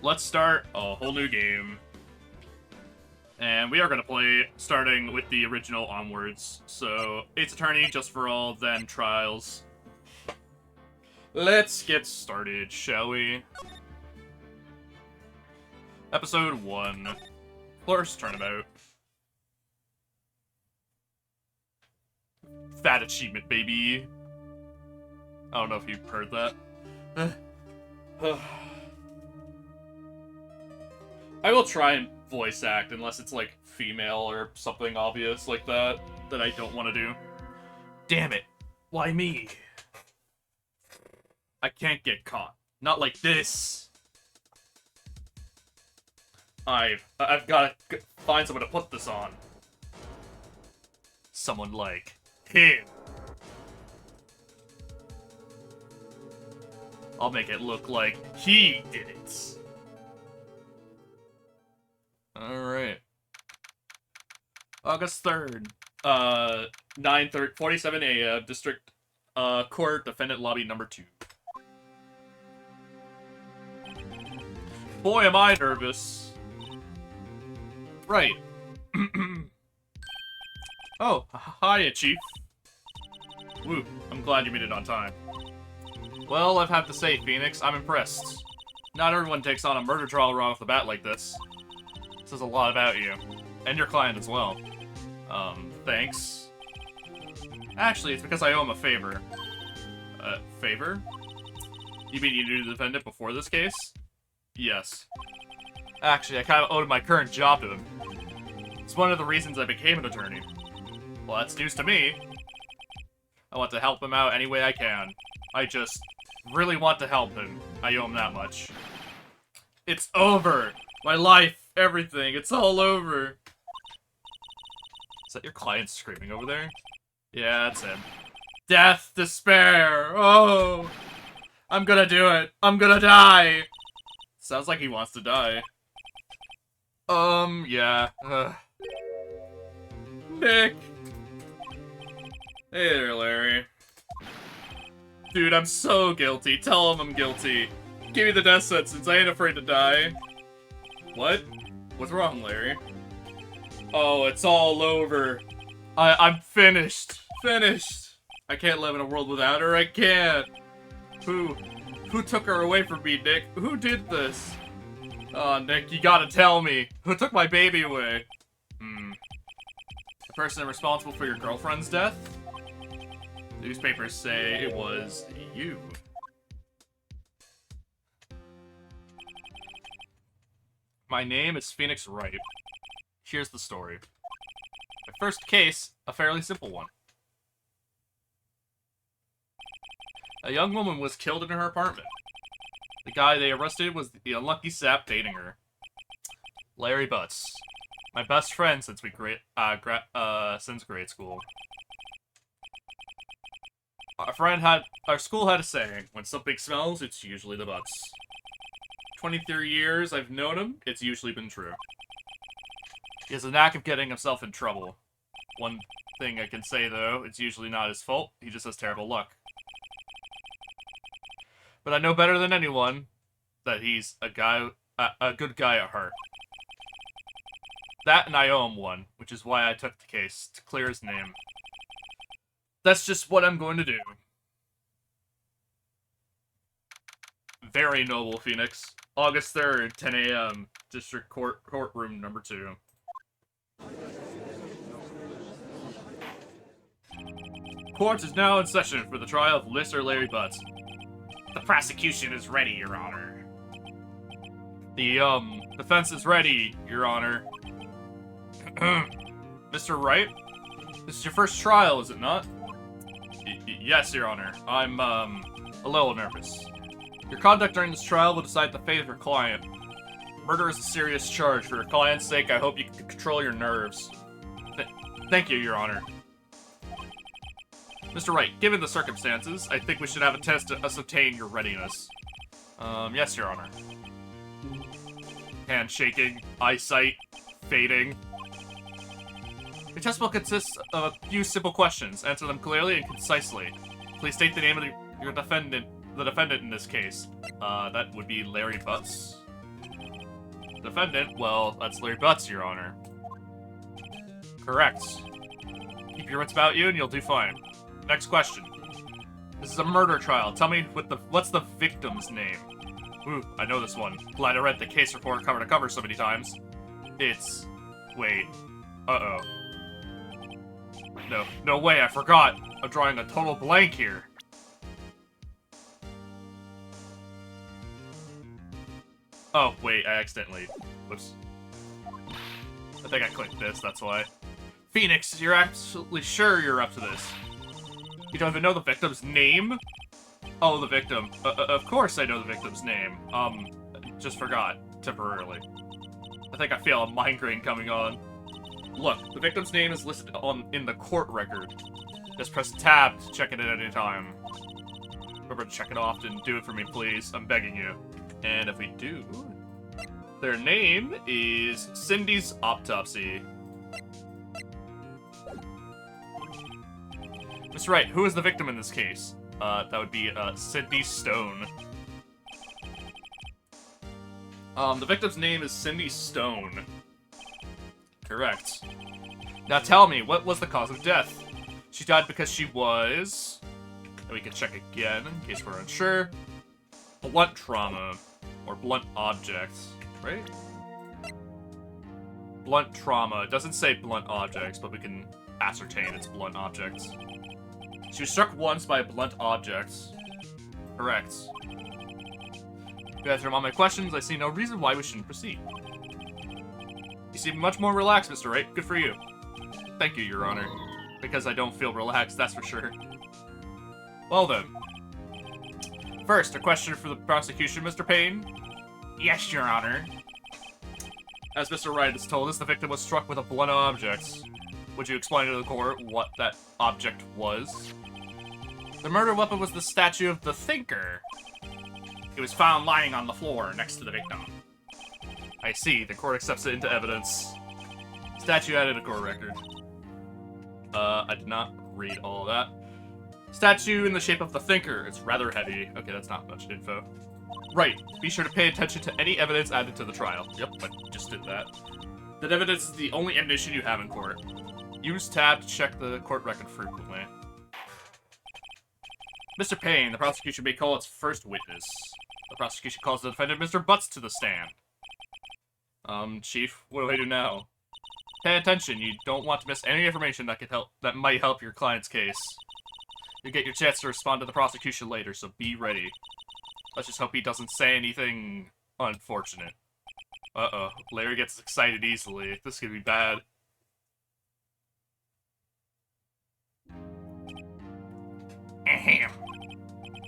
let's start a whole new game. And we are going to play starting with the original onwards. So, Ace Attorney, Just for All, then Trials. Let's get started, shall we? Episode 1. First Turnabout. Fat achievement, baby. I don't know if you've heard that. I will try and voice act unless it's like female or something obvious like that I don't want to do. Damn it. Why me? I can't get caught. Not like this. I've got to find someone to put this on. Someone like him. I'll make it look like he did it. Alright. August 3rd. 9:47 a.m. District Court, Defendant Lobby number 2. Boy, am I nervous. Right. Oh, hiya, Chief. Woo, I'm glad you made it on time. Well, I've had to say, Phoenix, I'm impressed. Not everyone takes on a murder trial right off the bat like this. Says a lot about you. And your client as well. Thanks. Actually, it's because I owe him a favor. Favor? You mean you knew the defendant before this case? Yes. Actually, I kind of owed my current job to him. It's one of the reasons I became an attorney. Well, that's news to me. I want to help him out any way I can. I just really want to help him. I owe him that much. It's over! My life! Everything. It's all over. Is that your client screaming over there? Yeah, that's him. Death, despair. Oh, I'm gonna do it. I'm gonna die. Sounds like he wants to die. Yeah. Nick. Hey there, Larry. Dude, I'm so guilty. Tell him I'm guilty. Give me the death sentence. I ain't afraid to die. What? What's wrong, Larry? Oh, it's all over. I'm finished. Finished. I can't live in a world without her. I can't. Who took her away from me, Nick? Who did this? Oh, Nick, you gotta tell me. Who took my baby away? The person responsible for your girlfriend's death? Newspapers say it was you. My name is Phoenix Wright. Here's the story. My first case, a fairly simple one. A young woman was killed in her apartment. The guy they arrested was the unlucky sap dating her. Larry Butts. My best friend since since grade school. Our school had a saying, when something smells, it's usually the Butts. 23 years I've known him, it's usually been true. He has a knack of getting himself in trouble. One thing I can say, though, it's usually not his fault, he just has terrible luck. But I know better than anyone that he's a good guy at heart. That and I owe him one, which is why I took the case, to clear his name. That's just what I'm going to do. Very noble, Phoenix. August 3rd, 10 a.m. District Courtroom number 2. Court is now in session for the trial of Mr. Larry Butts. The prosecution is ready, Your Honor. The, defense is ready, Your Honor. Mr. Wright? This is your first trial, is it not? Yes, Your Honor. I'm, a little nervous. Your conduct during this trial will decide the fate of your client. Murder is a serious charge. For your client's sake, I hope you can control your nerves. Thank you, Your Honor. Mr. Wright, given the circumstances, I think we should have a test to ascertain your readiness. Yes, Your Honor. Hand shaking, eyesight fading. Your test will consist of a few simple questions. Answer them clearly and concisely. Please state the name of your defendant, the defendant in this case. That would be Larry Butts. defendant, well, that's Larry Butts, Your Honor. Correct. Keep your wits about you and you'll do fine. Next question. This is a murder trial. Tell me what's the victim's name? Ooh, I know this one. Glad I read the case report cover to cover so many times. It's... Wait. Uh-oh. No way, I forgot. I'm drawing a total blank here. Oh, wait, I accidentally... Whoops. I think I clicked this, that's why. Phoenix, you're absolutely sure you're up to this? You don't even know the victim's name? Oh, the victim. Of course I know the victim's name. Just forgot, temporarily. I think I feel a migraine coming on. Look, the victim's name is listed in the court record. Just press tab to check it at any time. Remember to check it often. Do it for me, please. I'm begging you. And if we do... Their name is Cindy's Autopsy. Mr. Wright, who is the victim in this case? That would be, Cindy Stone. The victim's name is Cindy Stone. Correct. Now tell me, what was the cause of death? She died because she was... And we can check again, in case we're unsure. Blunt trauma. Or blunt objects, right? Blunt trauma. It doesn't say blunt objects, but we can ascertain it's blunt objects. She was struck once by a blunt object. Correct. To answer all my questions, I see no reason why we shouldn't proceed. You seem much more relaxed, Mr. Wright. Good for you. Thank you, Your Honor. Because I don't feel relaxed, that's for sure. Well then. First, a question for the prosecution, Mr. Payne. Yes, Your Honor. As Mr. Wright has told us, the victim was struck with a blunt object. Would you explain to the court what that object was? The murder weapon was the statue of the Thinker. It was found lying on the floor next to the victim. I see. The court accepts it into evidence. Statue added to court record. I did not read all that. Statue in the shape of the Thinker. It's rather heavy. Okay, that's not much info. Right. Be sure to pay attention to any evidence added to the trial. Yep, I just did that. That evidence is the only ammunition you have in court. Use tab to check the court record frequently. Mr. Payne, the prosecution may call its first witness. The prosecution calls the defendant, Mr. Butts, to the stand. Chief, what do I do now? Pay attention, you don't want to miss any information that might help your client's case. You'll get your chance to respond to the prosecution later, so be ready. Let's just hope he doesn't say anything unfortunate. Uh-oh, Larry gets excited easily. This could be bad. Ahem.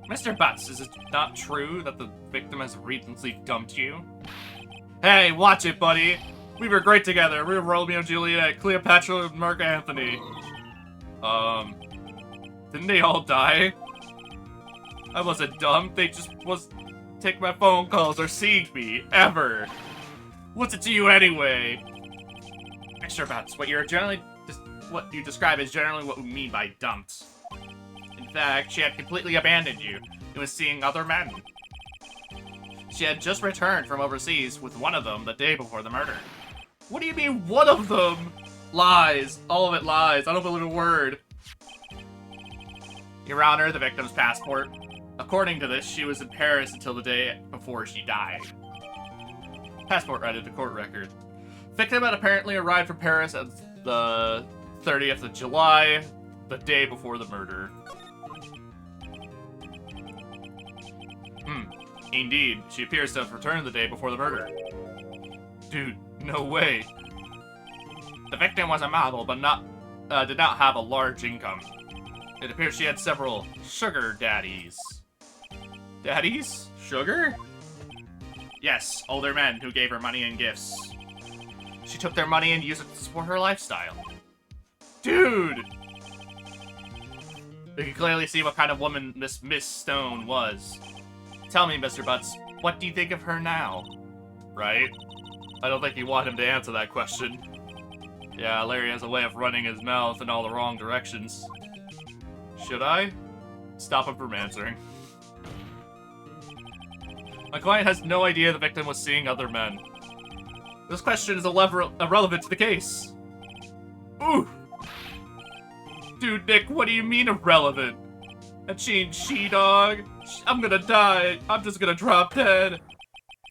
Mr. Butts, is it not true that the victim has recently dumped you? Hey, watch it, buddy! We were great together. We were Romeo and Juliet, Cleopatra and Mark Anthony. Didn't they all die? I wasn't dumb. They just take my phone calls or seeing me, ever. What's it to you anyway? Mr. Butts, what you describe is generally what we mean by dumped. In fact, she had completely abandoned you and was seeing other men. She had just returned from overseas with one of them the day before the murder. What do you mean, one of them? Lies. All of it lies. I don't believe a word. Your Honor, the victim's passport. According to this, she was in Paris until the day before she died. Passport added to court record. Victim had apparently arrived from Paris on the 30th of July, the day before the murder. Indeed, she appears to have returned the day before the murder. Dude, no way. The victim was a model, but did not have a large income. It appears she had several sugar daddies. Daddies? Sugar? Yes, older men who gave her money and gifts. She took their money and used it to support her lifestyle. Dude! You can clearly see what kind of woman this Miss Stone was. Tell me, Mr. Butts, what do you think of her now? Right? I don't think you want him to answer that question. Yeah, Larry has a way of running his mouth in all the wrong directions. Should I? Stop him from answering. My client has no idea the victim was seeing other men. This question is irrelevant to the case. Ooh. Dude, Nick, what do you mean irrelevant? That she ain't she-dog. I'm gonna die. I'm just gonna drop dead.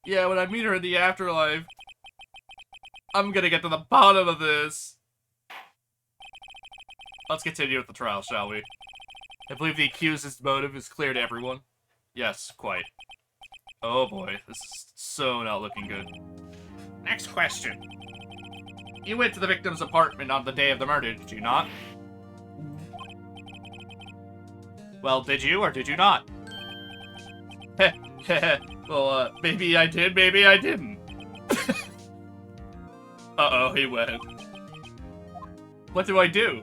Yeah, when I meet her in the afterlife, I'm gonna get to the bottom of this. Let's continue with the trial, shall we? I believe the accused's motive is clear to everyone. Yes, quite. Oh boy, this is so not looking good. Next question. You went to the victim's apartment on the day of the murder, did you not? Well, did you or did you not? Well, maybe I did, maybe I didn't. Uh-oh, he went. What do I do?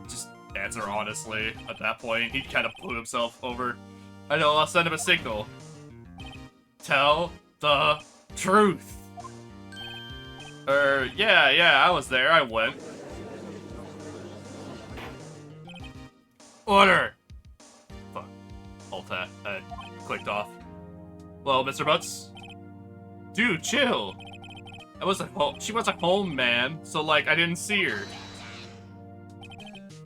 Just answer honestly. At that point, he kind of blew himself over. I know, I'll send him a signal. Tell the truth. Yeah, I was there. I went. Order! Fuck. Alt-tab. Clicked off. Well, Mr. Butts? Dude, chill. She wasn't home, man. So, like, I didn't see her.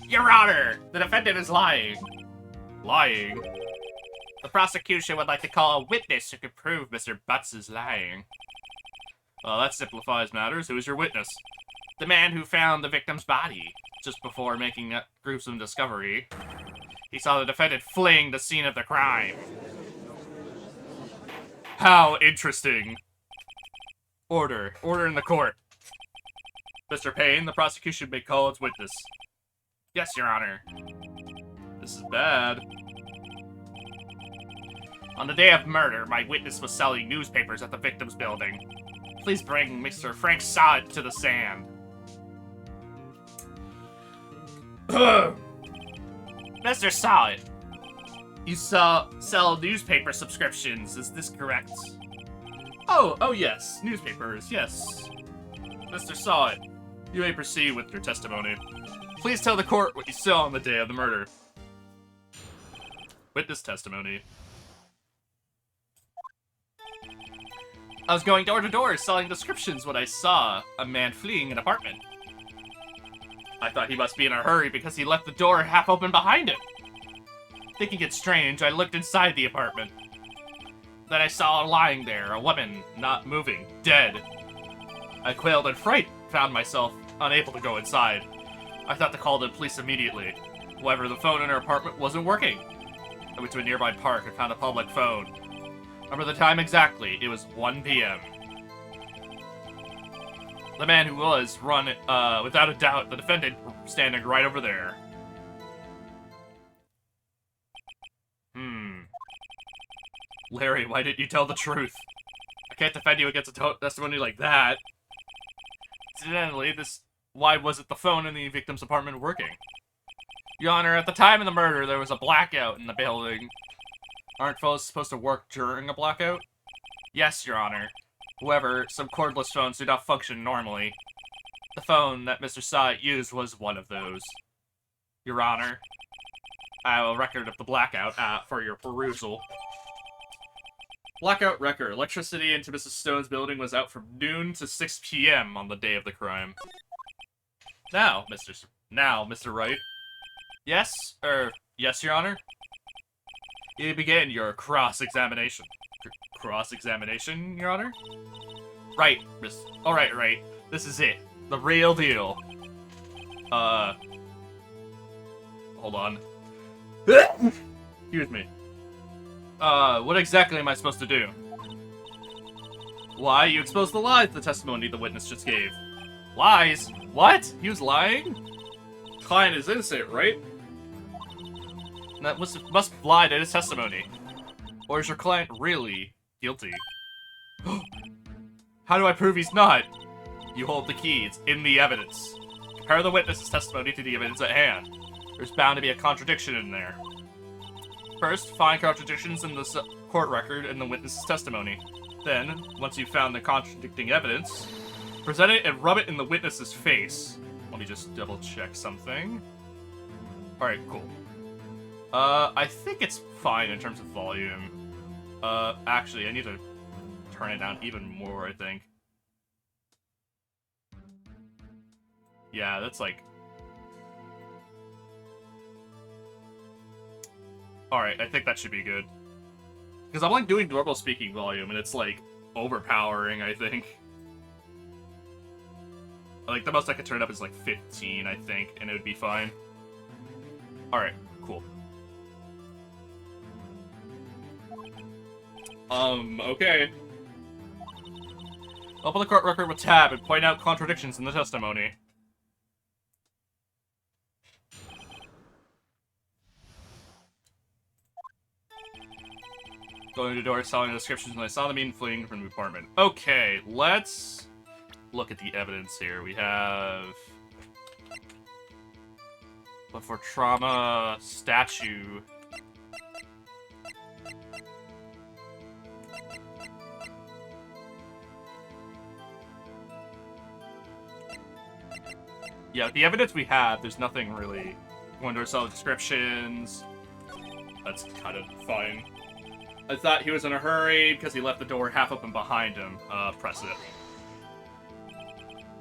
Your Honor! The defendant is lying. Lying? The prosecution would like to call a witness who could prove Mr. Butts is lying. Well, that simplifies matters. Who is your witness? The man who found the victim's body just before making that gruesome discovery. He saw the defendant fleeing the scene of the crime. How interesting. Order. Order in the court. Mr. Payne, the prosecution may call its witness. Yes, Your Honor. This is bad. On the day of murder, my witness was selling newspapers at the victim's building. Please bring Mr. Frank Sod to the stand. Mr. Sod, you sell newspaper subscriptions, is this correct? Oh yes, newspapers, yes. Mr. Sod, you may proceed with your testimony. Please tell the court what you saw on the day of the murder. Witness testimony. I was going door to door selling descriptions when I saw a man fleeing an apartment. I thought he must be in a hurry because he left the door half open behind him. Thinking it strange, I looked inside the apartment. Then I saw her lying there, a woman, not moving, dead. I quailed in fright, found myself unable to go inside. I thought to call the police immediately. However, the phone in her apartment wasn't working. I went to a nearby park and found a public phone. Remember the time exactly, it was 1 p.m. The man who was run, without a doubt, the defendant standing right over there. Larry, why didn't you tell the truth? I can't defend you against a testimony like that. Incidentally, why wasn't the phone in the victim's apartment working? Your Honor, at the time of the murder, there was a blackout in the building. Aren't phones supposed to work during a blackout? Yes, Your Honor. However, some cordless phones do not function normally. The phone that Mr. Sod used was one of those. Your Honor, I have a record of the blackout for your perusal. Blackout record. Electricity into Mrs. Stone's building was out from noon to 6 p.m. on the day of the crime. Now, Mr. Wright. Yes? Yes, Your Honor? You begin your cross-examination. Cross-examination, Your Honor? Right, Alright, right. This is it. The real deal. Hold on. Excuse me. What exactly am I supposed to do? Why, you exposed the lies to the testimony the witness just gave. Lies? What? He was lying? Client is innocent, right? That must lie to his testimony. Or is your client really guilty? How do I prove he's not? You hold the key. It's in the evidence. Compare the witness's testimony to the evidence at hand. There's bound to be a contradiction in there. First, find contradictions in the court record and the witness's testimony. Then, once you've found the contradicting evidence, present it and rub it in the witness's face. Let me just double check something. Alright, cool. I think it's fine in terms of volume. Actually, I need to turn it down even more, I think. Yeah, that's like... Alright, I think that should be good. Because I'm like doing normal speaking volume, and it's like overpowering, I think. Like, the most I could turn it up is like 15, I think, and it would be fine. Alright, cool. Okay. Open the court record with tab and point out contradictions in the testimony. Going to the door, selling the descriptions when I saw the mean fleeing from the apartment. Okay, let's look at the evidence here. We have... But for trauma, statue... Yeah, the evidence we have, there's nothing really. Going to sell descriptions. That's kind of fine. I thought he was in a hurry because he left the door half open behind him. Press it.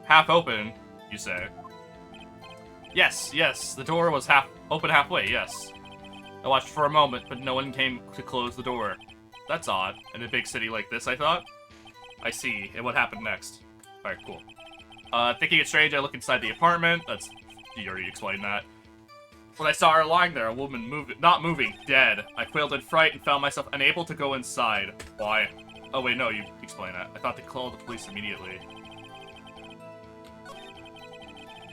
Half open, you say? Yes, yes, the door was open halfway, yes. I watched for a moment, but no one came to close the door. That's odd. In a big city like this, I thought. I see. And what happened next? Alright, cool. Thinking it strange, I look inside the apartment. You already explained that. When I saw her lying there, a woman not moving, dead. I quailed in fright and found myself unable to go inside. Why? Oh wait, no, you explain that. I thought to call the police immediately.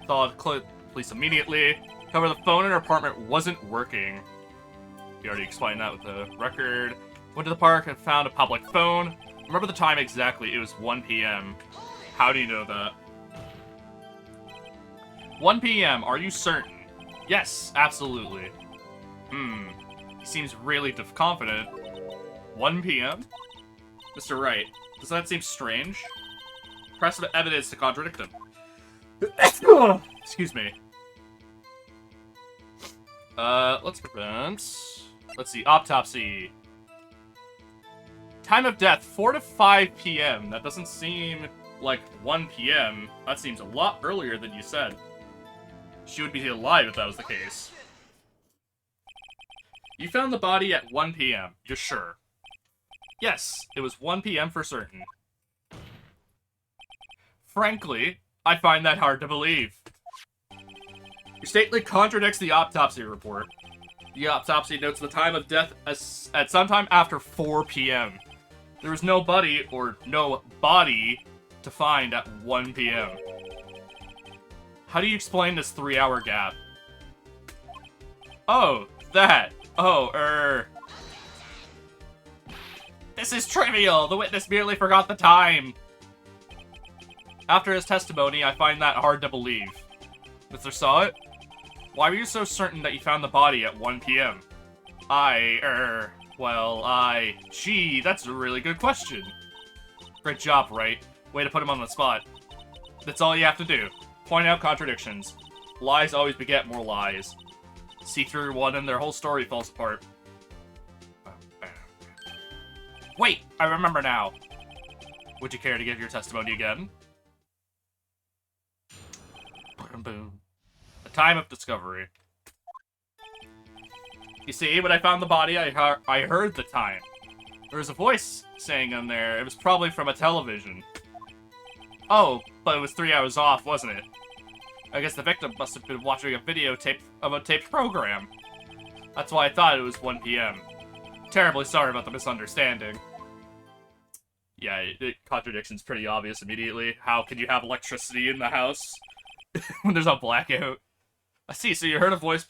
Police immediately. However, the phone in her apartment wasn't working. You already explained that with the record. Went to the park and found a public phone. Remember the time exactly, it was 1 p.m. How do you know that? 1 p.m., are you certain? Yes, absolutely. He seems really confident. 1 p.m.? Mr. Wright, does that seem strange? Press evidence to contradict him. Excuse me. Let's prevent... Let's see, autopsy. Time of death, 4 to 5 p.m. That doesn't seem like 1 p.m. That seems a lot earlier than you said. She would be alive if that was the case. You found the body at 1 p.m. You're sure? Yes, it was 1 p.m. for certain. Frankly, I find that hard to believe. Your statement contradicts the autopsy report. The autopsy notes the time of death as at sometime after 4 p.m. There was no body to find at 1 p.m. How do you explain this 3-hour gap? Oh, that. Oh, This is trivial. The witness merely forgot the time. After his testimony, I find that hard to believe. Mr. Sawit? Why were you so certain that you found the body at 1 p.m.? Gee, that's a really good question. Great job, Wright. Way to put him on the spot. That's all you have to do. Point out contradictions. Lies always beget more lies. See through one and their whole story falls apart. Wait, I remember now. Would you care to give your testimony again? Boom. The time of discovery. You see, when I found the body, I heard the time. There was a voice saying in there. It was probably from a television. Oh, but it was 3 hours off, wasn't it? I guess the victim must have been watching a videotape of a taped program. That's why I thought it was 1 p.m. Terribly sorry about the misunderstanding. Yeah, contradiction's pretty obvious immediately. How can you have electricity in the house when there's a blackout? I see, so you heard a voice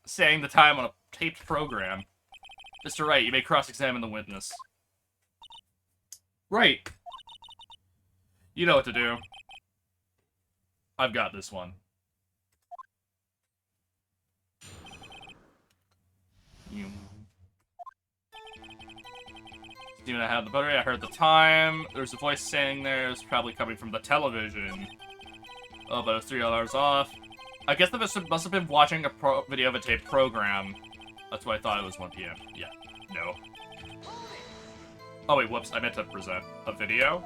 saying the time on a taped program. Mr. Wright, you may cross-examine the witness. Right. You know what to do. I've got this one. Steven, I had the battery, I heard the time. There's a voice saying there, it's probably coming from the television. Oh, but it was 3 hours off. I guess the person must have been watching a video of a taped program. That's why I thought it was 1 p.m. Yeah. No. Oh, wait, whoops. I meant to present a video.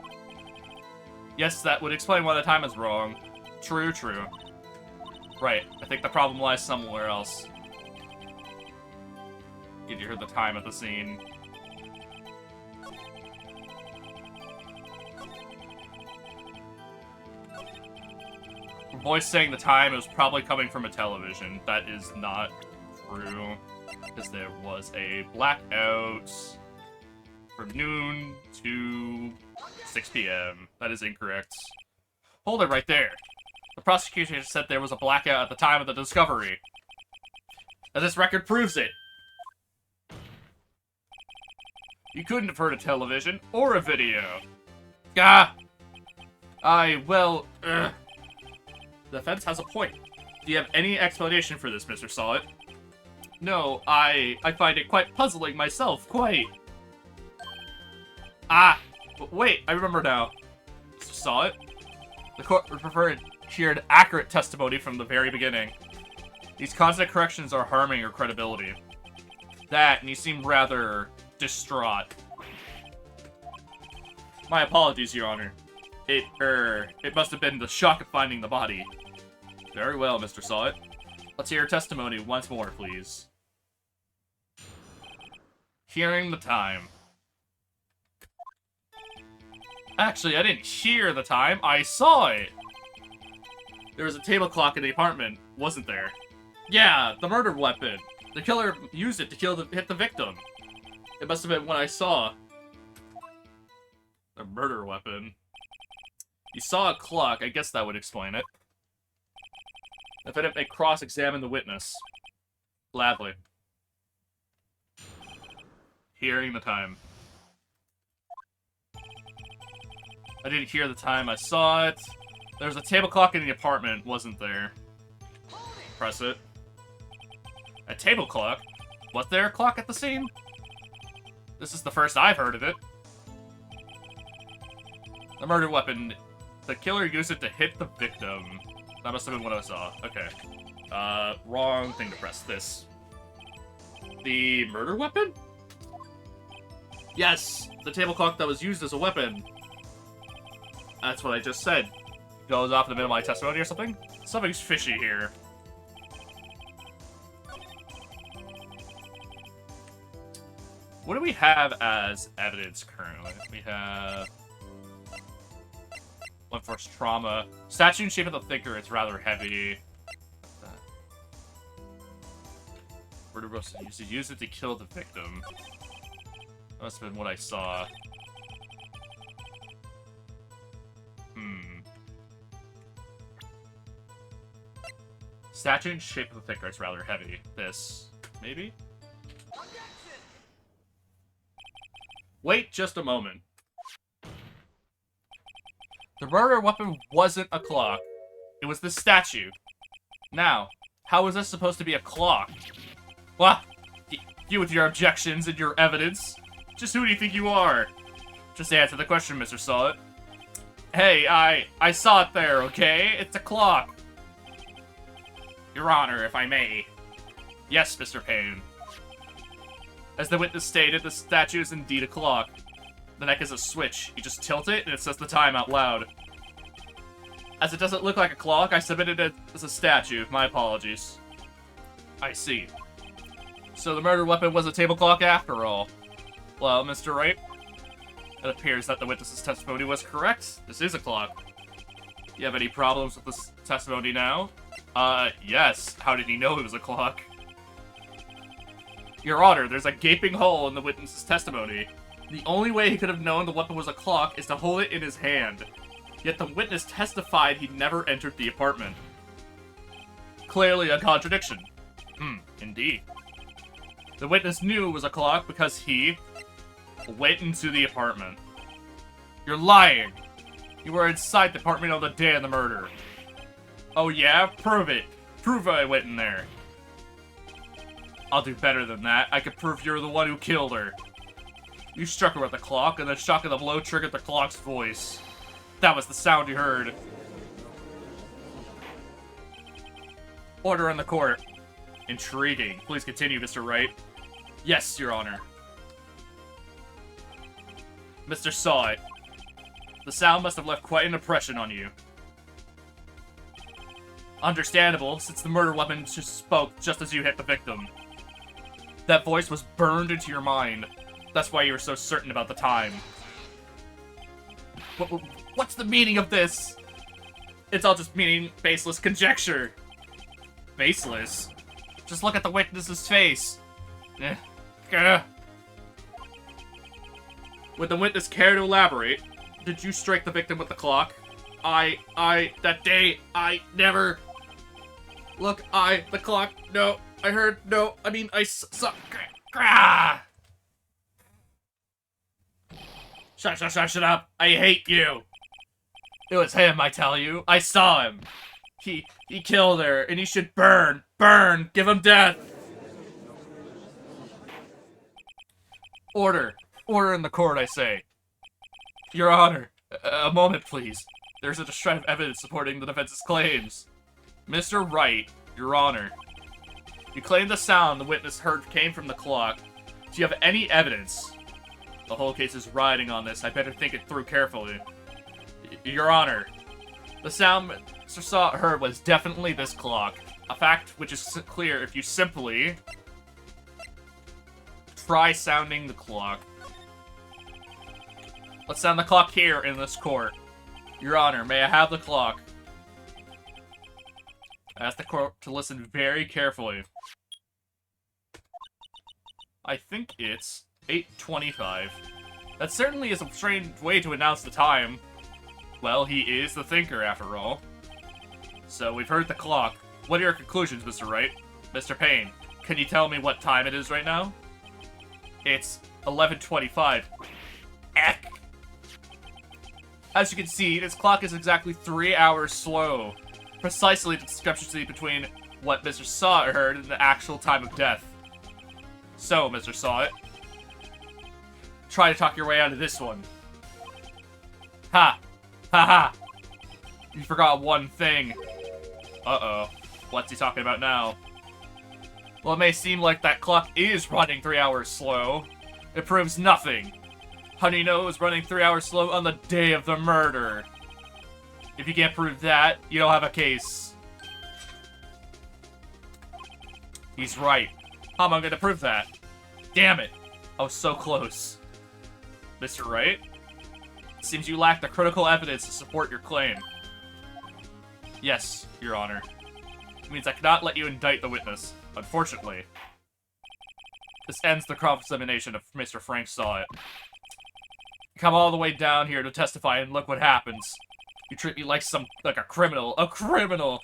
Yes, that would explain why the time is wrong. True, true. Right. I think the problem lies somewhere else. Did you hear the time at the scene? Voice saying the time is probably coming from a television. That is not true. Because there was a blackout from noon to 6 p.m. That is incorrect. Hold it right there. The prosecution said there was a blackout at the time of the discovery. And this record proves it. You couldn't have heard a television or a video. Ah! Well, The defense has a point. Do you have any explanation for this, Mr. Sawit? No, I find it quite puzzling myself, quite. Ah! But wait, I remember now. Mr. Sawit? The court would prefer to hear accurate testimony from the very beginning. These constant corrections are harming your credibility. That, and you seem rather distraught. My apologies, Your Honor. It must have been the shock of finding the body. Very well, Mr. Sawit. Let's hear your testimony once more, please. Hearing the time. Actually, I didn't hear the time, I saw it! There was a table clock in the apartment, wasn't there? Yeah, the murder weapon. The killer used it to hit the victim. It must have been what I saw. The murder weapon. You saw a clock, I guess that would explain it. Defendant may cross-examine the witness. Gladly. Hearing the time. I didn't hear the time, I saw it. There was a table clock in the apartment, wasn't there? Press it. A table clock? Was there a clock at the scene? This is the first I've heard of it. The murder weapon. The killer used it to hit the victim. That must have been what I saw. Okay. Wrong thing to press. This. The murder weapon? Yes! The table clock that was used as a weapon. That's what I just said. Goes off in the middle of my testimony or something? Something's fishy here. What do we have as evidence currently? We have... blunt force trauma. Statue in shape of the thinker, it's rather heavy. Murder was used to use it to kill the victim. That must have been what I saw. Statue in shape of the thinker, it's rather heavy. This, maybe? Wait just a moment. The murder weapon wasn't a clock. It was the statue. Now, how is this supposed to be a clock? What? You with your objections and your evidence? Just who do you think you are? Just answer the question, Mr. Sawit. Hey, I saw it there, okay? It's a clock. Your Honor, if I may. Yes, Mr. Payne. As the witness stated, the statue is indeed a clock. The neck is a switch. You just tilt it, and it says the time out loud. As it doesn't look like a clock, I submitted it as a statue. My apologies. I see. So the murder weapon was a table clock after all. Well, Mr. Wright, it appears that the witness's testimony was correct. This is a clock. You have any problems with this testimony now? Yes. How did he know it was a clock? Your Honor, there's a gaping hole in the witness's testimony. The only way he could have known the weapon was a clock is to hold it in his hand. Yet the witness testified he never entered the apartment. Clearly a contradiction. Indeed. The witness knew it was a clock because he went into the apartment. You're lying. You were inside the apartment on the day of the murder. Oh yeah? Prove it. Prove I went in there. I'll do better than that. I can prove you're the one who killed her. You struck her with the clock, and the shock of the blow triggered the clock's voice. That was the sound you heard. Order in the court. Intriguing. Please continue, Mr. Wright. Yes, Your Honor. Mr. Saw It. The sound must have left quite an impression on you. Understandable, since the murder weapon just spoke just as you hit the victim. That voice was burned into your mind. That's why you were so certain about the time. What's the meaning of this? It's all just baseless conjecture. Baseless? Just look at the witness's face. Would the witness care to elaborate? Did you strike the victim with the clock? That day, I never... Look, the clock, no, I heard, no, I mean, I saw... Shut up, I hate you. It was him, I tell you. I saw him. He killed her, and he should burn, give him death. Order in the court, I say. Your Honor, a moment, please. There's a shred of evidence supporting the defense's claims. Mr. Wright, Your Honor. You claim the sound the witness heard came from the clock. Do you have any evidence? The whole case is riding on this. I better think it through carefully. Your Honor, the sound Mr. Saw heard was definitely this clock. A fact which is clear if you simply try sounding the clock. Let's sound the clock here in this court. Your Honor, may I have the clock? I ask the court to listen very carefully. I think it's 8:25. That certainly is a strange way to announce the time. Well, he is the thinker, after all. So, we've heard the clock. What are your conclusions, Mr. Wright? Mr. Payne, can you tell me what time it is right now? It's 11:25. Eck! As you can see, this clock is exactly 3 hours slow. Precisely the discrepancy between what Mr. Saw heard and the actual time of death. So, Mr. Saw It, try to talk your way out of this one. Ha! Ha ha! You forgot one thing. Uh-oh. What's he talking about now? Well, it may seem like that clock is running 3 hours slow. It proves nothing. How do you know it was running 3 hours slow on the day of the murder? If you can't prove that, you don't have a case. He's right. How am I going to prove that? Damn it. I was so close. Mr. Wright? It seems you lack the critical evidence to support your claim. Yes, Your Honor. It means I cannot let you indict the witness, unfortunately. This ends the cross-examination of Mr. Frank Saw It. You come all the way down here to testify and look what happens. You treat me like a criminal. A criminal!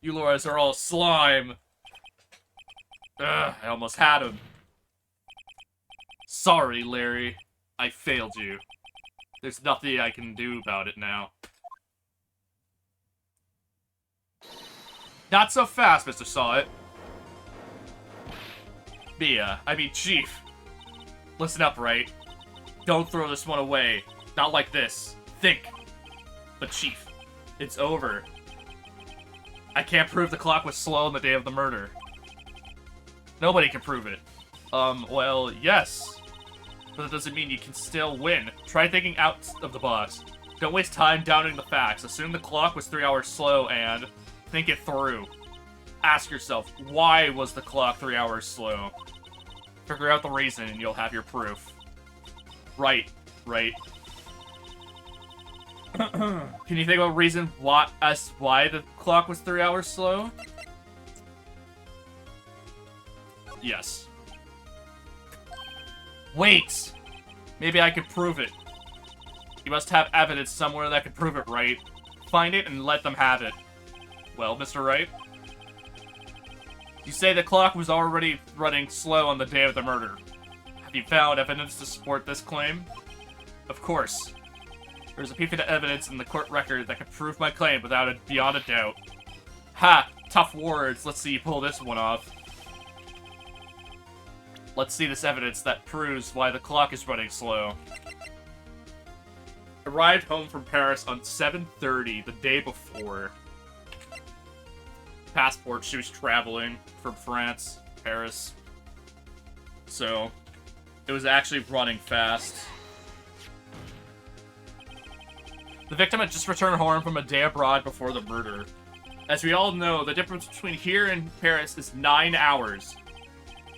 You lawyers are all slime. Ugh, I almost had him. Sorry, Larry. I failed you. There's nothing I can do about it now. Not so fast, Mr. Saw It. Chief. Listen up, Wright? Don't throw this one away. Not like this. Think. But Chief, it's over. I can't prove the clock was slow on the day of the murder. Nobody can prove it. Well, yes. But that doesn't mean you can still win. Try thinking out of the box. Don't waste time doubting the facts. Assume the clock was 3 hours slow and think it through. Ask yourself, why was the clock 3 hours slow? Figure out the reason and you'll have your proof. Right. Can you think of a reason why the clock was 3 hours slow? Yes. Wait! Maybe I could prove it. You must have evidence somewhere that could prove it, right? Find it and let them have it. Well, Mr. Wright? You say the clock was already running slow on the day of the murder. Have you found evidence to support this claim? Of course. There's a piece of evidence in the court record that could prove my claim beyond a doubt. Ha! Tough words. Let's see you pull this one off. Let's see this evidence that proves why the clock is running slow. Arrived home from Paris on 7:30 the day before. passport. She was traveling from France, Paris. So, it was actually running fast. The victim had just returned home from a day abroad before the murder. As we all know, the difference between here and Paris is 9 hours.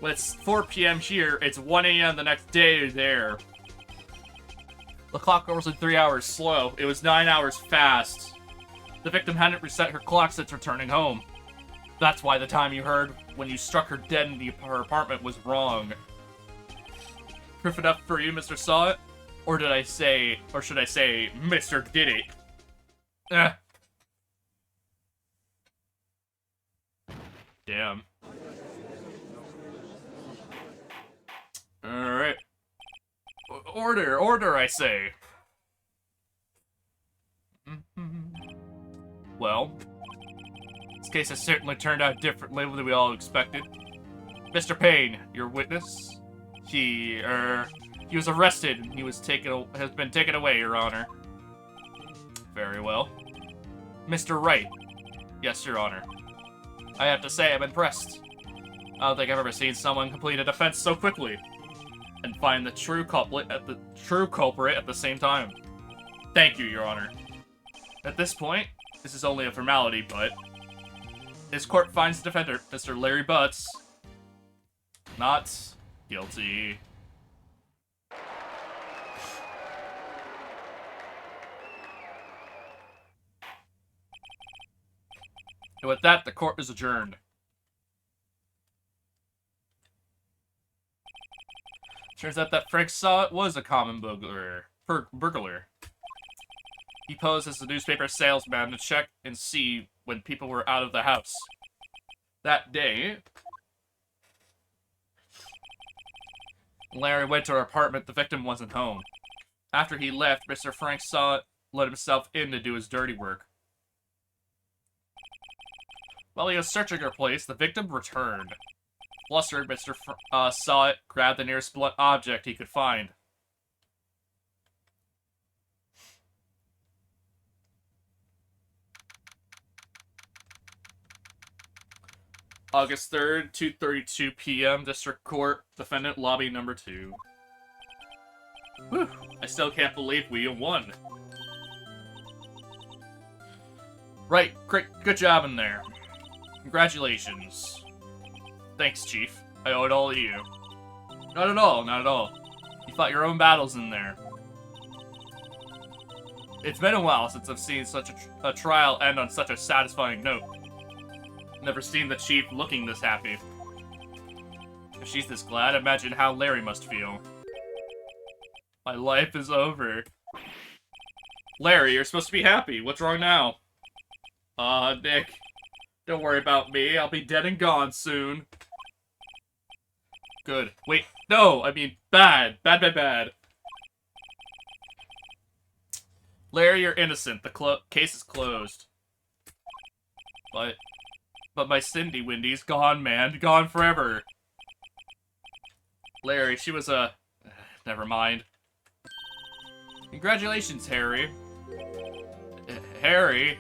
When it's 4 p.m. here, it's 1 a.m. the next day there. The clock wasn't 3 hours slow, it was 9 hours fast. The victim hadn't reset her clock since returning home. That's why the time you heard when you struck her dead in her apartment was wrong. Proof enough for you, Mr. Saw It? Or should I say, Mr. Did It? Eh. Damn. Alright. Order, I say. Well, this case has certainly turned out differently than we all expected. Mr. Payne, your witness, he was arrested and has been taken away, Your Honor. Very well. Mr. Wright. Yes, Your Honor. I have to say, I'm impressed. I don't think I've ever seen someone complete a defense so quickly and find the true culprit at the same time. Thank you, Your Honor. At this point, this is only a formality, but this court finds the defendant, Mr. Larry Butts, not guilty. And with that, the court is adjourned. Turns out that Frank Saw It was a common burglar. He posed as a newspaper salesman to check and see when people were out of the house. That day, Larry went to her apartment. The victim wasn't home. After he left, Mr. Frank Saw It let himself in to do his dirty work. While he was searching her place, the victim returned. Flustered, Mr. Saw It grabbed the nearest blunt object he could find. August 3rd, 2:32 p.m., District Court, Defendant Lobby Number 2. Whew, I still can't believe we won. Right, great, good job in there. Congratulations. Thanks, Chief. I owe it all to you. Not at all, not at all. You fought your own battles in there. It's been a while since I've seen such a trial end on such a satisfying note. Never seen the Chief looking this happy. If she's this glad, imagine how Larry must feel. My life is over. Larry, you're supposed to be happy. What's wrong now? Nick. Don't worry about me. I'll be dead and gone soon. Good. Wait, no! I mean, bad. Bad. Larry, you're innocent. The case is closed. But my Cindy Windy's gone, man. Gone forever. Larry, she was a... Never mind. Congratulations, Harry. Harry?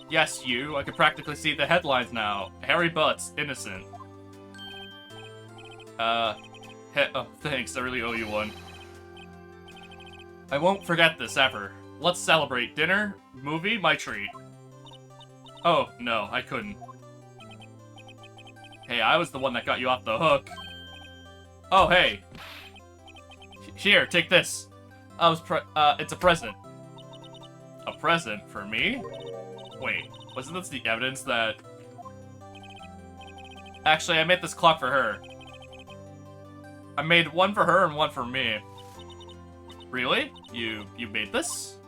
Yes, you. I can practically see the headlines now. Harry Butts, innocent. Oh, thanks. I really owe you one. I won't forget this ever. Let's celebrate. Dinner? Movie? My treat. Oh, no, I couldn't. Hey, I was the one that got you off the hook. Oh, hey. Here, take this. It's a present. A present for me? Wait, wasn't this the evidence that... Actually, I made this clock for her. I made one for her and one for me. Really? You made this?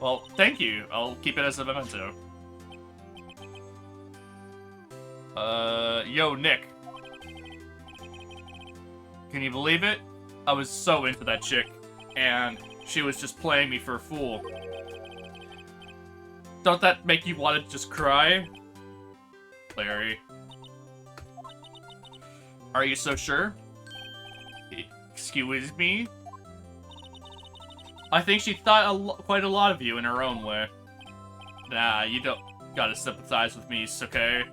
Well, thank you. I'll keep it as a memento. Yo, Nick. Can you believe it? I was so into that chick, and she was just playing me for a fool. Don't that make you want to just cry? Larry. Are you so sure? Excuse me? I think she thought quite a lot of you in her own way. Nah, you don't. Gotta sympathize with me, okay?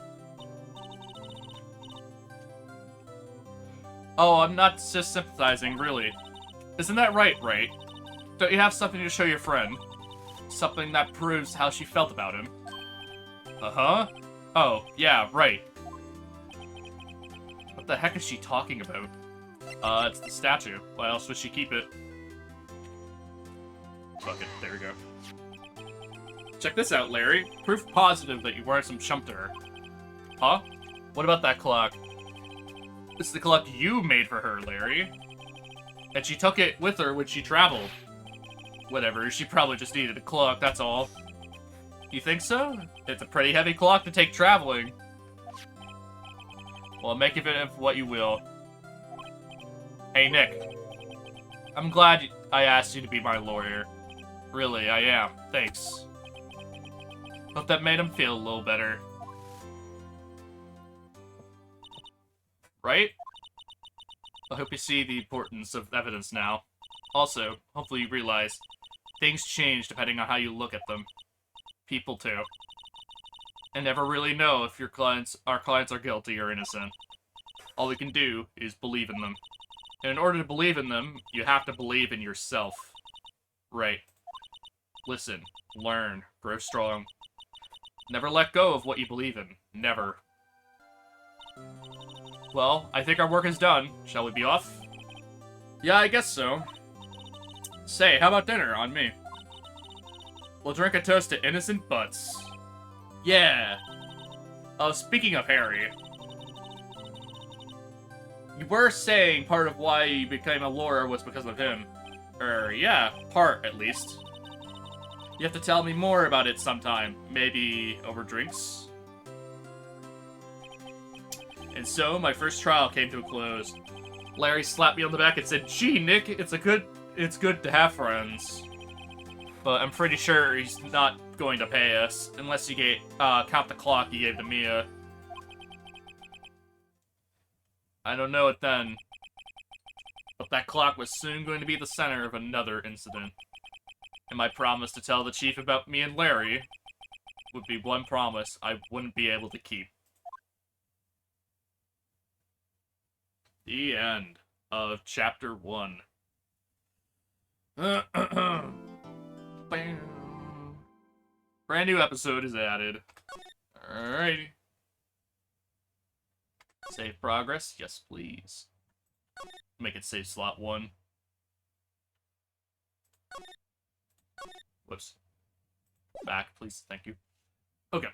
Oh, I'm not just sympathizing, really. Isn't that right? Don't you have something to show your friend? Something that proves how she felt about him? Uh-huh. Oh, yeah, right. What the heck is she talking about? It's the statue. Why else would she keep it? Fuck it, there we go. Check this out, Larry. Proof positive that you weren't some chump to her. Huh? What about that clock? This is the clock you made for her, Larry. And she took it with her when she traveled. Whatever, she probably just needed a clock, that's all. You think so? It's a pretty heavy clock to take traveling. Well, make of it what you will. Hey, Nick. I'm glad I asked you to be my lawyer. Really, I am. Thanks. Hope that made him feel a little better. Right? I hope you see the importance of evidence now. Also, hopefully you realize things change depending on how you look at them. People too. And never really know if our clients are guilty or innocent. All we can do is believe in them. And in order to believe in them, you have to believe in yourself. Right. Listen, learn, grow strong. Never let go of what you believe in. Never. Well, I think our work is done. Shall we be off? Yeah, I guess so. Say, how about dinner on me? We'll drink a toast to innocent butts. Yeah. Oh, speaking of Harry. You were saying part of why you became a lawyer was because of him. Yeah, part, at least. You have to tell me more about it sometime. Maybe over drinks? And so, my first trial came to a close. Larry slapped me on the back and said, "Gee, Nick, it's good to have friends." But I'm pretty sure he's not going to pay us, unless you count the clock he gave to Mia. I don't know it then. But that clock was soon going to be the center of another incident. And my promise to tell the chief about me and Larry would be one promise I wouldn't be able to keep. The end of Chapter 1. Brand new episode is added. Alrighty. Save progress? Yes, please. Make it save slot 1. Whoops. Back, please. Thank you. Okay.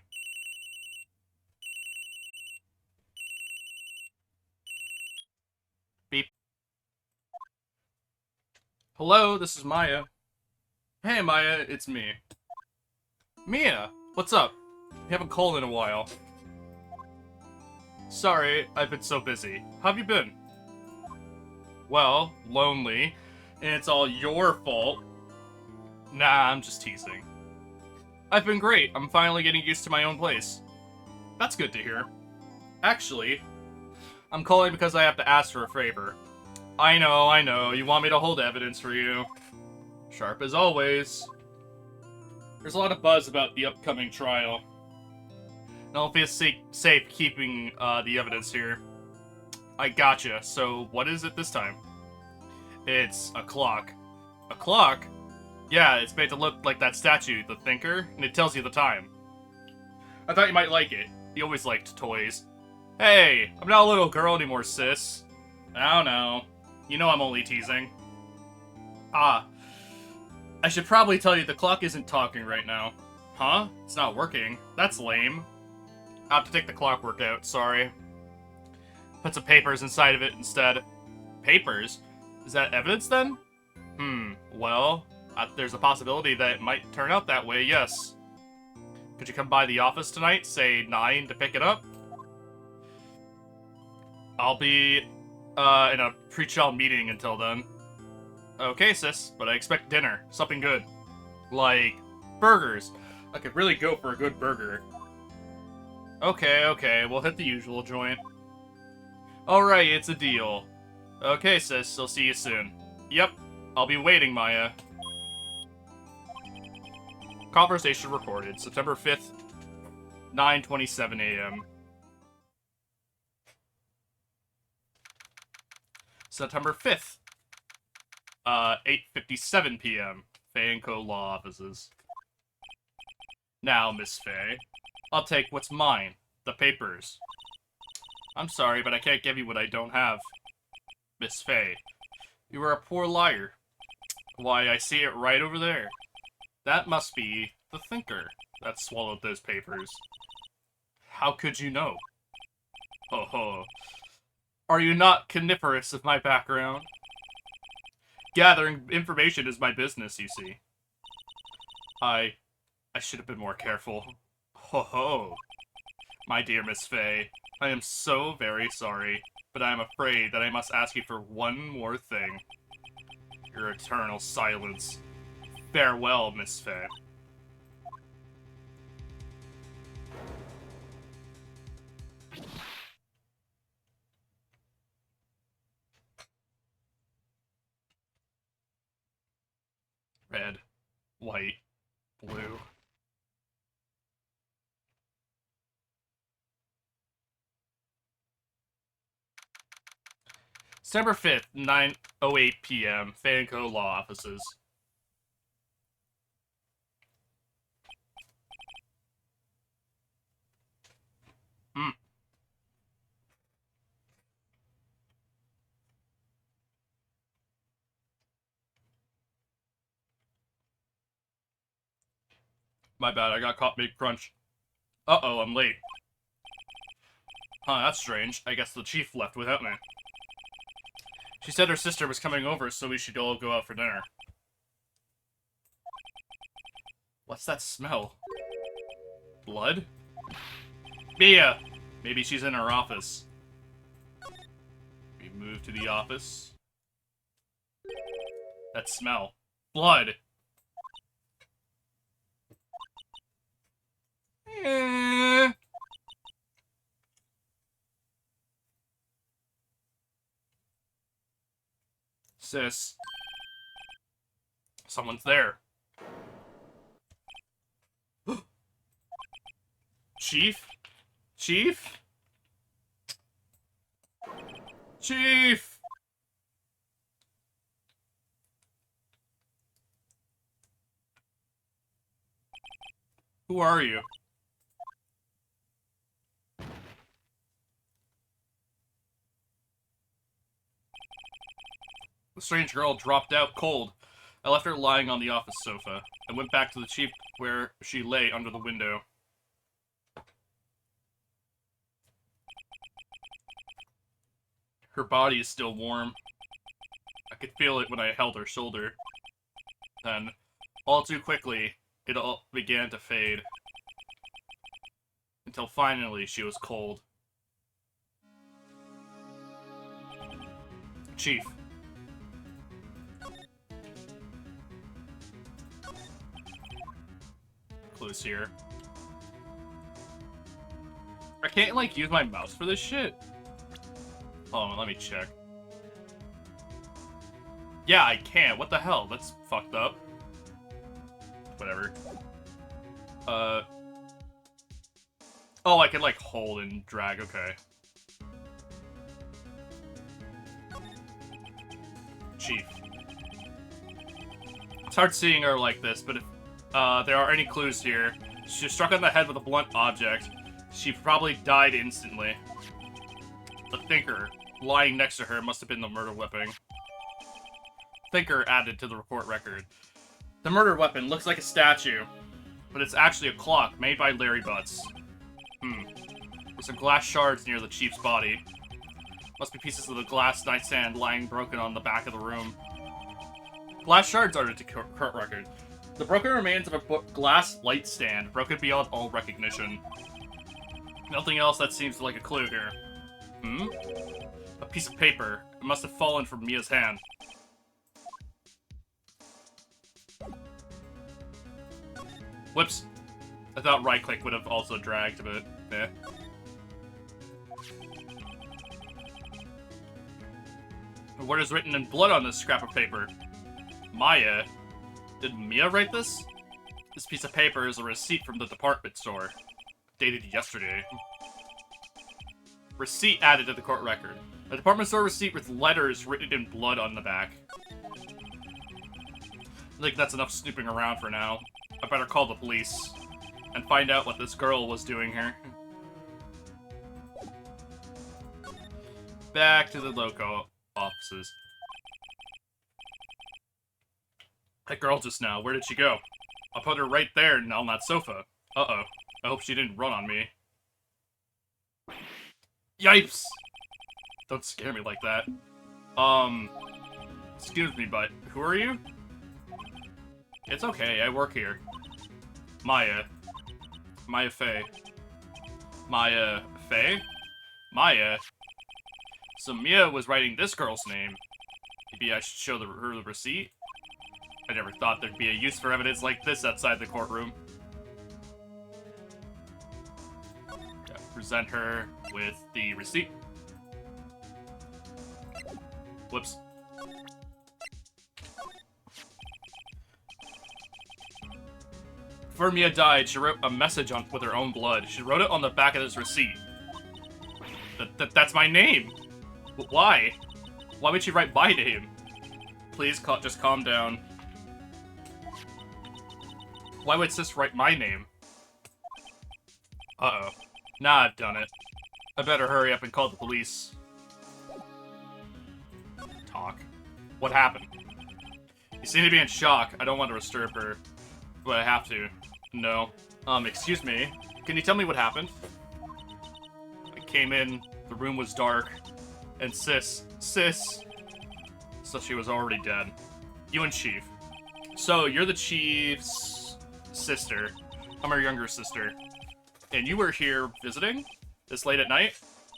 Beep. Hello, this is Maya. Hey, Maya, it's me. Mia, what's up? You haven't called in a while. Sorry, I've been so busy. How have you been? Well, lonely, and it's all your fault. Nah, I'm just teasing. I've been great. I'm finally getting used to my own place. That's good to hear. Actually, I'm calling because I have to ask for a favor. I know. You want me to hold evidence for you. Sharp as always. There's a lot of buzz about the upcoming trial. I don't feel safe keeping the evidence here. I gotcha. So, what is it this time? It's a clock. A clock? Yeah, it's made to look like that statue, the Thinker, and it tells you the time. I thought you might like it. You always liked toys. Hey, I'm not a little girl anymore, sis. I don't know. You know I'm only teasing. Ah. I should probably tell you the clock isn't talking right now. Huh? It's not working. That's lame. I'll have to take the clockwork out, sorry. Put some papers inside of it instead. Papers? Is that evidence then? Well, there's a possibility that it might turn out that way, yes. Could you come by the office tonight, say 9, to pick it up? I'll be, in a pre-trial meeting until then. Okay, sis, but I expect dinner. Something good. Like, burgers. I could really go for a good burger. Okay, we'll hit the usual joint. Alright, it's a deal. Okay, sis, I'll see you soon. Yep, I'll be waiting, Maya. Conversation recorded, September 5th, 9:27 a.m. September 5th, 8:57 p.m. Faye & Co. Law Offices. Now, Miss Faye, I'll take what's mine, the papers. I'm sorry, but I can't give you what I don't have. Miss Faye, you are a poor liar. Why, I see it right over there. That must be the thinker that swallowed those papers. How could you know? Ho ho. Are you not coniferous of my background? Gathering information is my business, you see. I should have been more careful. Ho ho. My dear Miss Faye, I am so very sorry, but I am afraid that I must ask you for one more thing. Your eternal silence. Farewell, Miss Faye. Red, white, blue. December 5th, 9:08 p.m. Faye & Co. Law Offices. My bad, I got caught mid-crunch. Uh-oh, I'm late. Huh, that's strange. I guess the chief left without me. She said her sister was coming over, so we should all go out for dinner. What's that smell? Blood? Mia! Maybe she's in her office. We move to the office. That smell. Blood! Sis. Someone's there. Chief? Chief? Chief! Who are you? The strange girl dropped out cold. I left her lying on the office sofa, and went back to the chief where she lay under the window. Her body is still warm. I could feel it when I held her shoulder. Then, all too quickly, it all began to fade. Until finally she was cold. Chief. Clues here. I can't, like, use my mouse for this shit. Hold on, let me check. Yeah, I can. What the hell? That's fucked up. Whatever. Oh, I can, like, hold and drag. Okay. Chief. It's hard seeing her like this, but if there are any clues here, she was struck on the head with a blunt object. She probably died instantly. The thinker, lying next to her, must have been the murder weapon. Thinker added to the report record. The murder weapon looks like a statue, but it's actually a clock made by Larry Butts. There's some glass shards near the chief's body. Must be pieces of the glass nightstand lying broken on the back of the room. Glass shards added to court record. The broken remains of a glass light stand, broken beyond all recognition. Nothing else that seems like a clue here. A piece of paper. It must have fallen from Mia's hand. Whoops. I thought right-click would have also dragged, but eh. A word is written in blood on this scrap of paper. Maya. Did Mia write this? This piece of paper is a receipt from the department store. Dated yesterday. Receipt added to the court record. A department store receipt with letters written in blood on the back. I think that's enough snooping around for now. I better call the police and find out what this girl was doing here. Back to the loco offices. That girl just now, where did she go? I'll put her right there on that sofa. Uh-oh. I hope she didn't run on me. Yipes! Don't scare me like that. Excuse me, but who are you? It's okay, I work here. Maya. Maya Fey. Maya Fey? Maya? So Mia was writing this girl's name. Maybe I should show her the receipt? I never thought there'd be a use for evidence like this outside the courtroom. Yeah, present her with the receipt. Whoops. Before Mia died, she wrote a message with her own blood. She wrote it on the back of this receipt. That's my name! Why? Why would she write my name? Please, just calm down. Why would Sis write my name? Uh-oh. Nah, I've done it. I better hurry up and call the police. Talk. What happened? You seem to be in shock. I don't want to disturb her, but I have to. No. Excuse me. Can you tell me what happened? I came in, the room was dark, and Sis. So she was already dead. You and Chief. So, you're the Chief's sister. I'm her younger sister. And you were here visiting? This late at night?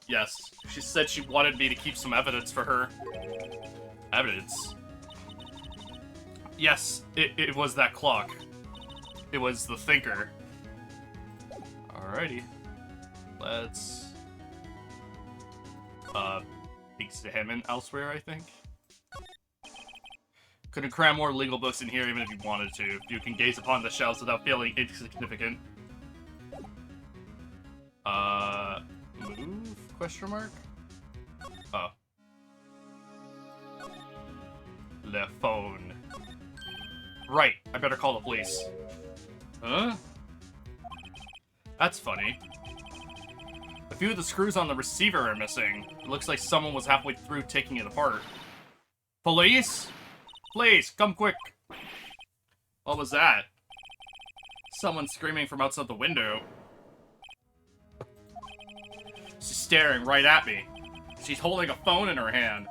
Yes. She said she wanted me to keep some evidence for her. Evidence? Yes, it was that clock. It was the thinker. Alrighty. Let's... examine elsewhere, I think. Couldn't cram more legal books in here even if you wanted to. You can gaze upon the shelves without feeling insignificant. Move? Question mark? Oh. Le phone. Right, I better call the police. Huh? That's funny. A few of the screws on the receiver are missing. It looks like someone was halfway through taking it apart. Police? Please, come quick. What was that? Someone screaming from outside the window. She's staring right at me. She's holding a phone in her hand.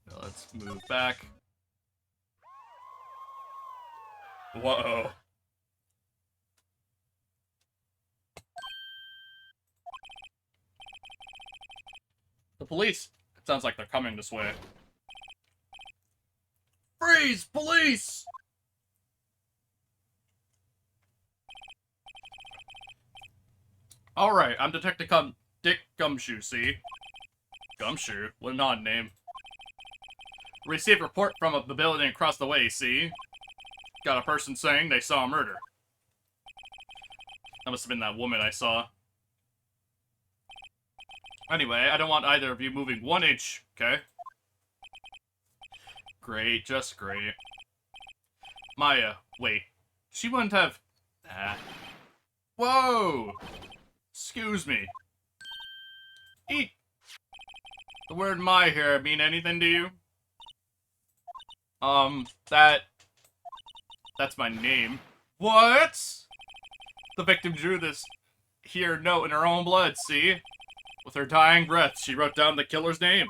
Now let's move back. Whoa. The police. It sounds like they're coming this way. Freeze! Police! Alright, I'm Detective Dick Gumshoe, see? Gumshoe? What an odd name. Received report from the building across the way, see? Got a person saying they saw a murder. That must have been that woman I saw. Anyway, I don't want either of you moving 1 inch, okay? Great, just great. Maya, wait. She wouldn't have... Ah. Whoa! Excuse me. Eek! The word "my" here mean anything to you? That's my name. What? The victim drew this here note in her own blood, see? With her dying breath, she wrote down the killer's name.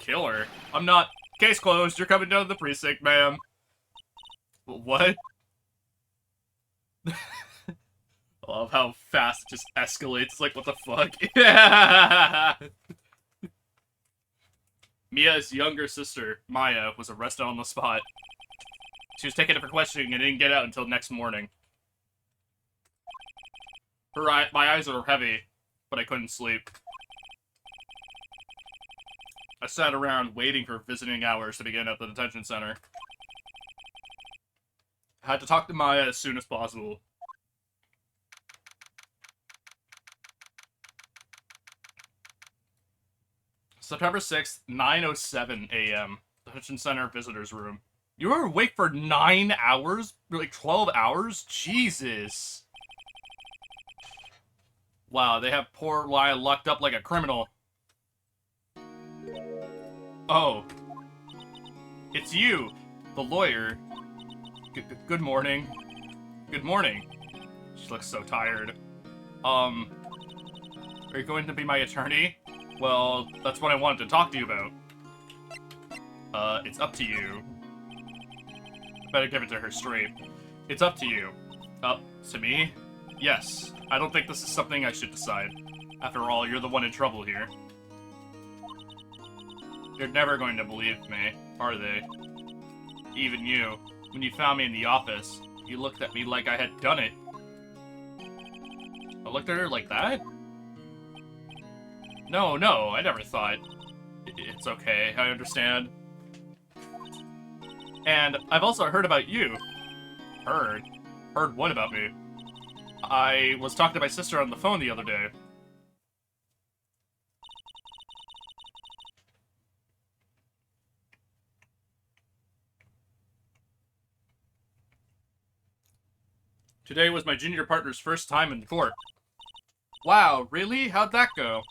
Killer? I'm not... Case closed, you're coming down to the precinct, ma'am. What? I love how fast it just escalates. It's like, what the fuck? Mia's younger sister, Maya, was arrested on the spot. She was taken in for questioning and didn't get out until next morning. My eyes were heavy, but I couldn't sleep. I sat around waiting for visiting hours to begin at the detention center. I had to talk to Maya as soon as possible. September 6th, 9:07 a.m. Detention Center Visitors Room. You were awake for 9 hours? Like 12 hours? Jesus. Wow, they have poor Lyle locked up like a criminal. Oh. It's you, the lawyer. Good morning. Good morning. She looks so tired. Are you going to be my attorney? Well, that's what I wanted to talk to you about. It's up to you. I better give it to her straight. It's up to you. Up to me? Yes. I don't think this is something I should decide. After all, you're the one in trouble here. You're never going to believe me, are they? Even you. When you found me in the office, you looked at me like I had done it. I looked at her like that? No, I never thought. It's okay, I understand. And I've also heard about you. Heard? Heard what about me? I was talking to my sister on the phone the other day. Today was my junior partner's first time in court. Wow, really? How'd that go?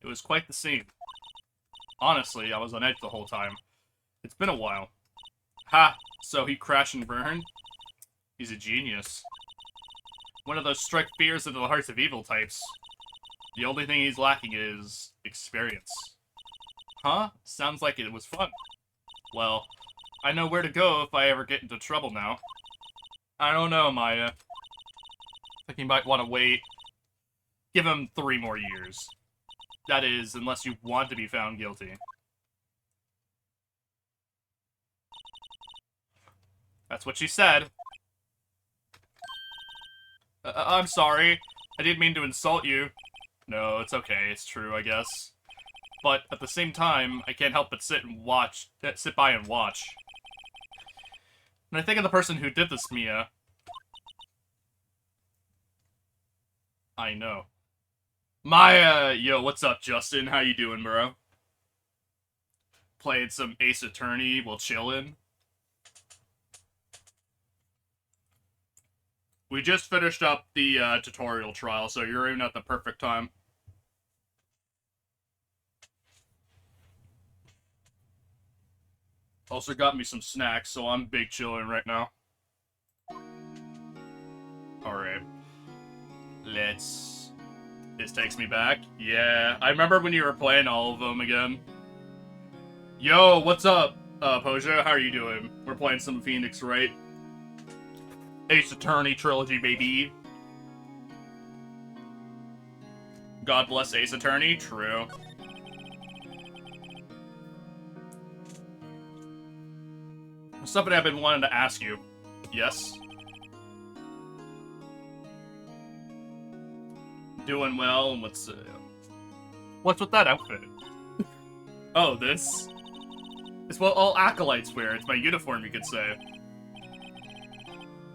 It was quite the scene. Honestly, I was on edge the whole time. It's been a while. Ha! So he crashed and burned? He's a genius. One of those strike fears into the hearts of evil types. The only thing he's lacking is experience. Huh? Sounds like it was fun. Well, I know where to go if I ever get into trouble now. I don't know, Maya. I think you might want to wait. Give him 3 more years. That is, unless you want to be found guilty. That's what she said. I'm sorry. I didn't mean to insult you. No, it's okay. It's true, I guess. But at the same time, I can't help but sit by and watch. And I think of the person who did this, Mia. I know. Maya, yo, what's up, Justin? How you doing, bro? Playing some Ace Attorney while chilling. We just finished up the tutorial trial, so you're in at the perfect time. Also got me some snacks, so I'm big chilling right now. Alright. This takes me back. Yeah, I remember when you were playing all of them again. Yo, what's up, Poja? How are you doing? We're playing some Phoenix, right? Ace Attorney trilogy, baby. God bless Ace Attorney. True. Something I've been wanting to ask you. Yes? Doing well, and what's with that outfit? Oh, this? It's what all acolytes wear. It's my uniform, you could say.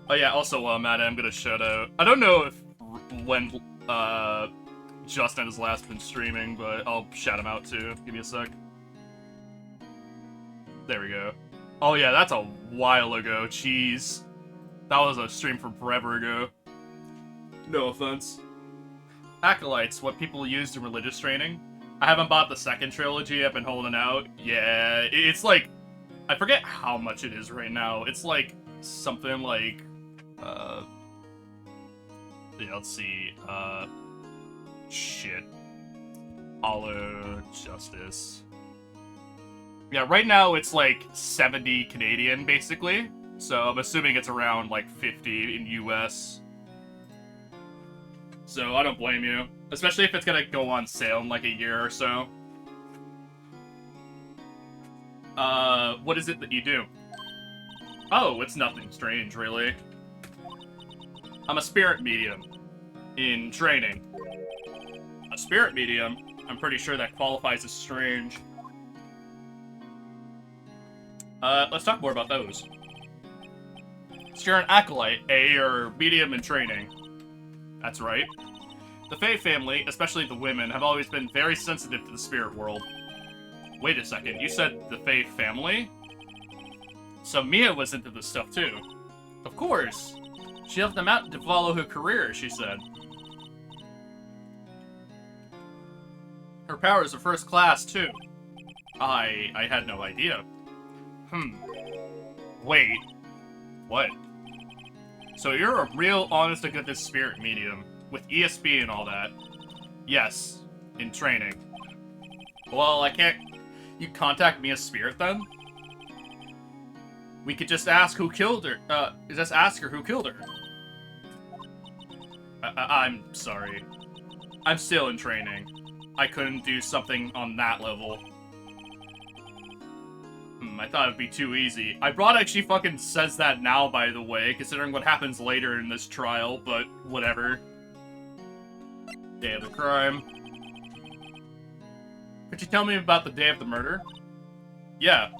Oh yeah, also, Matt, I'm gonna shout out. I don't know if when Justin has last been streaming, but I'll shout him out too. Give me a sec. There we go. Oh yeah, that's a while ago. Jeez. That was a stream from forever ago. No offense. Acolytes, what people used in religious training. I haven't bought the second trilogy, I've been holding out. Yeah, it's like... I forget how much it is right now. It's like something like... yeah, let's see. Shit. Hollow Justice. Yeah, right now it's like 70 Canadian, basically. So I'm assuming it's around like 50 in US. So I don't blame you. Especially if it's gonna go on sale in like a year or so. What is it that you do? Oh, it's nothing strange, really. I'm a spirit medium. In training. A spirit medium? I'm pretty sure that qualifies as strange. Let's talk more about those. So you're an acolyte, or medium in training. That's right. The Fae family, especially the women, have always been very sensitive to the spirit world. Wait a second, you said the Fae family? So Mia was into this stuff too. Of course. She left them out to follow her career, she said. Her powers are first class too. I had no idea. Wait. What? So you're a real honest-to-goodness spirit medium, with ESP and all that. Yes, in training. Well, I can't... You contact me as spirit, then? We could just ask who killed her. Just ask her who killed her. I'm sorry. I'm still in training. I couldn't do something on that level. I thought it'd be too easy. I brought actually fucking says that now, by the way, considering what happens later in this trial, but whatever. Day of the crime. Could you tell me about the day of the murder? Yeah.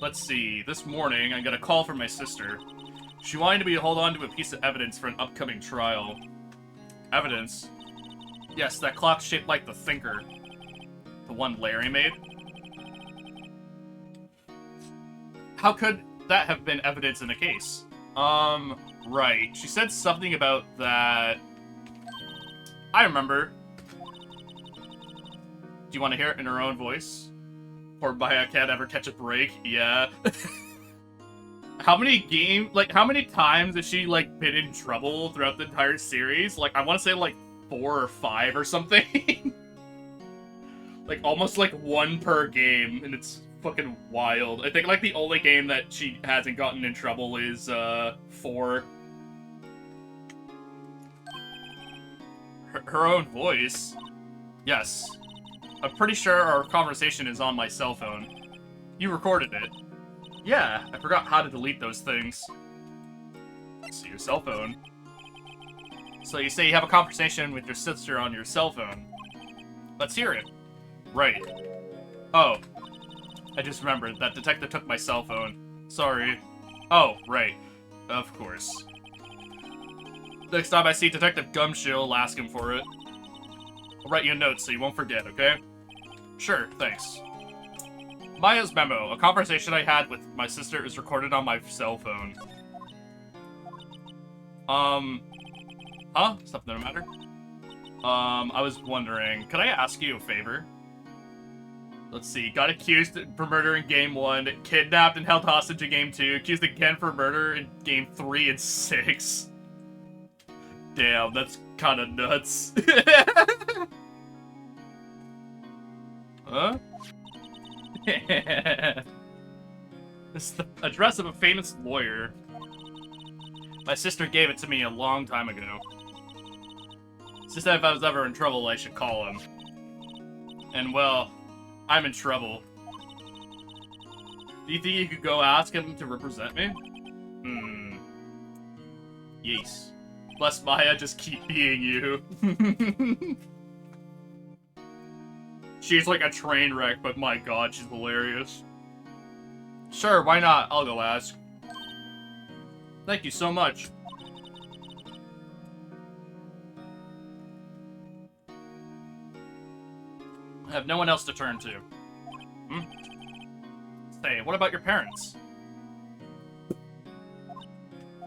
Let's see. This morning, I got a call from my sister. She wanted me to hold on to a piece of evidence for an upcoming trial. Evidence? Yes, that clock shaped like the Thinker. The one Larry made? How could that have been evidence in a case? Right. She said something about that... I remember. Do you want to hear it in her own voice? Or by I can't ever catch a break? Yeah. How many times has she, like, been in trouble throughout the entire series? Like, I want to say, like, 4 or 5 or something. Like, almost, like, 1 per game, and it's fucking wild. I think, like, the only game that she hasn't gotten in trouble is, 4. Her own voice? Yes. I'm pretty sure our conversation is on my cell phone. You recorded it. Yeah, I forgot how to delete those things. So your cell phone. So you say you have a conversation with your sister on your cell phone. Let's hear it. Right. Oh. I just remembered, that detective took my cell phone. Sorry. Oh, right. Of course. Next time I see Detective Gumshoe, I'll ask him for it. I'll write you a note so you won't forget, okay? Sure, thanks. Maya's memo. A conversation I had with my sister is recorded on my cell phone. Huh? Something the matter? I was wondering, could I ask you a favor? Let's see, got accused for murder in Game 1, kidnapped and held hostage in Game 2, accused again for murder in Game 3 and 6. Damn, that's kinda nuts. Huh? This is the address of a famous lawyer. My sister gave it to me a long time ago. She said if I was ever in trouble, I should call him. And, well, I'm in trouble. Do you think you could go ask him to represent me? Yes. Bless Maya, just keep being you. She's like a train wreck, but my god, she's hilarious. Sure, why not? I'll go ask. Thank you so much. I have no one else to turn to. Say, what about your parents?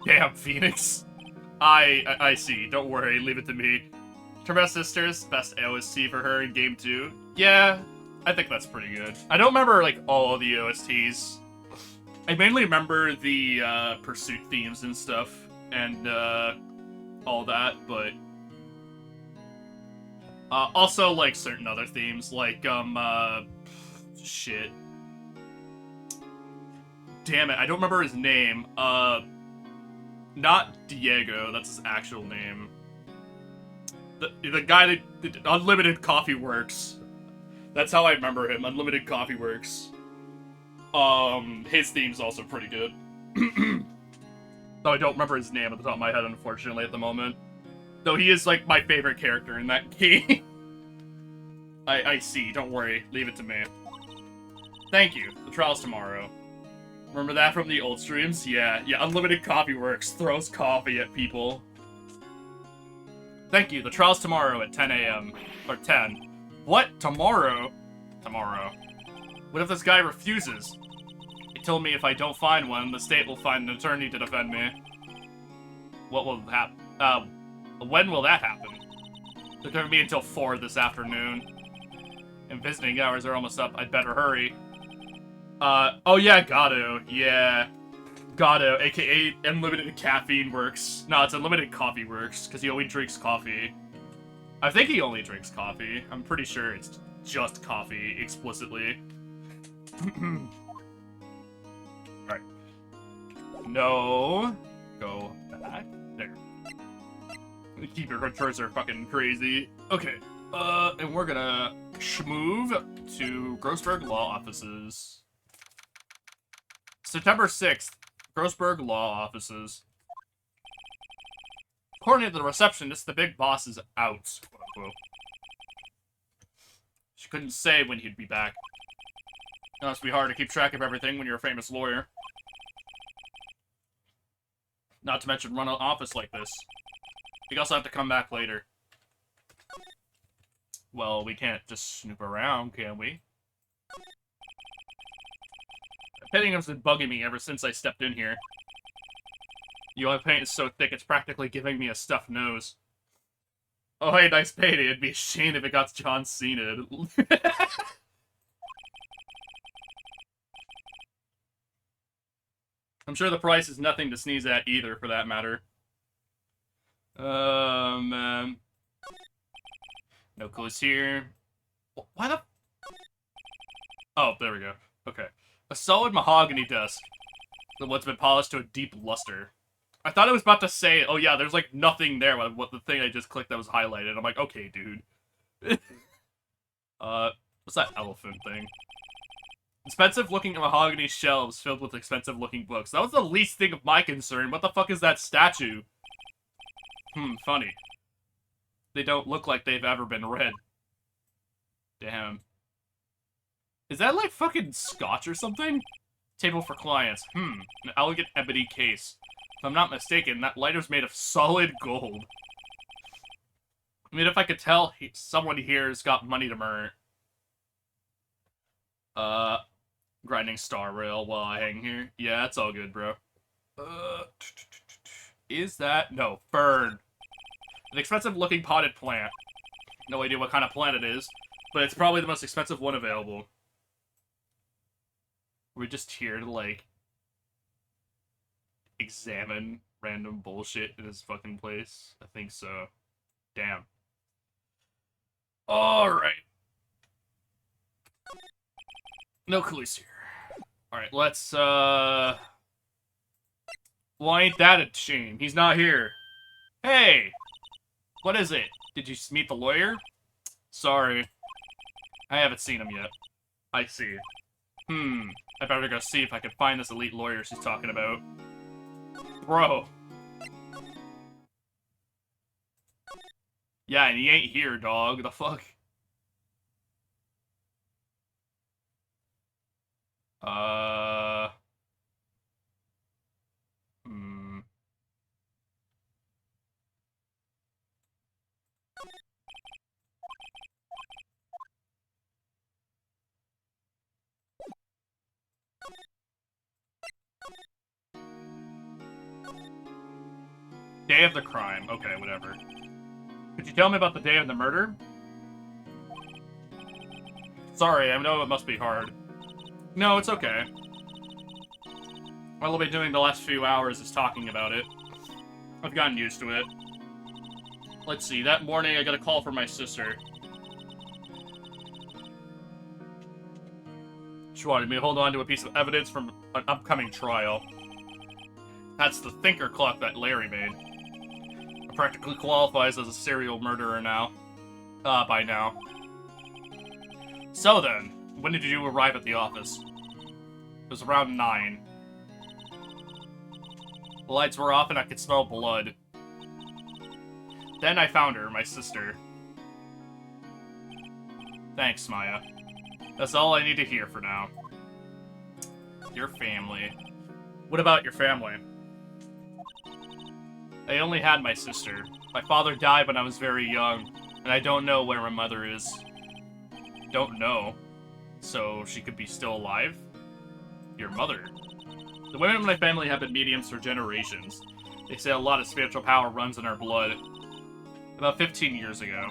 Damn, Phoenix. I see. Don't worry, leave it to me. Turbo Sisters, best OST for her in Game 2. Yeah, I think that's pretty good. I don't remember, like, all of the OSTs. I mainly remember the, Pursuit themes and stuff, and, all that, but... also, like, certain other themes, like, shit. Damn it, I don't remember his name. Not Diego, that's his actual name. The guy that did Unlimited Coffee Works. That's how I remember him, Unlimited Coffee Works. His theme's also pretty good. Though I don't remember his name at the top of my head, unfortunately, at the moment. Though he is, like, my favorite character in that game. I see, don't worry, leave it to me. Thank you, the trial's tomorrow. Remember that from the old streams? Yeah, Unlimited Coffee Works throws coffee at people. Thank you. The trial's tomorrow at 10 a.m. Or 10. What? Tomorrow? Tomorrow. What if this guy refuses? He told me if I don't find one, the state will find an attorney to defend me. What will happen? When will that happen? They're gonna be until 4 this afternoon. And visiting hours are almost up. I'd better hurry. Oh yeah, Gato. Yeah. Gato, aka Unlimited Caffeine Works. No, it's Unlimited Coffee Works, because he only drinks coffee. I think he only drinks coffee. I'm pretty sure it's just coffee, explicitly. Alright. No. Go back. There. Keep your cursor fucking crazy. Okay. And we're gonna schmoove to Grossberg Law Offices. September 6th. Grossberg Law Offices. According to the receptionist, the big boss is out, quote unquote. She couldn't say when he'd be back. It must be hard to keep track of everything when you're a famous lawyer. Not to mention run an office like this. You also have to come back later. Well, we can't just snoop around, can we? Pettingham's been bugging me ever since I stepped in here. The oil paint is so thick it's practically giving me a stuffed nose. Oh hey, nice payday. It'd be a shame if it got John Cena. I'm sure the price is nothing to sneeze at either, for that matter. Man. No clues here. Why the... Oh, there we go. Okay. A solid mahogany desk. What's been polished to a deep luster. I thought I was about to say, oh yeah, there's like nothing there with what the thing I just clicked that was highlighted. I'm like, okay, dude. What's that elephant thing? Expensive-looking mahogany shelves filled with expensive-looking books. That was the least thing of my concern. What the fuck is that statue? Funny. They don't look like they've ever been read. Damn. Is that like fucking scotch or something? Table for clients. An elegant ebony case. If I'm not mistaken, that lighter's made of solid gold. I mean, if I could tell, someone here's got money to burn. Grinding star rail while I hang here. Yeah, that's all good, bro. Is that? No, fern. An expensive-looking potted plant. No idea what kind of plant it is, but it's probably the most expensive one available. We're just here to, like, examine random bullshit in this fucking place. I think so. Damn. Alright. No clues here. Alright, let's, well, ain't that a shame? He's not here. Hey! What is it? Did you meet the lawyer? Sorry. I haven't seen him yet. I see. I better go see if I can find this elite lawyer she's talking about. Bro. Yeah, and he ain't here, dog. The fuck? Day of the crime. Okay, whatever. Could you tell me about the day of the murder? Sorry, I know it must be hard. No, it's okay. All I've been doing the last few hours is talking about it. I've gotten used to it. Let's see, that morning I got a call from my sister. She wanted me to hold on to a piece of evidence from an upcoming trial. That's the thinker clock that Larry made. It practically qualifies as a serial murderer now. By now. So then, when did you arrive at the office? It was around 9. The lights were off and I could smell blood. Then I found her, my sister. Thanks, Maya. That's all I need to hear for now. Your family. What about your family? I only had my sister. My father died when I was very young, and I don't know where my mother is. Don't know. So she could be still alive? Your mother. The women in my family have been mediums for generations. They say a lot of spiritual power runs in our blood. About 15 years ago,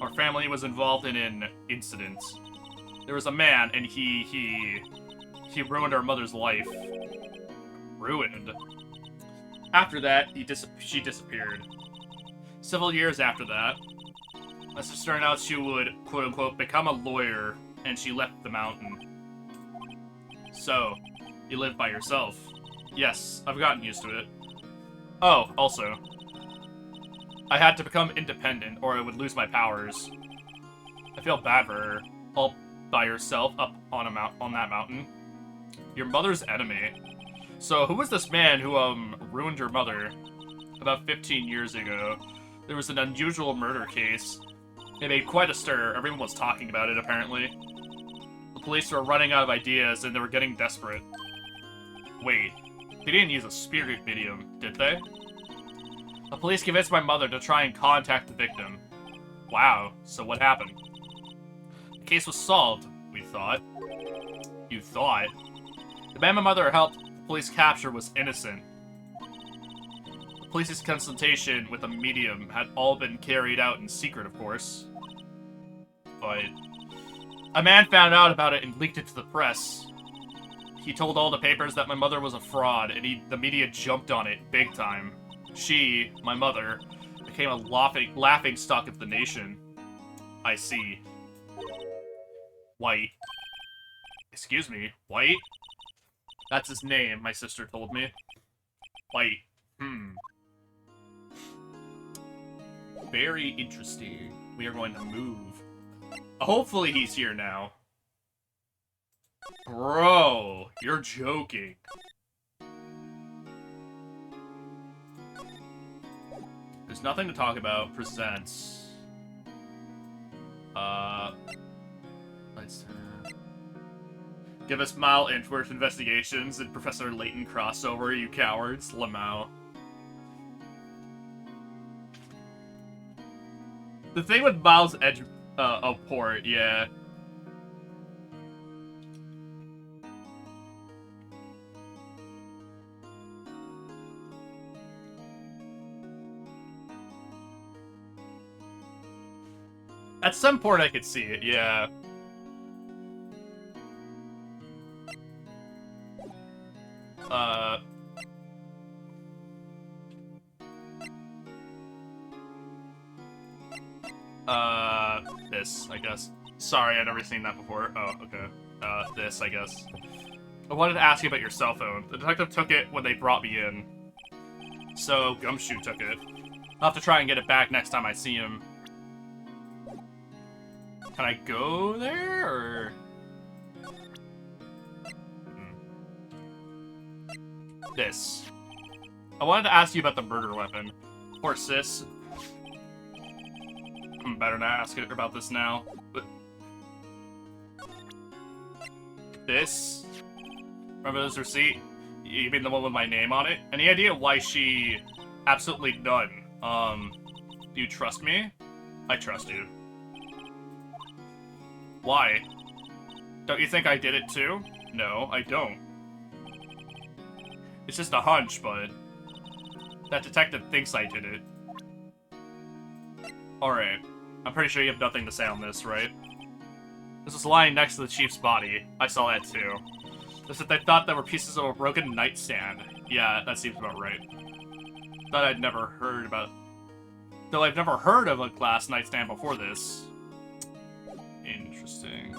our family was involved in an incident. There was a man, and he ruined our mother's life. Ruined? After that, she disappeared. Several years after that, my sister announced she would, quote-unquote, become a lawyer, and she left the mountain. So, you live by yourself. Yes, I've gotten used to it. Oh, also, I had to become independent, or I would lose my powers. I feel bad for her, all by herself up on that mountain. Your mother's enemy. So, who was this man who, ruined your mother? About 15 years ago, there was an unusual murder case. It made quite a stir. Everyone was talking about it, apparently. The police were running out of ideas, and they were getting desperate. Wait, they didn't use a spirit medium, did they? The police convinced my mother to try and contact the victim. Wow, so what happened? The case was solved, we thought. You thought? The man my mother helped the police capture was innocent. The police's consultation with a medium had all been carried out in secret, of course. But a man found out about it and leaked it to the press. He told all the papers that my mother was a fraud, and the media jumped on it big time. She, my mother, became a laughing stock of the nation. I see. White. Excuse me, White? That's his name, my sister told me. White. Very interesting. We are going to move. Hopefully he's here now. Bro, you're joking. There's nothing to talk about. Presents. Let's give us Mile Inchworth Investigations and Professor Layton crossover, you cowards. Lamau. The thing with Miles Edge port, yeah. At some point I could see it, yeah. This, I guess. Sorry, I'd never seen that before. Oh, okay. This, I guess. I wanted to ask you about your cell phone. The detective took it when they brought me in. So, Gumshoe took it. I'll have to try and get it back next time I see him. Can I go there, or...? This. I wanted to ask you about the murder weapon. Poor sis. I'm better not ask her about this now. But... This? Remember this receipt? You mean the one with my name on it? Any idea why she... Absolutely none. Do you trust me? I trust you. Why? Don't you think I did it too? No, I don't. It's just a hunch, but... That detective thinks I did it. Alright. I'm pretty sure you have nothing to say on this, right? This was lying next to the chief's body. I saw that too. They said they thought there were pieces of a broken nightstand. Yeah, that seems about right. Thought I'd never heard about... Though I've never heard of a glass nightstand before this. Interesting.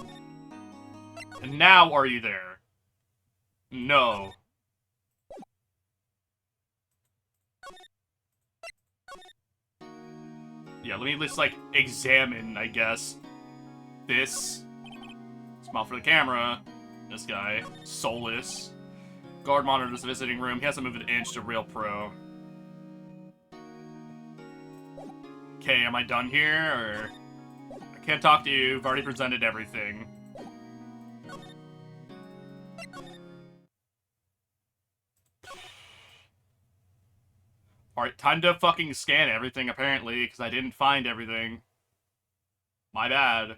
And now are you there? No. Yeah, let me just, like, examine, I guess. This. Smile for the camera. This guy. Soulless. Guard monitors the visiting room. He hasn't moved an inch to real pro. Okay, am I done here, or... I can't talk to you. You've already presented everything. Alright, time to fucking scan everything, apparently, because I didn't find everything. My bad.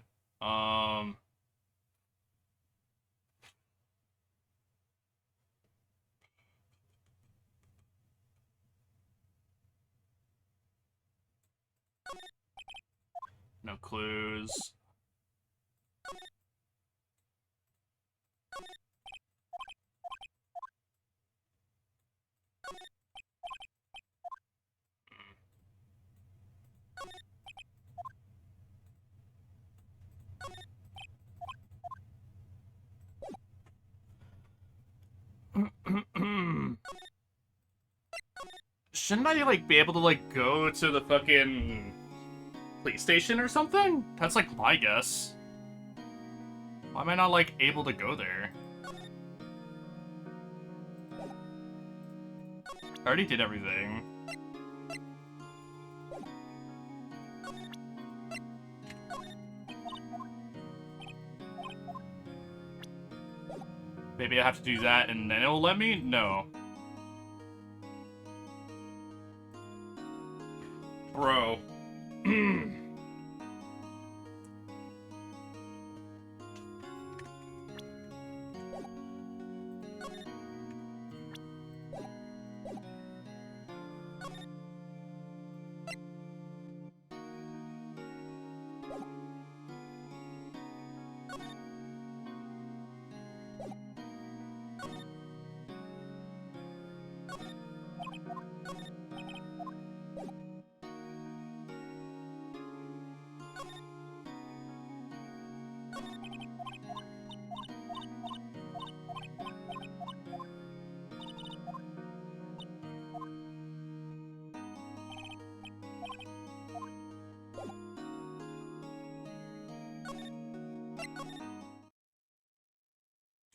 No clues. Shouldn't I, like, be able to, like, go to the fucking police station or something? That's, like, my guess. Why am I not, like, able to go there? I already did everything. Maybe I have to do that and then it'll let me? No. Bro.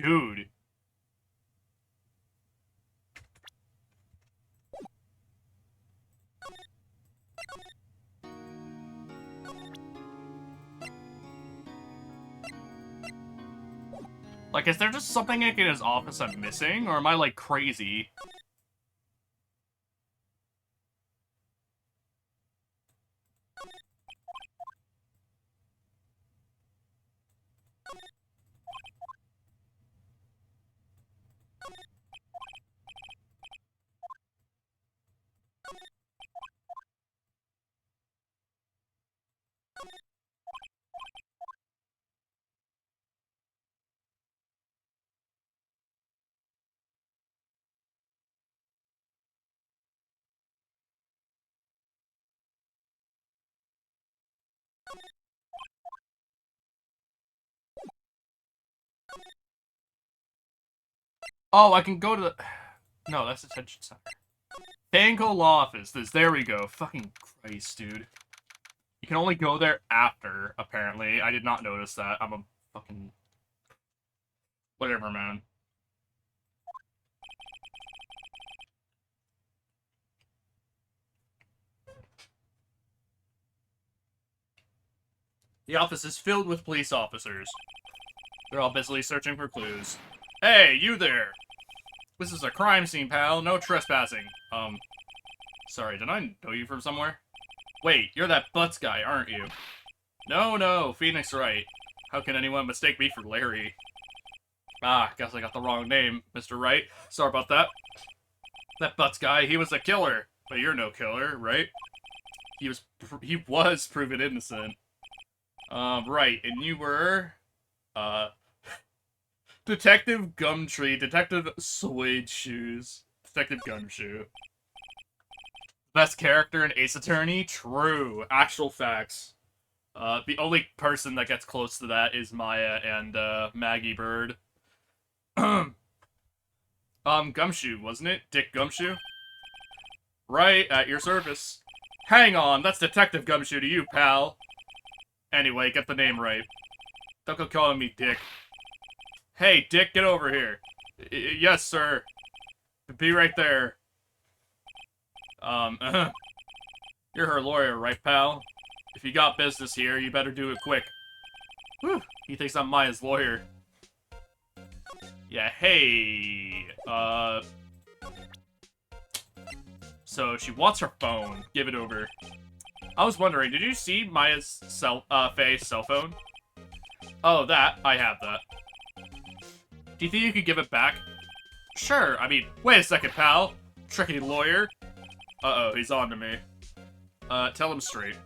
Dude. Like, is there just something like in his office I'm missing? Or am I, like, crazy? Oh, I can go to the... No, that's detention center. Fango Law Office. There we go. Fucking Christ, dude. You can only go there after, apparently. I did not notice that. I'm a fucking... Whatever, man. The office is filled with police officers. They're all busily searching for clues. Hey, you there! This is a crime scene, pal. No trespassing. Sorry, did I know you from somewhere? Wait, you're that Butts guy, aren't you? No, Phoenix Wright. How can anyone mistake me for Larry? Ah, guess I got the wrong name, Mr. Wright. Sorry about that. That Butts guy, he was a killer. But you're no killer, right? He was proven innocent. Right, and you were... Detective Gumtree, Detective Suede Shoes, Detective Gumshoe. Best character in Ace Attorney? True. Actual facts. The only person that gets close to that is Maya and, Maggie Bird. Gumshoe, wasn't it? Dick Gumshoe? Right, at your service. Hang on, that's Detective Gumshoe to you, pal. Anyway, get the name right. Don't go calling me Dick. Hey, Dick, get over here. Yes, sir. Be right there. You're her lawyer, right, pal? If you got business here, you better do it quick. Whew, he thinks I'm Maya's lawyer. Yeah, hey, So she wants her phone. Give it over. I was wondering, did you see Maya's Faye's cell phone? Oh, that. I have that. Do you think you could give it back? Sure. I mean, wait a second, pal. Tricky lawyer. Uh-oh, he's on to me. Tell him straight.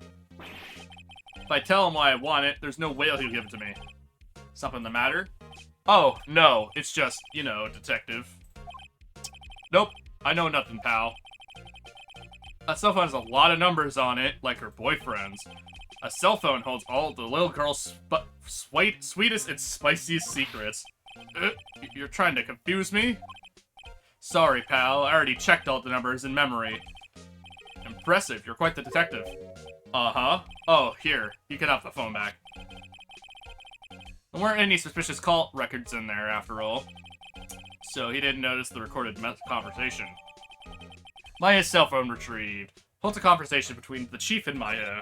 If I tell him why I want it, there's no way he'll give it to me. Something the matter? Oh, no. It's just, you know, detective. Nope. I know nothing, pal. That cell phone has a lot of numbers on it, like her boyfriend's. A cell phone holds all the little girl's sweetest and spiciest secrets. You're trying to confuse me? Sorry, pal. I already checked all the numbers in memory. Impressive. You're quite the detective. Uh-huh. Oh, here. You can have the phone back. There weren't any suspicious call records in there, after all. So he didn't notice the recorded conversation. Maya's cell phone retrieved. Holds a conversation between the chief and Maya.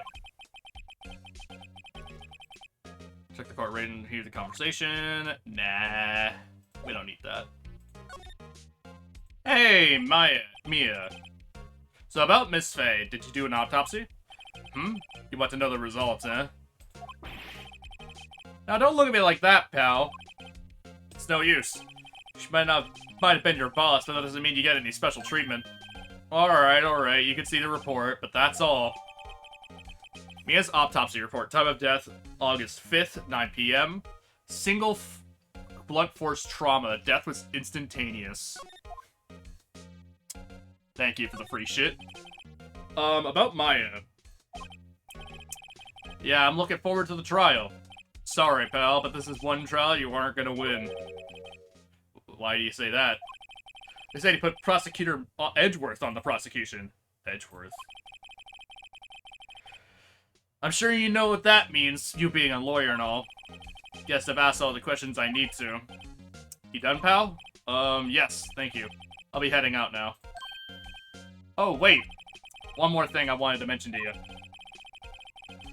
Check the court rating and hear the conversation. Nah. We don't need that. Hey, Mia. So about Miss Faye, did you do an autopsy? You want to know the results, eh? Now don't look at me like that, pal. It's no use. She might have been your boss, but that doesn't mean you get any special treatment. Alright, you can see the report, but that's all. Mia's autopsy report. Time of death, August 5th, 9 p.m. Single blunt force trauma. Death was instantaneous. Thank you for the free shit. About Maya. Yeah, I'm looking forward to the trial. Sorry, pal, but this is one trial you aren't gonna win. Why do you say that? They said he put Prosecutor Edgeworth on the prosecution. Edgeworth. I'm sure you know what that means, you being a lawyer and all. Guess I've asked all the questions I need to. You done, pal? Yes, thank you. I'll be heading out now. Oh, wait. One more thing I wanted to mention to you.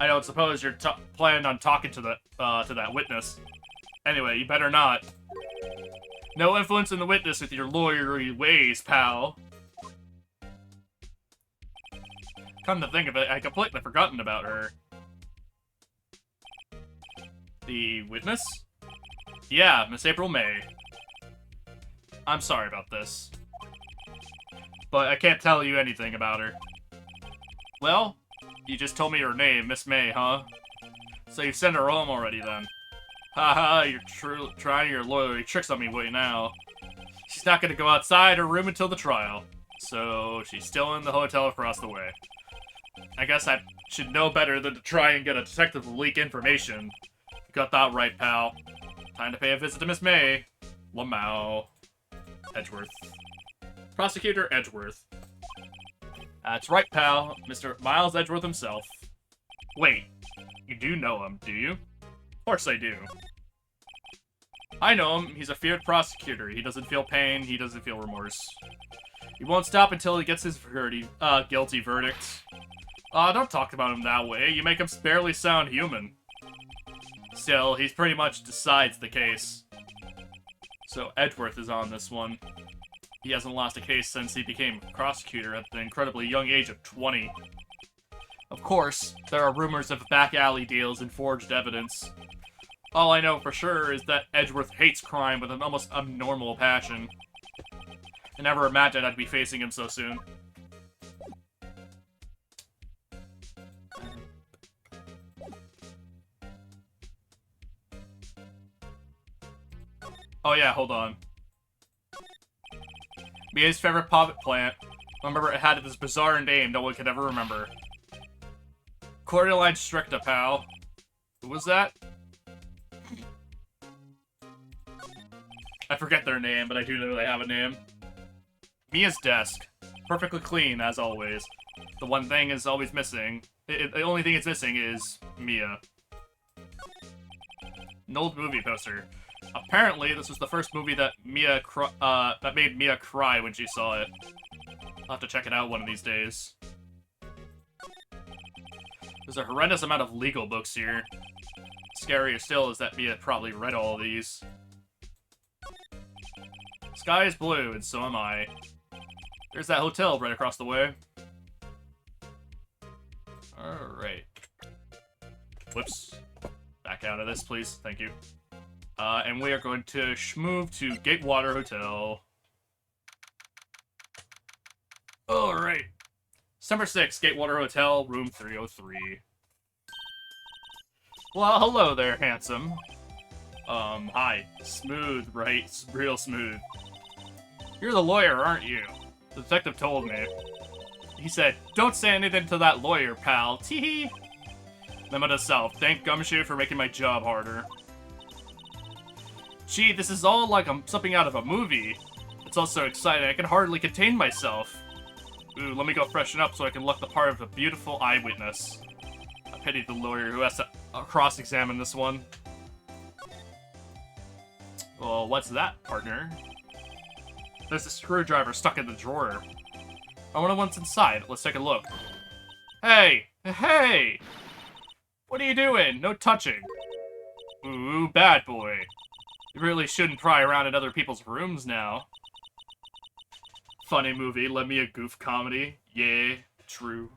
I don't suppose you're planning on talking to that witness. Anyway, you better not. No influence in the witness with your lawyery ways, pal. Come to think of it, I completely forgotten about her. The witness? Yeah, Miss April May. I'm sorry about this. But I can't tell you anything about her. Well, you just told me her name, Miss May, huh? So you sent her home already, then. Haha, you're trying your loyalty tricks on me right now. She's not gonna go outside her room until the trial. So, she's still in the hotel across the way. I guess I should know better than to try and get a detective to leak information. You got that right, pal. Time to pay a visit to Miss May. Lamau. Edgeworth. Prosecutor Edgeworth. That's right, pal. Mr. Miles Edgeworth himself. Wait, you do know him, do you? Of course I do. I know him. He's a feared prosecutor. He doesn't feel pain. He doesn't feel remorse. He won't stop until he gets his guilty verdict. Don't talk about him that way. You make him barely sound human. Still, he pretty much decides the case. So Edgeworth is on this one. He hasn't lost a case since he became a prosecutor at the incredibly young age of 20. Of course, there are rumors of back alley deals and forged evidence. All I know for sure is that Edgeworth hates crime with an almost abnormal passion. I never imagined I'd be facing him so soon. Oh yeah, hold on. Mia's favorite potted plant. Remember, it had this bizarre name no one could ever remember. Cordyline stricta, pal. Who was that? I forget their name, but I do know they have a name. Mia's desk. Perfectly clean, as always. The one thing is always missing. The only thing it's missing is Mia. An old movie poster. Apparently, this was the first movie that that made Mia cry when she saw it. I'll have to check it out one of these days. There's a horrendous amount of legal books here. Scarier still is that Mia probably read all of these. Sky is blue, and so am I. There's that hotel right across the way. Alright. Whoops. Back out of this, please. Thank you. And we are going to move to Gatewater Hotel. Alright. December 6th, Gatewater Hotel, room 303. Well, hello there, handsome. Hi. Smooth, right? Real smooth. You're the lawyer, aren't you? The detective told me. He said, don't say anything to that lawyer, pal. Teehee. Memo to self. Thank Gumshoe for making my job harder. Gee, this is all like something out of a movie. It's all so exciting, I can hardly contain myself. Ooh, let me go freshen up so I can look the part of a beautiful eyewitness. I pity the lawyer who has to cross-examine this one. Well, what's that, partner? There's a screwdriver stuck in the drawer. I wonder what's inside. Let's take a look. Hey! Hey! What are you doing? No touching. Ooh, bad boy. You really shouldn't pry around in other people's rooms now. Funny movie, lend me a goof comedy. Yeah, true.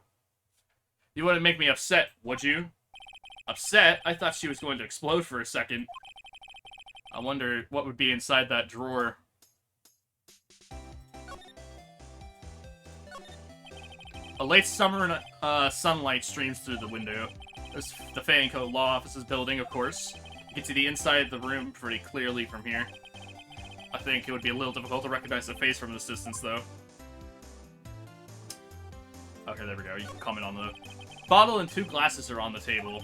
You wouldn't make me upset, would you? Upset? I thought she was going to explode for a second. I wonder what would be inside that drawer. A late summer sunlight streams through the window. There's the Fanco Law Offices building, of course. You can see the inside of the room pretty clearly from here. I think it would be a little difficult to recognize the face from this distance, though. Okay, there we go. You can comment on the... Bottle and 2 glasses are on the table.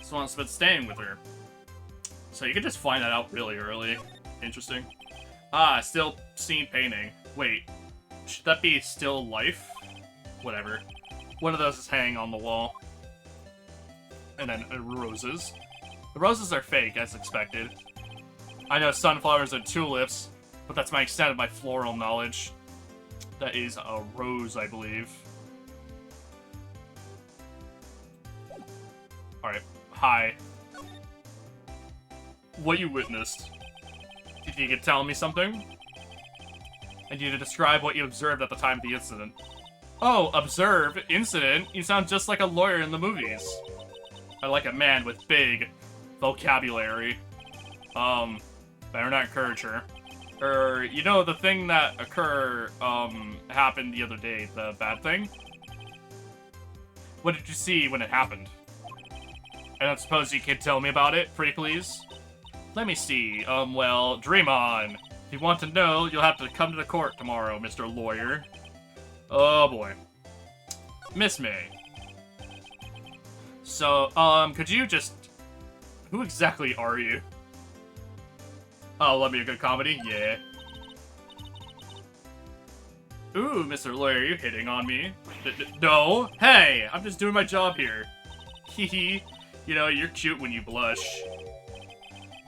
Swan's been staying with her. So you can just find that out really early. Interesting. Ah, still seen painting. Wait, should that be still life? Whatever. One of those is hanging on the wall. And then roses. The roses are fake, as expected. I know sunflowers and tulips, but that's my extent of my floral knowledge. That is a rose, I believe. Alright, hi. What you witnessed? If you could tell me something? I need you to describe what you observed at the time of the incident. Oh, observe? Incident? You sound just like a lawyer in the movies. I like a man with big vocabulary. Better not encourage her. You know, the thing that happened the other day, the bad thing? What did you see when it happened? I don't suppose you can tell me about it, pretty please? Let me see. Well, dream on. If you want to know, you'll have to come to the court tomorrow, Mr. Lawyer. Oh, boy. Miss May. So, could you just... Who exactly are you? Oh, love me a good comedy? Yeah. Ooh, Mr. Lawyer, you hitting on me? No. Hey, I'm just doing my job here. Hehe. You know, you're cute when you blush.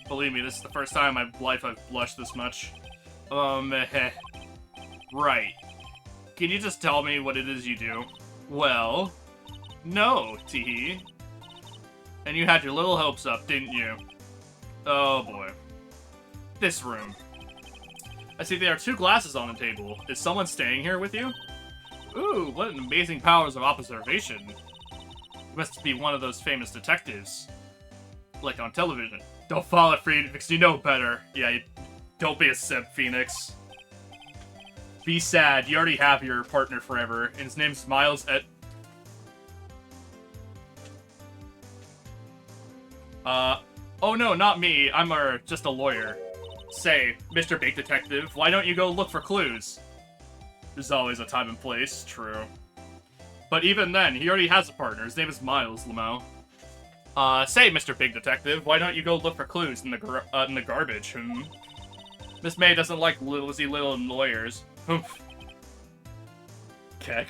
Believe me, this is the first time in my life I've blushed this much. Right. Can you just tell me what it is you do? Well, no, teehee. And you had your little hopes up, didn't you? Oh boy. This room. I see there are 2 glasses on the table. Is someone staying here with you? Ooh, what an amazing powers of observation. You must be one of those famous detectives. Like on television. Don't fall it, Phoenix, you know better. Yeah, don't be a simp, Phoenix. Be sad, you already have your partner forever, and his name's Miles oh no, not me, I'm just a lawyer. Say, Mr. Big Detective, why don't you go look for clues? There's always a time and place, true. But even then, he already has a partner, his name is Miles Lamau. Say, Mr. Big Detective, why don't you go look for clues in the garbage, Miss May doesn't like little lawyers. Humph. Keck.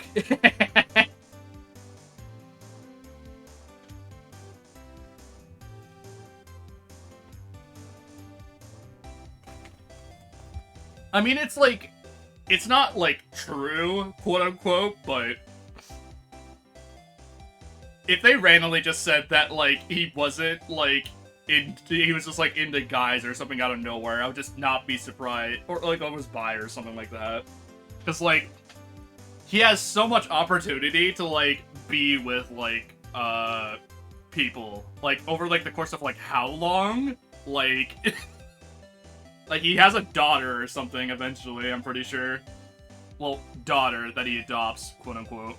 I mean, it's like, it's not, like, true, quote-unquote, but if they randomly just said that, like, he wasn't, like, he was just, like, into guys or something out of nowhere, I would just not be surprised, or, like, almost bi or something like that. Because, like, he has so much opportunity to, like, be with, like, people. Like, over, like, the course of, like, how long? Like, like, he has a daughter or something eventually, I'm pretty sure. Well, daughter that he adopts, quote-unquote.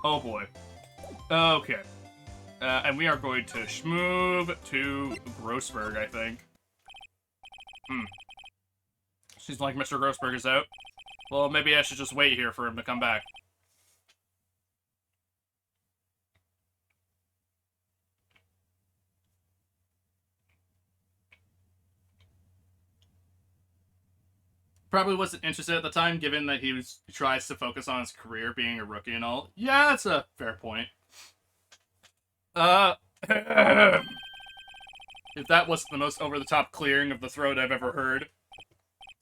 Oh, boy. Okay. And we are going to schmoove to Grossberg, I think. Seems like Mr. Grossberg is out. Well, maybe I should just wait here for him to come back. Probably wasn't interested at the time, given that he tries to focus on his career, being a rookie and all. Yeah, that's a fair point. If that wasn't the most over-the-top clearing of the throat I've ever heard.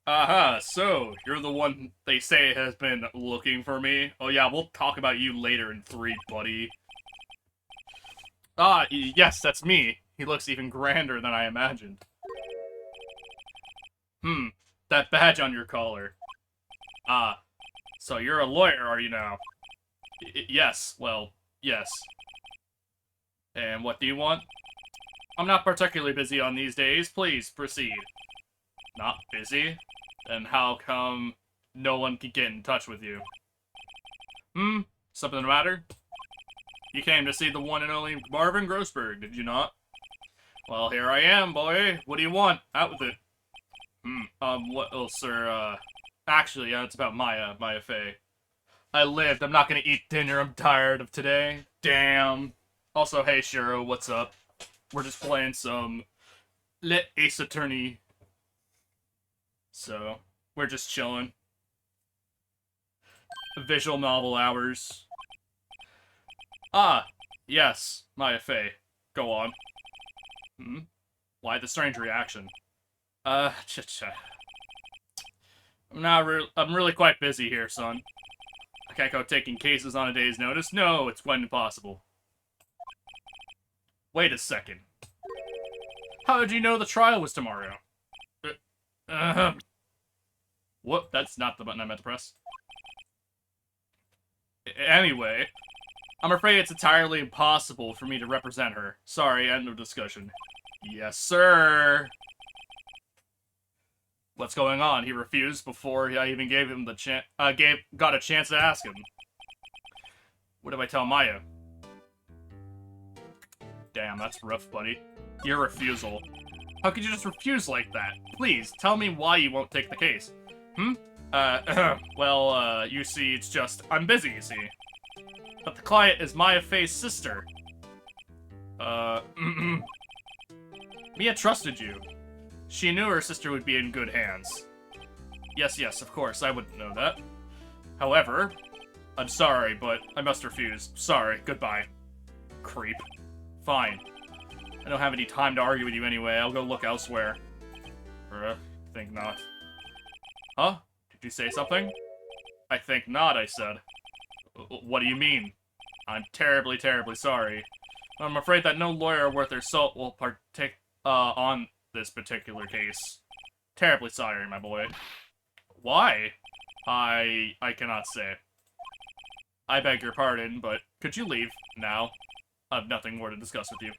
Aha, so, you're the one they say has been looking for me? Oh yeah, we'll talk about you later in 3, buddy. Ah, yes, that's me. He looks even grander than I imagined. That badge on your collar. Ah, so you're a lawyer, are you now? Yes, well, yes. And what do you want? I'm not particularly busy on these days. Please, proceed. Not busy? Then how come no one can get in touch with you? Something the matter? You came to see the one and only Marvin Grossberg, did you not? Well, here I am, boy. What do you want? Out with it. What else, sir? Actually, yeah, it's about Maya Fey. I lived. I'm not gonna eat dinner. I'm tired of today. Damn. Also, hey, Shiro, what's up? We're just playing some Ace Attorney. So, we're just chilling. Visual novel hours. Ah, yes, Maya Fey. Go on. Why the strange reaction? Cha-cha. I'm really quite busy here, son. I can't go taking cases on a day's notice. No, it's quite impossible. Wait a second. How did you know the trial was tomorrow? Whoop, that's not the button I meant to press. Anyway, I'm afraid it's entirely impossible for me to represent her. Sorry, end of discussion. Yes, sir. What's going on? He refused before I even gave him the got a chance to ask him. What do I tell Maya? Damn, that's rough, buddy. Your refusal. How could you just refuse like that? Please, tell me why you won't take the case. Well, you see, it's just, I'm busy, you see. But the client is Maya Fey's sister. Mia trusted you. She knew her sister would be in good hands. Yes, of course, I wouldn't know that. However, I'm sorry, but I must refuse. Sorry, goodbye. Creep. Fine. I don't have any time to argue with you anyway. I'll go look elsewhere. Think not. Huh? Did you say something? I think not, I said. What do you mean? I'm terribly, terribly sorry. I'm afraid that no lawyer worth their salt will partake on this particular case. Terribly sorry, my boy. Why? I cannot say. I beg your pardon, but could you leave now? I have nothing more to discuss with you.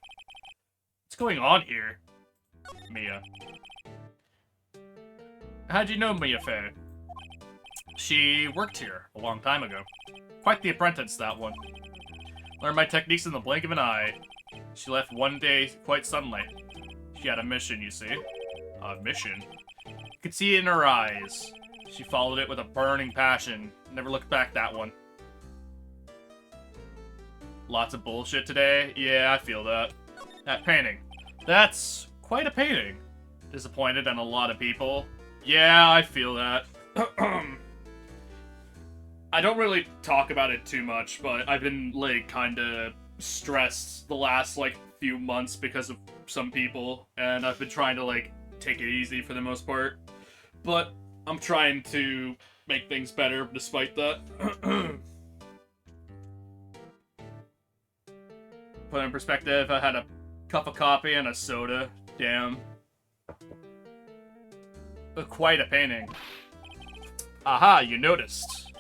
What's going on here? Mia. How'd you know Mia Fey? She worked here a long time ago. Quite the apprentice, that one. Learned my techniques in the blink of an eye. She left one day quite suddenly. She had a mission, you see. A mission? You could see it in her eyes. She followed it with a burning passion. Never looked back, that one. Lots of bullshit today? Yeah, I feel that. That painting. That's quite a painting. Disappointed in a lot of people. Yeah, I feel that. I don't really talk about it too much, but I've been, like, kinda stressed the last, like, few months because of some people, and I've been trying to, like, take it easy for the most part. But I'm trying to make things better despite that. Put in perspective, I had a cup of coffee and a soda. Damn. Quite a painting. Aha, you noticed.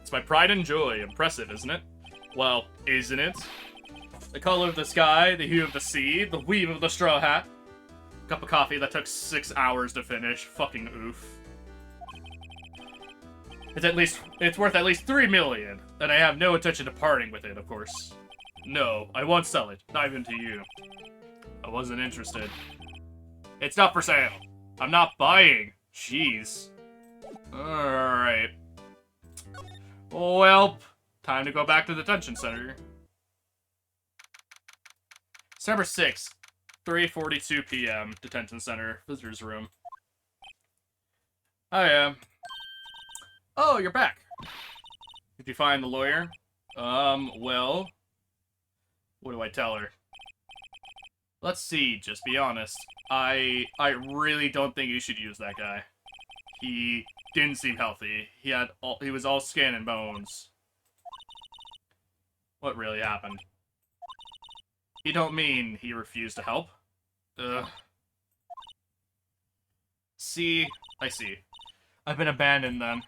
It's my pride and joy. Impressive, isn't it? Well, isn't it? The color of the sky, the hue of the sea, the weave of the straw hat. Cup of coffee that took 6 hours to finish. Fucking oof. It's worth at least 3 million, and I have no intention of parting with it, of course. No, I won't sell it. Not even to you. I wasn't interested. It's not for sale. I'm not buying. Jeez. Alright. Well, time to go back to the detention center. December 6th, 3:42 p.m. Detention center, visitor's room. I am. Oh, you're back. Did you find the lawyer? Well... What do I tell her? Let's see, just be honest. I really don't think you should use that guy. He didn't seem healthy. He was all skin and bones. What really happened? You don't mean he refused to help? Ugh. See, I see. I've been abandoned then.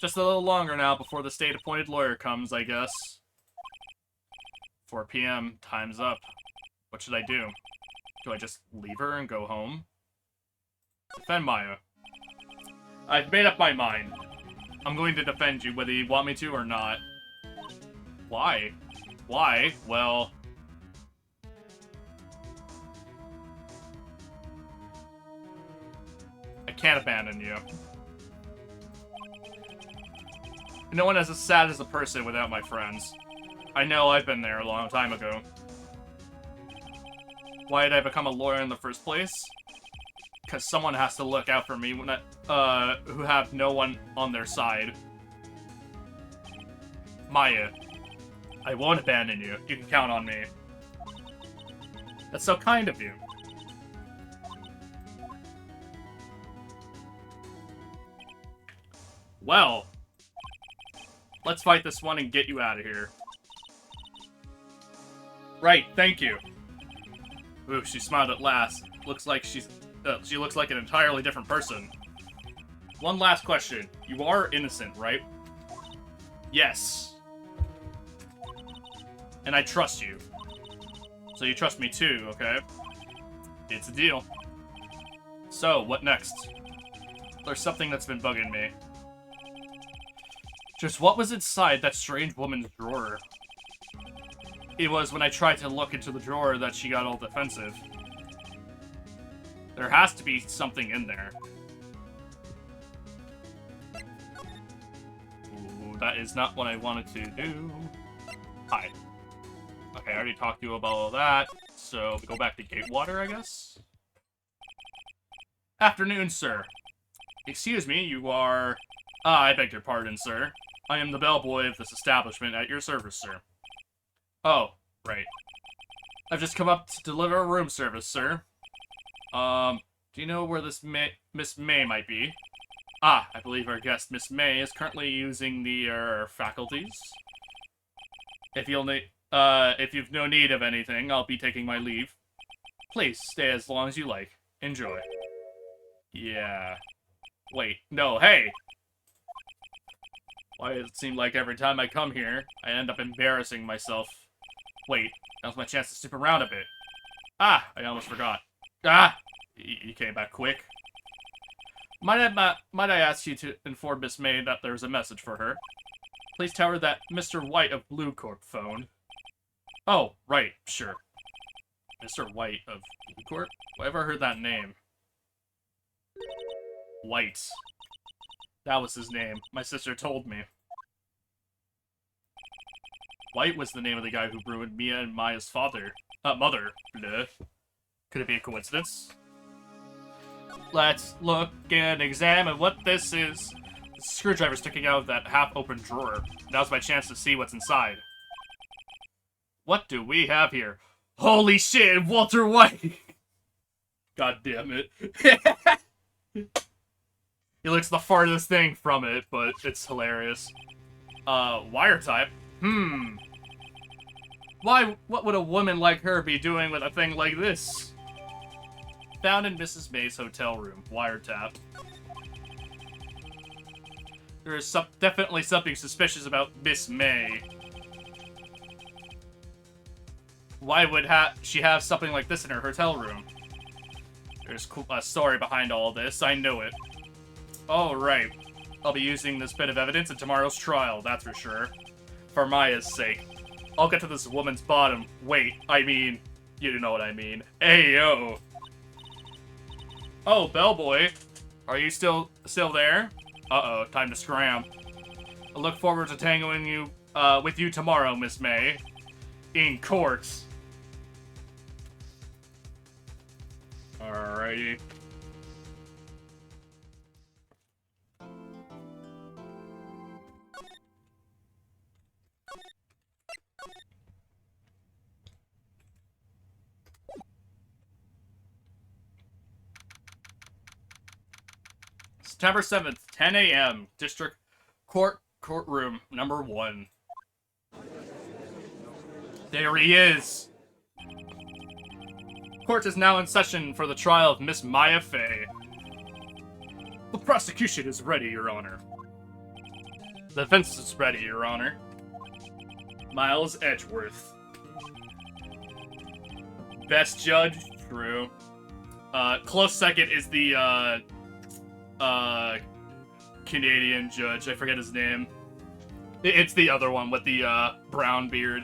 Just a little longer now before the state-appointed lawyer comes, I guess. 4 p.m. Time's up. What should I do? Do I just leave her and go home? Defend Maya. I've made up my mind. I'm going to defend you whether you want me to or not. Why? Why? Well... I can't abandon you. No one is as sad as a person without my friends. I know I've been there a long time ago. Why did I become a lawyer in the first place? Because someone has to look out for me when who have no one on their side. Maya, I won't abandon you. You can count on me. That's so kind of you. Well, let's fight this one and get you out of here. Right, thank you. Ooh, she smiled at last. Looks like she looks like an entirely different person. One last question. You are innocent, right? Yes. And I trust you. So you trust me too, okay? It's a deal. So, what next? There's something that's been bugging me. Just what was inside that strange woman's drawer? It was when I tried to look into the drawer that she got all defensive. There has to be something in there. Ooh, that is not what I wanted to do. Hi. Okay, I already talked to you about all that, so we go back to Gatewater, I guess? Afternoon, sir. Excuse me, you are... I beg your pardon, sir. I am the bellboy of this establishment at your service, sir. Oh, right. I've just come up to deliver a room service, sir. Do you know where this Miss May might be? Ah, I believe our guest, Miss May, is currently using the, faculties. If you've no need of anything, I'll be taking my leave. Please, stay as long as you like. Enjoy. Yeah. Wait, no, hey! Why does it seem like every time I come here, I end up embarrassing myself? Wait, now's my chance to snoop around a bit. Ah, I almost forgot. Ah! You came back quick. Might I ask you to inform Miss May that there's a message for her? Please tell her that Mr. White of Blue Corp phoned. Oh, right, sure. Mr. White of Blue Corp? Why have I heard that name? White. That was his name. My sister told me. White was the name of the guy who ruined Mia and Maya's mother. Bleh. Could it be a coincidence? Let's look and examine what this is. The screwdriver sticking out of that half-open drawer. Now's my chance to see what's inside. What do we have here? Holy shit, Walter White! God damn it. He looks the farthest thing from it, but it's hilarious. Wire type? What would a woman like her be doing with a thing like this? Found in Mrs. May's hotel room. Wiretap. There is definitely something suspicious about Miss May. Why would she have something like this in her hotel room? There's a story behind all this, I know it. Oh, right. I'll be using this bit of evidence in tomorrow's trial, that's for sure. For Maya's sake. I'll get to this woman's bottom. Wait, I mean... You know what I mean. Ayo! Oh, bellboy. Are you still there? Uh-oh, time to scram. I look forward to tangoing with you tomorrow, Miss May. In court. Alrighty. September 7th, 10 a.m. District Courtroom number 1. There he is! Court is now in session for the trial of Miss Maya Fey. The prosecution is ready, Your Honor. The defense is ready, Your Honor. Miles Edgeworth. Best judge? True. Close second is the, Canadian judge. I forget his name. It's the other one with the, brown beard.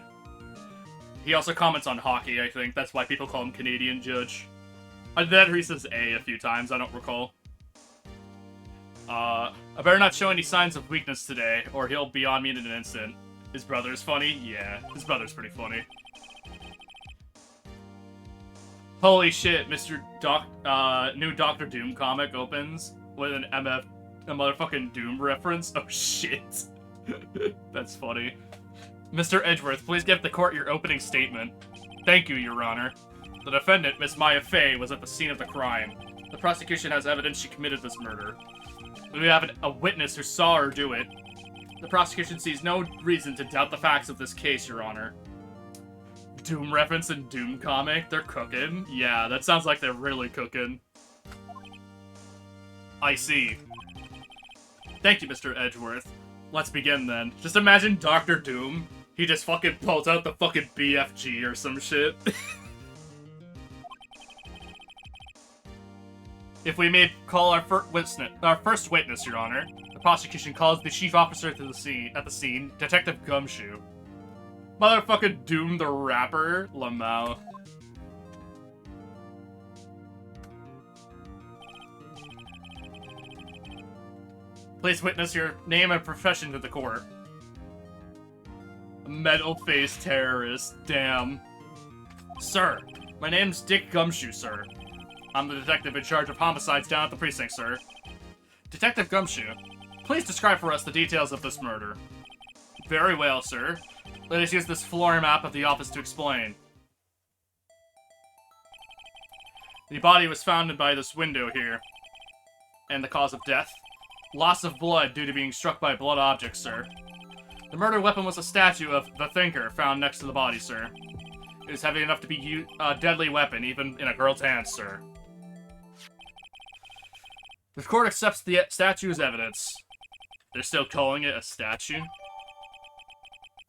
He also comments on hockey, I think. That's why people call him Canadian judge. Then he says A few times, I don't recall. I better not show any signs of weakness today, or he'll be on me in an instant. His brother's funny? Yeah, his brother's pretty funny. Holy shit, new Doctor Doom comic opens with a motherfucking Doom reference. Oh shit. That's funny. Mr. Edgeworth, please give the court your opening statement. Thank you, Your Honor. The defendant, Miss Maya Fey, was at the scene of the crime. The prosecution has evidence she committed this murder. We have a witness who saw her do it. The prosecution sees no reason to doubt the facts of this case, Your Honor. Doom reference and Doom comic? They're cooking? Yeah, that sounds like they're really cooking. I see. Thank you, Mr. Edgeworth. Let's begin then. Just imagine Dr. Doom. He just fucking pulls out the fucking BFG or some shit. If we may call our first witness, Your Honor. The prosecution calls the chief officer at the scene, Detective Gumshoe. Motherfucking Doom the Rapper, Lamau. Please witness your name and profession to the court. Metal-faced terrorist, damn. Sir, my name's Dick Gumshoe, sir. I'm the detective in charge of homicides down at the precinct, sir. Detective Gumshoe, please describe for us the details of this murder. Very well, sir. Let us use this floor map of the office to explain. The body was found by this window here. And the cause of death? Loss of blood due to being struck by blood objects, sir. The murder weapon was a statue of the Thinker found next to the body, sir. It was heavy enough to be a deadly weapon, even in a girl's hands, sir. The court accepts the statue as evidence. They're still calling it a statue?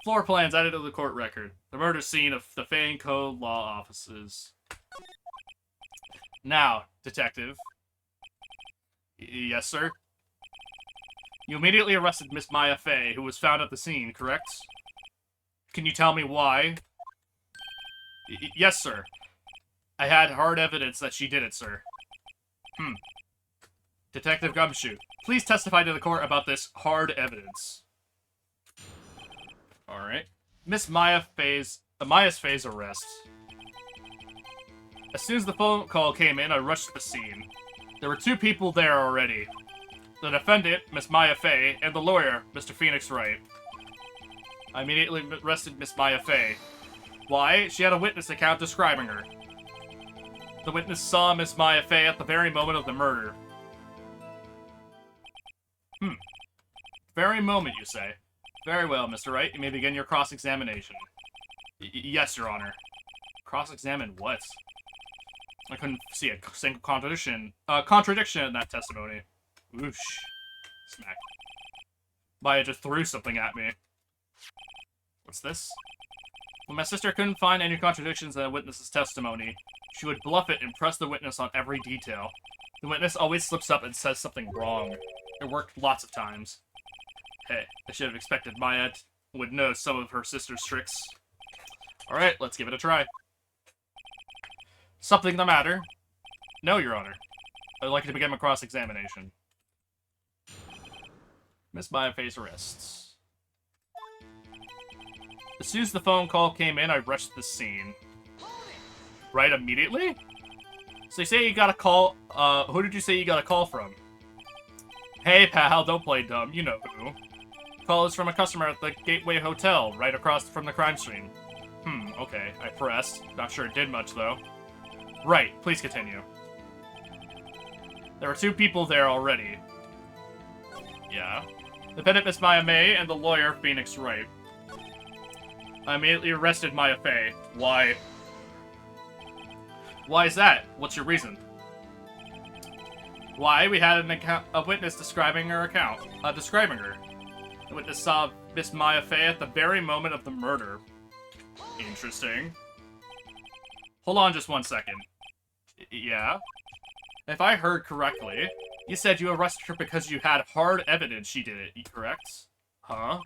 Floor plans added to the court record. The murder scene of the Fane Code Law offices. Now, detective. Yes, sir? You immediately arrested Miss Maya Fey, who was found at the scene, correct? Can you tell me why? Yes, sir. I had hard evidence that she did it, sir. Detective Gumshoe, please testify to the court about this hard evidence. Alright. Maya's Fey's arrest. As soon as the phone call came in, I rushed to the scene. There were 2 people there already. The defendant, Miss Maya Fey, and the lawyer, Mr. Phoenix Wright. I immediately arrested Miss Maya Fey. Why? She had a witness account describing her. The witness saw Miss Maya Fey at the very moment of the murder. Very moment, you say? Very well, Mr. Wright. You may begin your cross-examination. Yes, Your Honor. Cross-examine what? I couldn't see a single contradiction in that testimony. Whoosh. Smack. Maya just threw something at me. What's this? When my sister couldn't find any contradictions in a witness's testimony, she would bluff it and press the witness on every detail. The witness always slips up and says something wrong. It worked lots of times. Hey, I should have expected Maya would know some of her sister's tricks. Alright, let's give it a try. Something the matter? No, Your Honor. I'd like to begin my cross-examination. Miss Maya face arrests. As soon as the phone call came in, I rushed the scene. Right immediately? So you say you got a call, who did you say you got a call from? Hey pal, don't play dumb, you know who. Call is from a customer at the Gateway Hotel, right across from the crime scene. Okay, I pressed. Not sure it did much though. Right, please continue. There were 2 people there already. Yeah. Defendant Miss Maya May and the lawyer Phoenix Wright. I immediately arrested Maya Fey. Why? Why is that? What's your reason? Why? We had a witness describing her account. Describing her. The witness saw Miss Maya Fey at the very moment of the murder. Interesting. Hold on just one second. Yeah? If I heard correctly, you said you arrested her because you had hard evidence she did it, correct? Huh?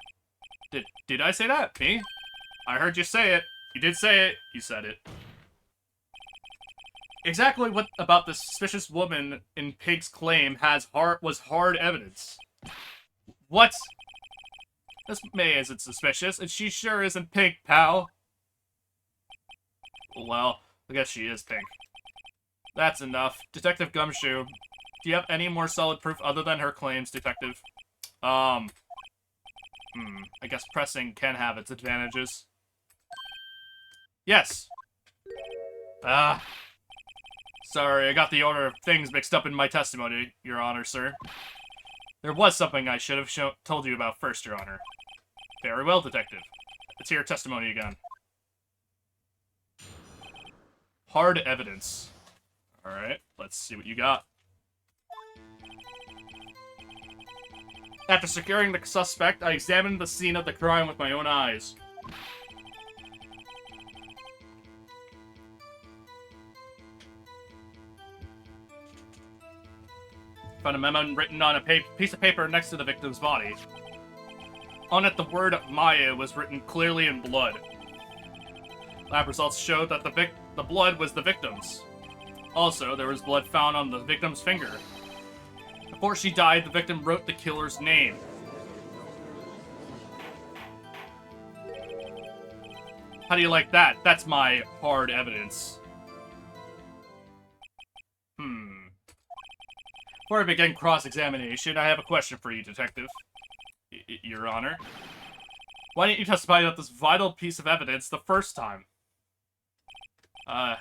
Did I say that? Me? I heard you say it. You did say it. You said it. Exactly what about this suspicious woman in Pig's claim was hard evidence? What? Miss May isn't suspicious, and she sure isn't Pink, pal. Well, I guess she is Pink. That's enough. Detective Gumshoe, do you have any more solid proof other than her claims, Detective? I guess pressing can have its advantages. Yes. Sorry, I got the order of things mixed up in my testimony, Your Honor, sir. There was something I should have told you about first, Your Honor. Very well, Detective. Let's hear your testimony again. Hard evidence. Alright, let's see what you got. After securing the suspect, I examined the scene of the crime with my own eyes. Found a memo written on a piece of paper next to the victim's body. On it, the word Maya was written clearly in blood. Lab results showed that the blood was the victim's. Also, there was blood found on the victim's finger. Before she died, the victim wrote the killer's name. How do you like that? That's my hard evidence. Before I begin cross-examination, I have a question for you, Detective. Your Honor. Why didn't you testify about this vital piece of evidence the first time? I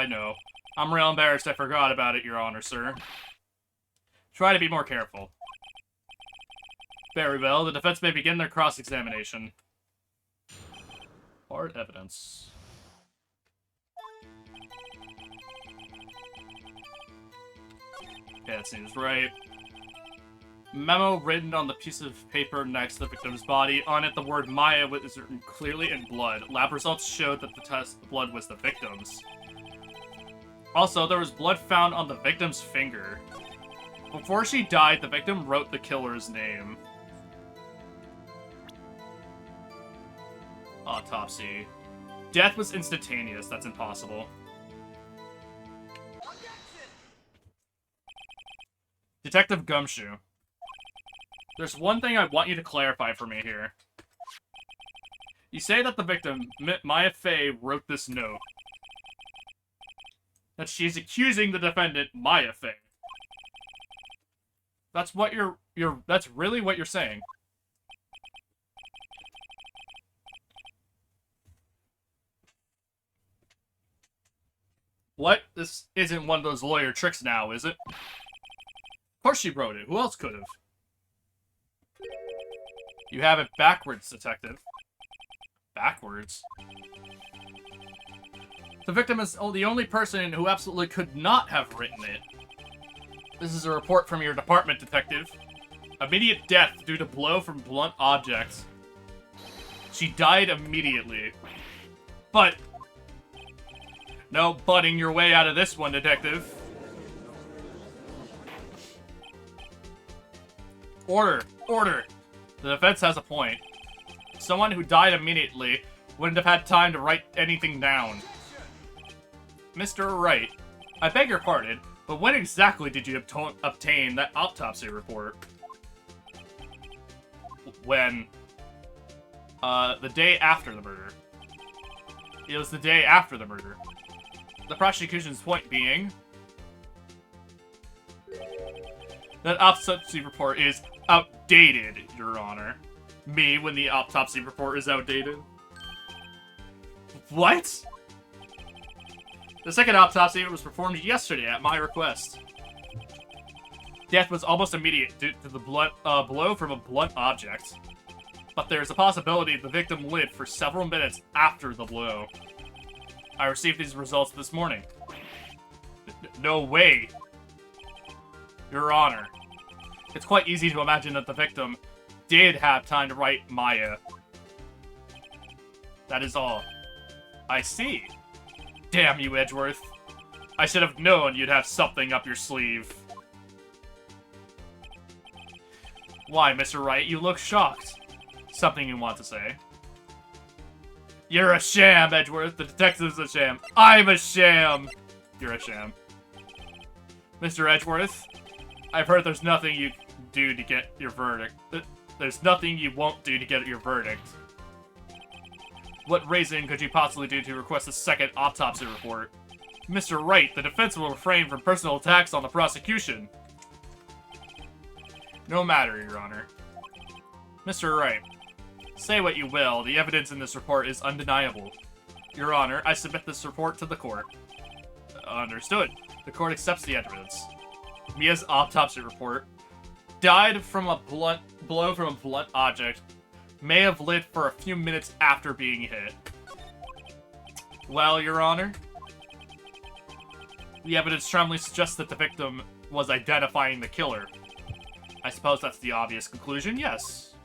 know. I'm real embarrassed I forgot about it, Your Honor, sir. Try to be more careful. Very well, the defense may begin their cross-examination. Hard evidence. Yeah, that seems right. Memo written on the piece of paper next to the victim's body. On it, the word Maya was written clearly in blood. Lab results showed that the blood was the victim's. Also, there was blood found on the victim's finger. Before she died, the victim wrote the killer's name. Autopsy. Death was instantaneous. That's impossible. Detective Gumshoe. There's one thing I want you to clarify for me here. You say that the victim, Maya Fey, wrote this note. That she's accusing the defendant, Maya Fey. That's what that's really what you're saying. What? This isn't one of those lawyer tricks now, is it? Of course she wrote it. Who else could have? You have it backwards, Detective. Backwards? The victim is the only person who absolutely could not have written it. This is a report from your department, Detective. Immediate death due to blow from blunt objects. She died immediately. But... no butting your way out of this one, detective. Order. Order. The defense has a point. Someone who died immediately wouldn't have had time to write anything down. Mr. Wright, I beg your pardon, but when exactly did you obtain that autopsy report? When? The day after the murder. It was the day after the murder. The prosecution's point being that autopsy report is outdated, Your Honor. Me, when the autopsy report is outdated? What? The second autopsy was performed yesterday at my request. Death was almost immediate due to the blow from a blunt object. But there's a possibility the victim lived for several minutes after the blow. I received these results this morning. No way. Your Honor. It's quite easy to imagine that the victim did have time to write Maya. That is all. I see. Damn you, Edgeworth. I should have known you'd have something up your sleeve. Why, Mr. Wright, you look shocked. Something you want to say? You're a sham, Edgeworth. The detective's a sham. I'm a sham. You're a sham. Mr. Edgeworth, I've heard there's nothing you do to get your verdict. There's nothing you won't do to get your verdict. What reason could you possibly do to request a second autopsy report? Mr. Wright, the defense will refrain from personal attacks on the prosecution. No matter, Your Honor. Mr. Wright, say what you will, the evidence in this report is undeniable. Your Honor, I submit this report to the court. Understood. The court accepts the evidence. Mia's autopsy report died from a blow from a blunt object. May have lived for a few minutes after being hit. Well, Your Honor, the evidence strongly suggests that the victim was identifying the killer. I suppose that's the obvious conclusion, yes.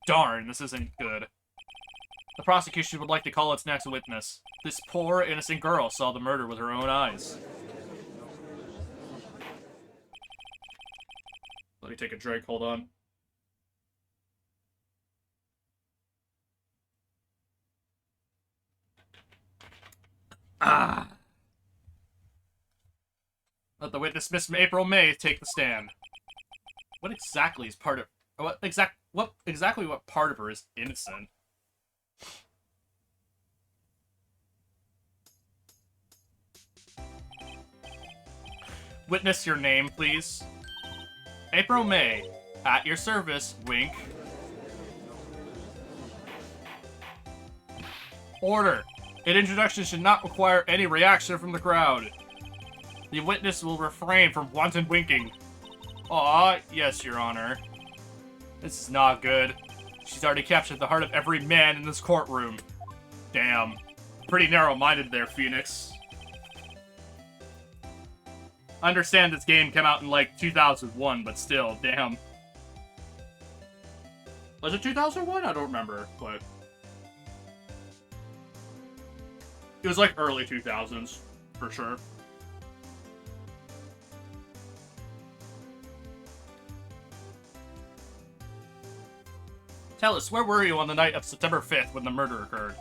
Darn, this isn't good. The prosecution would like to call its next witness. This poor, innocent girl saw the murder with her own eyes. Let me take a drink, hold on. Ah! Let the witness, Miss April May, take the stand. What exactly is part of... What exactly what part of her is innocent? Witness, your name, please. April May. At your service, wink. Order. An introduction should not require any reaction from the crowd. The witness will refrain from wanton winking. Aw, yes, Your Honor. This is not good. She's already captured the heart of every man in this courtroom. Damn. Pretty narrow-minded there, Phoenix. I understand this game came out in, like, 2001, but still, damn. Was it 2001? I don't remember, but... It was, like, early 2000s, for sure. Tell us, where were you on the night of September 5th when the murder occurred?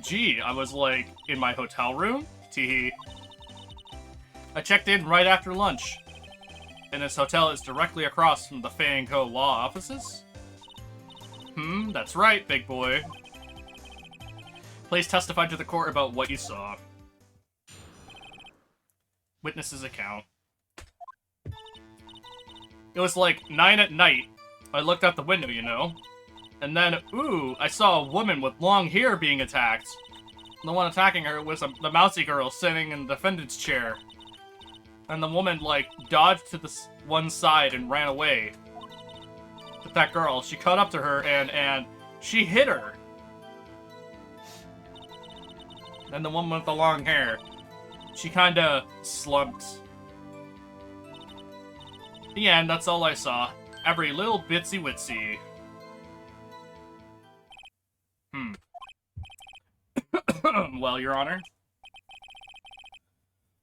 Gee, I was, like, in my hotel room? Teehee. I checked in right after lunch. And this hotel is directly across from the Fei & Co. law offices? That's right, big boy. Please testify to the court about what you saw. Witness's account. It was like 9 at night. I looked out the window, you know. And then, ooh, I saw a woman with long hair being attacked. The one attacking her was the mousy girl sitting in the defendant's chair. And the woman, like, dodged to the one side and ran away. But that girl, she caught up to her and she hit her. Then the woman with the long hair, she kinda slumped. The end, that's all I saw. Every little bitsy witsy. Well, Your Honor.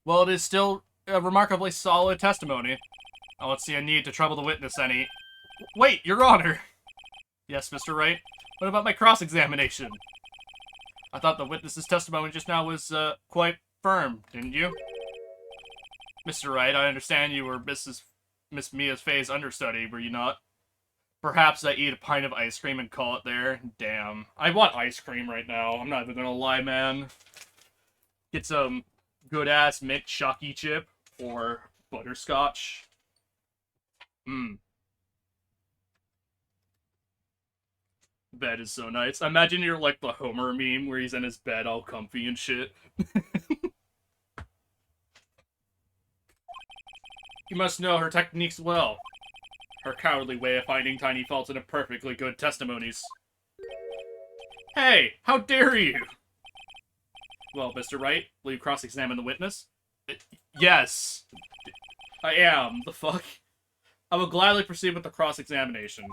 Well, it is still a remarkably solid testimony. I don't see a need to trouble the witness any. Wait, Your Honor! Yes, Mr. Wright? What about my cross-examination? I thought the witness's testimony just now was, quite firm, didn't you? Mr. Wright, I understand you were Miss Mia Fey's understudy, were you not? Perhaps I eat a pint of ice cream and call it there. Damn. I want ice cream right now. I'm not even gonna lie, man. Get some good-ass Mint Shocky chip or butterscotch. Bed is so nice. Imagine you're like the Homer meme where he's in his bed all comfy and shit. You must know her techniques well. Her cowardly way of finding tiny faults in a perfectly good testimonies. Hey, how dare you? Well, Mr. Wright, will you cross-examine the witness? Yes. I am. The fuck? I will gladly proceed with the cross-examination.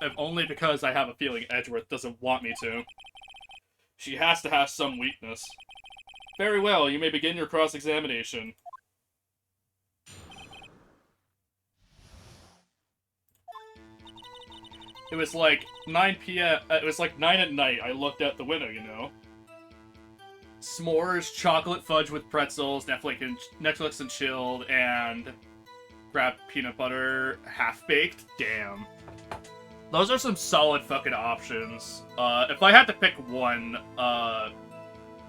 If only because I have a feeling Edgeworth doesn't want me to. She has to have some weakness. Very well, you may begin your cross-examination. It was like 9 p.m. It was like 9 at night. I looked out the window, you know. S'mores, chocolate fudge with pretzels, Netflix and chilled, and grabbed peanut butter half-baked. Damn. Those are some solid fucking options. If I had to pick one,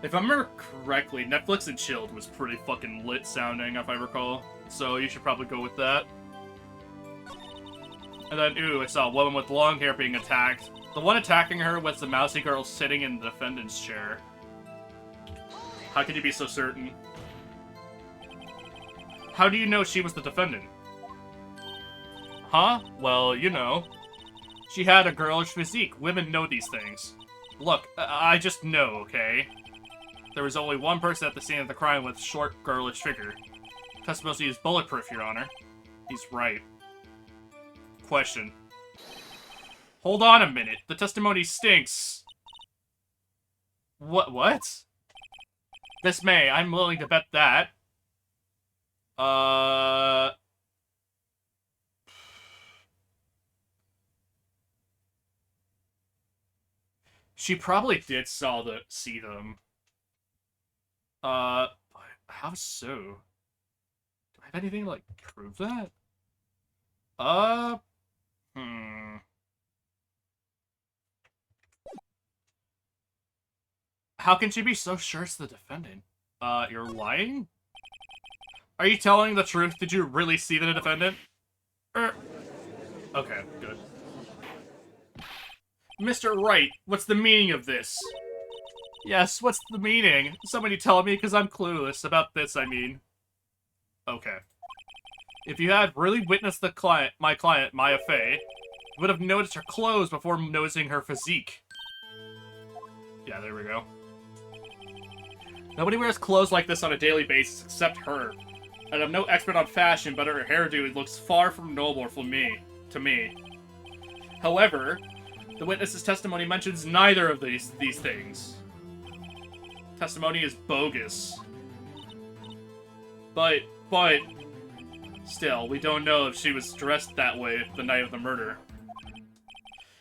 if I remember correctly, Netflix and chilled was pretty fucking lit sounding, if I recall. So you should probably go with that. And then, ooh, I saw a woman with long hair being attacked. The one attacking her was the mousy girl sitting in the defendant's chair. How could you be so certain? How do you know she was the defendant? Huh? Well, you know. She had a girlish physique. Women know these things. Look, I just know, okay? There was only one person at the scene of the crime with short, girlish figure. Testimony is bulletproof, Your Honor. He's right. Question. Hold on a minute. The testimony stinks. What? Miss May, I'm willing to bet that. She probably did see them. But how so? Do I have anything to, like, prove that? How can she be so sure it's the defendant? You're lying? Are you telling the truth? Did you really see the defendant? Okay, good. Mr. Wright, what's the meaning of this? Yes, what's the meaning? Somebody tell me, because I'm clueless about this, I mean. Okay. If you had really witnessed my client, Mia Fey, you would have noticed her clothes before noticing her physique. Yeah, there we go. Nobody wears clothes like this on a daily basis except her. And I'm no expert on fashion, but her hairdo looks far from noble to me. However, the witness's testimony mentions neither of these things. Testimony is bogus. But, still, we don't know if she was dressed that way the night of the murder.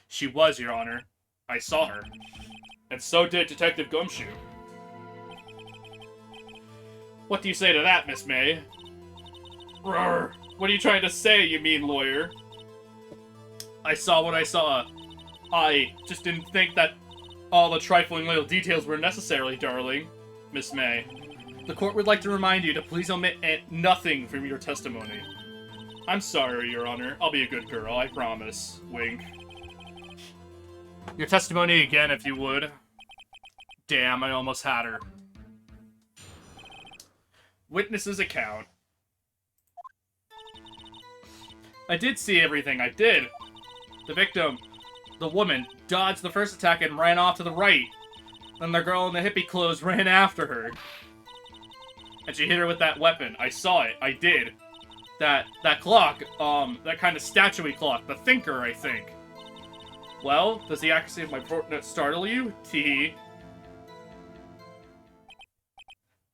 She was, Your Honor. I saw her. And so did Detective Gumshoe. What do you say to that, Miss May? Roar. What are you trying to say, you mean lawyer? I saw what I saw. I just didn't think that all the trifling little details were necessary, darling. Miss May. The court would like to remind you to please omit nothing from your testimony. I'm sorry, Your Honor. I'll be a good girl, I promise. Wink. Your testimony again, if you would. Damn, I almost had her. Witness's account. I did see everything, I did. The victim, the woman, dodged the first attack and ran off to the right. Then the girl in the hippie clothes ran after her. And she hit her with that weapon. I saw it. I did. that clock, that kind of statue-y clock, the Thinker, I think. Well, does the accuracy of my report startle you? Tee.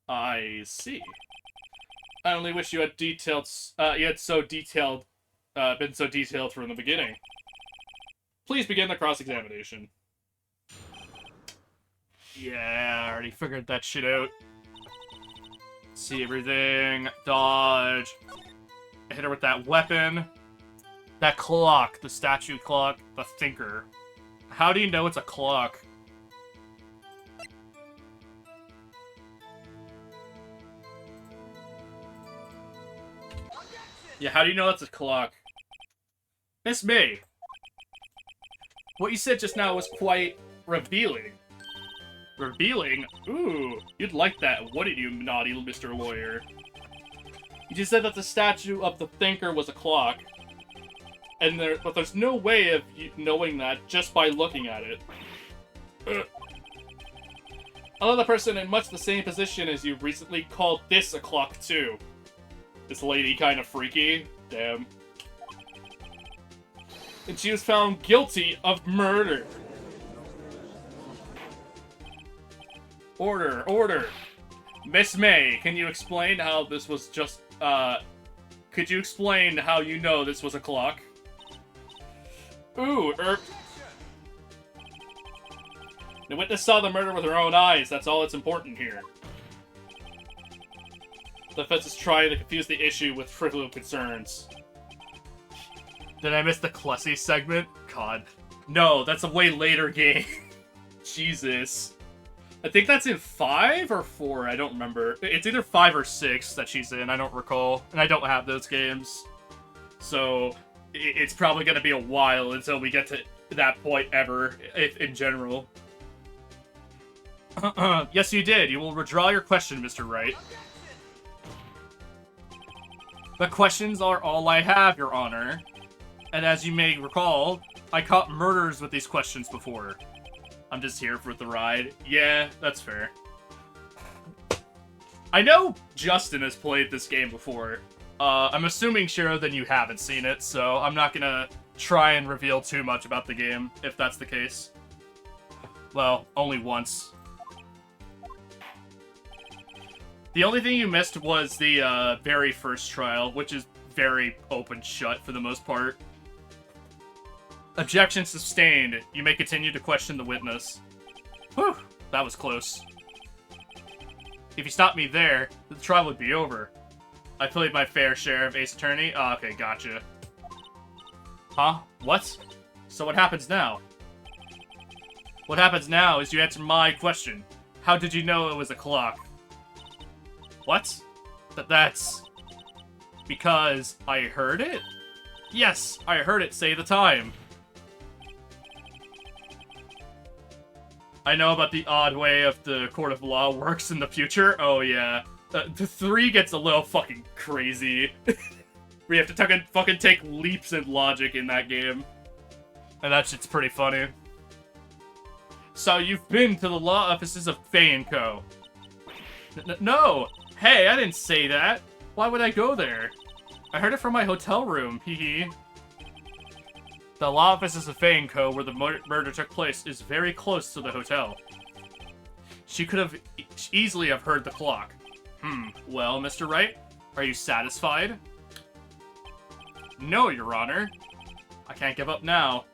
I see. I only wish you had been so detailed from the beginning. Please begin the cross-examination. Yeah, I already figured that shit out. See everything. Dodge. Hit her with that weapon. That clock. The statue clock. The Thinker. How do you know it's a clock? Yeah, how do you know it's a clock? Miss May. What you said just now was quite revealing. Revealing? Ooh, you'd like that, wouldn't you, naughty Mr. Lawyer? You just said that the statue of the Thinker was a clock. But there's no way of you knowing that just by looking at it. Another person in much the same position as you recently called this a clock too. This lady kind of freaky. Damn. And she was found guilty of murder. Order, order. Miss May, can you explain how this was just, could you explain how you know this was a clock? Ooh, The witness saw the murder with her own eyes. That's all that's important here. The defense is trying to confuse the issue with trivial concerns. Did I miss the Clussy segment? God. No, that's a way later game. Jesus. I think that's in 5 or 4, I don't remember. It's either 5 or 6 that she's in, I don't recall. And I don't have those games. So, it's probably going to be a while until we get to that point ever, if in general. Yes, you did. You will withdraw your question, Mr. Wright. The questions are all I have, Your Honor. And as you may recall, I caught murders with these questions before. I'm just here for the ride. Yeah, that's fair. I know Justin has played this game before. I'm assuming, Shiro, that you haven't seen it, so I'm not gonna try and reveal too much about the game, if that's the case. Well, only once. The only thing you missed was the very first trial, which is very open-shut for the most part. Objection sustained. You may continue to question the witness. Whew, that was close. If you stopped me there, the trial would be over. I played my fair share of Ace Attorney. Oh, okay, gotcha. Huh? What? So what happens now? What happens now is you answer my question. How did you know it was a clock? What? That's... because I heard it? Yes, I heard it say the time. I know about the odd way of the court of law works in the future. Oh, yeah. The 3 gets a little fucking crazy. We have to fucking take leaps in logic in that game. And that shit's pretty funny. So you've been to the law offices of Fei & Co. No! Hey, I didn't say that. Why would I go there? I heard it from my hotel room, hee. The law offices of Fei & Co., where the murder took place, is very close to the hotel. She could have easily have heard the clock. Well, Mr. Wright, are you satisfied? No, Your Honor. I can't give up now.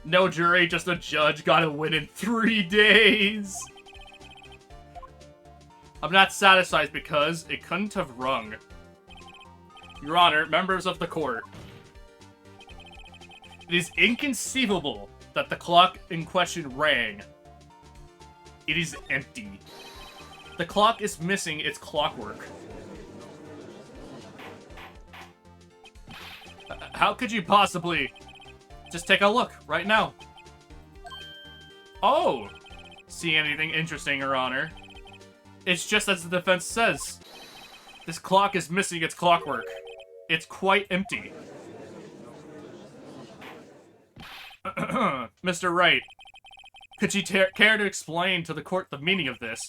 No jury, just a judge, gotta win in 3 days. I'm not satisfied because it couldn't have rung. Your Honor, members of the court. It is inconceivable that the clock in question rang. It is empty. The clock is missing its clockwork. How could you possibly... Just take a look, right now. Oh! See anything interesting, Your Honor? It's just as the defense says. This clock is missing its clockwork. It's quite empty. Mr. Wright, could you care to explain to the court the meaning of this?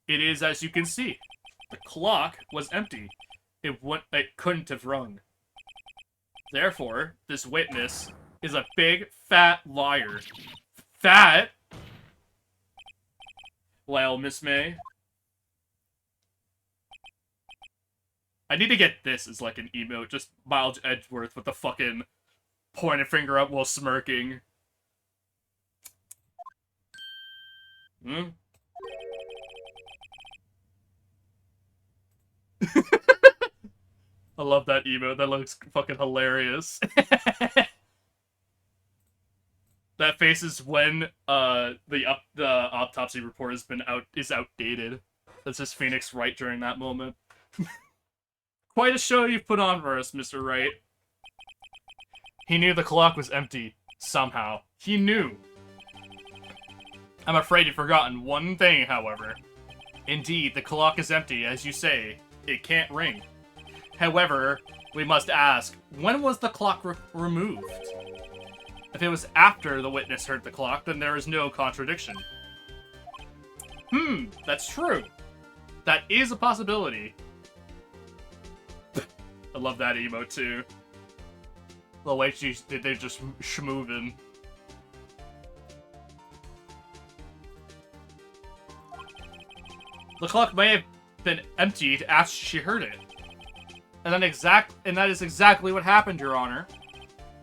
It is as you can see. The clock was empty. it couldn't have rung. Therefore, this witness is a big, fat liar. Fat? Well, Miss May, I need to get this as like an emote, just Miles Edgeworth with the fucking pointed finger up while smirking. Hmm? I love that emote. That looks fucking hilarious. That face is when the autopsy report is outdated. That's just Phoenix Wright during that moment. Quite a show you've put on for us, Mr. Wright. He knew the clock was empty. Somehow. He knew. I'm afraid you've forgotten one thing, however. Indeed, the clock is empty, as you say. It can't ring. However, we must ask, when was the clock removed? If it was after the witness heard the clock, then there is no contradiction. That's true. That is a possibility. I love that emote, too. The way they're just schmoovin'. The clock may have been emptied after she heard it. And that is exactly what happened, Your Honor.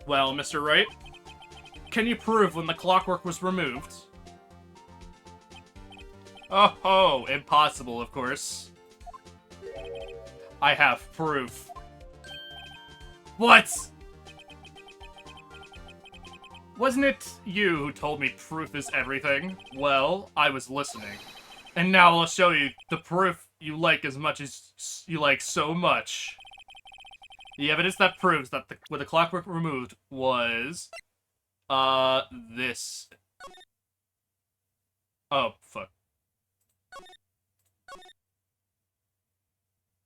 Well, Mr. Wright, can you prove when the clockwork was removed? Oh, impossible, of course. I have proof. What? Wasn't it you who told me proof is everything? Well, I was listening. And now I'll show you the proof you like as much as you like so much. The evidence that proves that when the clockwork removed was... this. Oh, fuck.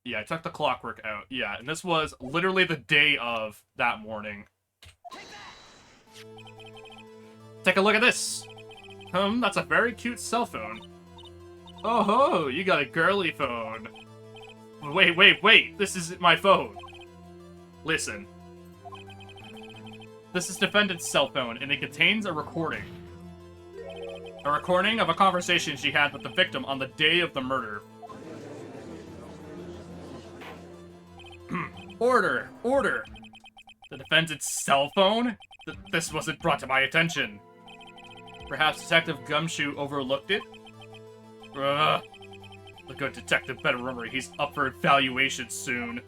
Yeah, I took the clockwork out. Yeah, and this was literally the day of that morning. Take a look at this. That's a very cute cell phone. Oh ho, you got a girly phone. Wait, this isn't my phone. Listen. This is defendant's cell phone, and it contains a recording. A recording of a conversation she had with the victim on the day of the murder. Order! The defendant's cell phone? This wasn't brought to my attention. Perhaps Detective Gumshoe overlooked it? The good detective better remember he's up for evaluation soon.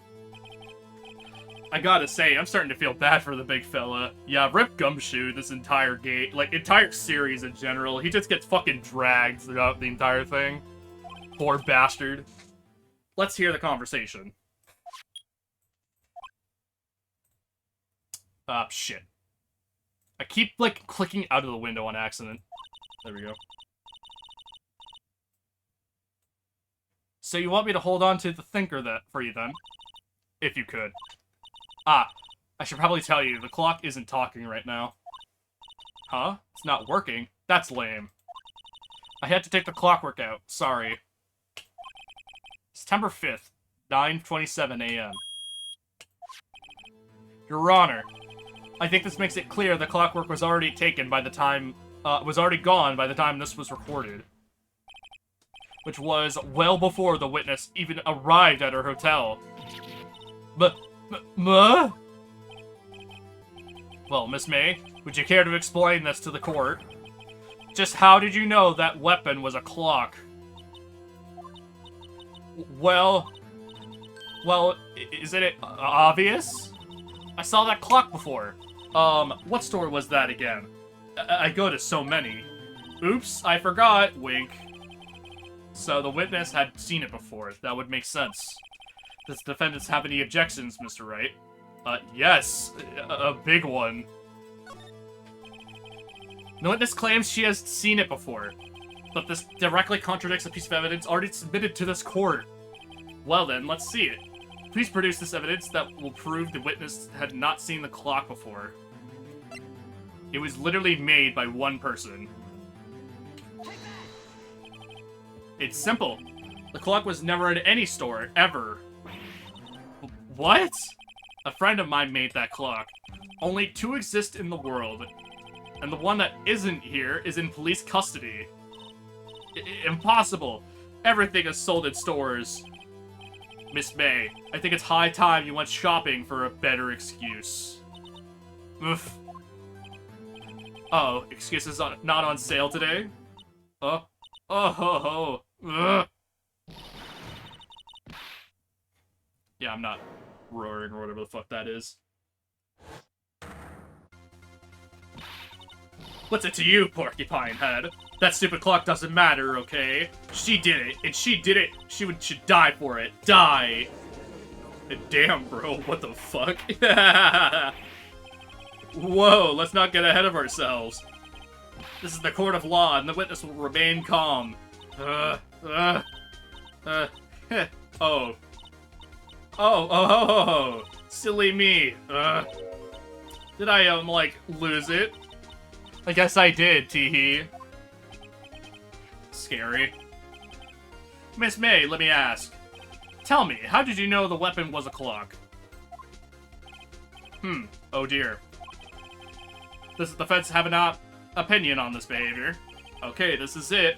I gotta say, I'm starting to feel bad for the big fella. Yeah, rip Gumshoe this entire game, like, entire series in general. He just gets fucking dragged throughout the entire thing. Poor bastard. Let's hear the conversation. Shit. I keep, like, clicking out of the window on accident. There we go. So you want me to hold on to the thinker for you, then? If you could. I should probably tell you, the clock isn't talking right now. Huh? It's not working? That's lame. I had to take the clockwork out. Sorry. September 5th, 9:27 a.m. Your Honor, I think this makes it clear the clockwork was already taken by the time, was already gone by the time this was recorded. Which was well before the witness even arrived at her hotel. Well, Miss May, would you care to explain this to the court? Just how did you know that weapon was a clock? Well, isn't it obvious? I saw that clock before. What store was that again? I go to so many. Oops, I forgot, wink. So the witness had seen it before. That would make sense. Does the defendants have any objections, Mr. Wright? Yes. A big one. The witness claims she has seen it before, but this directly contradicts a piece of evidence already submitted to this court. Well then, let's see it. Please produce this evidence that will prove the witness had not seen the clock before. It was literally made by one person. It's simple. The clock was never in any store, ever. What? A friend of mine made that clock. Only 2 exist in the world, and the one that isn't here is in police custody. Impossible. Everything is sold in stores. Miss May, I think it's high time you went shopping for a better excuse. Oof. Oh, excuses not on sale today? Oh. Oh ho ho. Ugh. Yeah, I'm not roaring or whatever the fuck that is. What's it to you, Porcupine Head? That stupid clock doesn't matter, okay? She did it, and she did it. She should die for it. Die. Damn, bro, what the fuck? Whoa, let's not get ahead of ourselves. This is the court of law, and the witness will remain calm. Oh. Oh, silly me. Did I, like, lose it? I guess I did, teehee. Scary. Miss May, let me ask. Tell me, how did you know the weapon was a clock? Oh dear. Does the defense have an opinion on this behavior? Okay, this is it.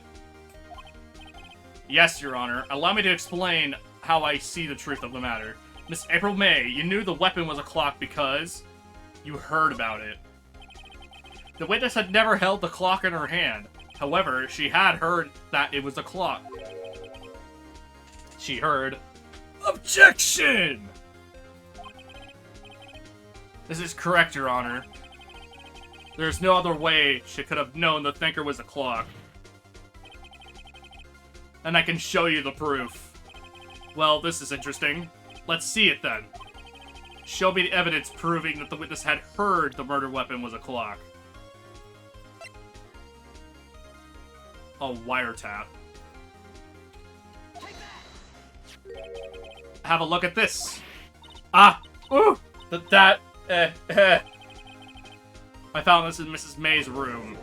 Yes, Your Honor. Allow me to explain how I see the truth of the matter. Miss April May, you knew the weapon was a clock because you heard about it. The witness had never held the clock in her hand. However, she had heard that it was a clock. She heard... Objection! This is correct, Your Honor. There's no other way she could have known the thinker was a clock. And I can show you the proof. Well, this is interesting. Let's see it then. Show me the evidence proving that the witness had heard the murder weapon was a clock. A wiretap. Have a look at this. Ah! Ooh! I found this in Mrs. May's room.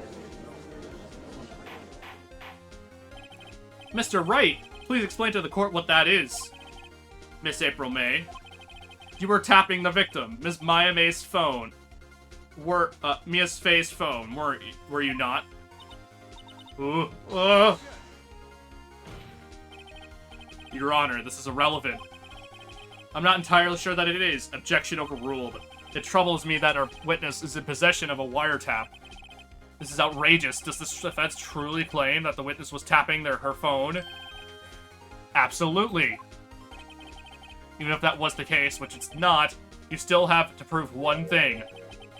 Mr. Wright, please explain to the court what that is. Miss April May. You were tapping the victim, Miss Maya May's phone. Mia's Faye's phone, were you not? Ooh. Your Honor, this is irrelevant. I'm not entirely sure that it is. Objection overruled. It troubles me that our witness is in possession of a wiretap. This is outrageous. Does this defense truly claim that the witness was tapping her phone? Absolutely. Even if that was the case, which it's not, you still have to prove one thing.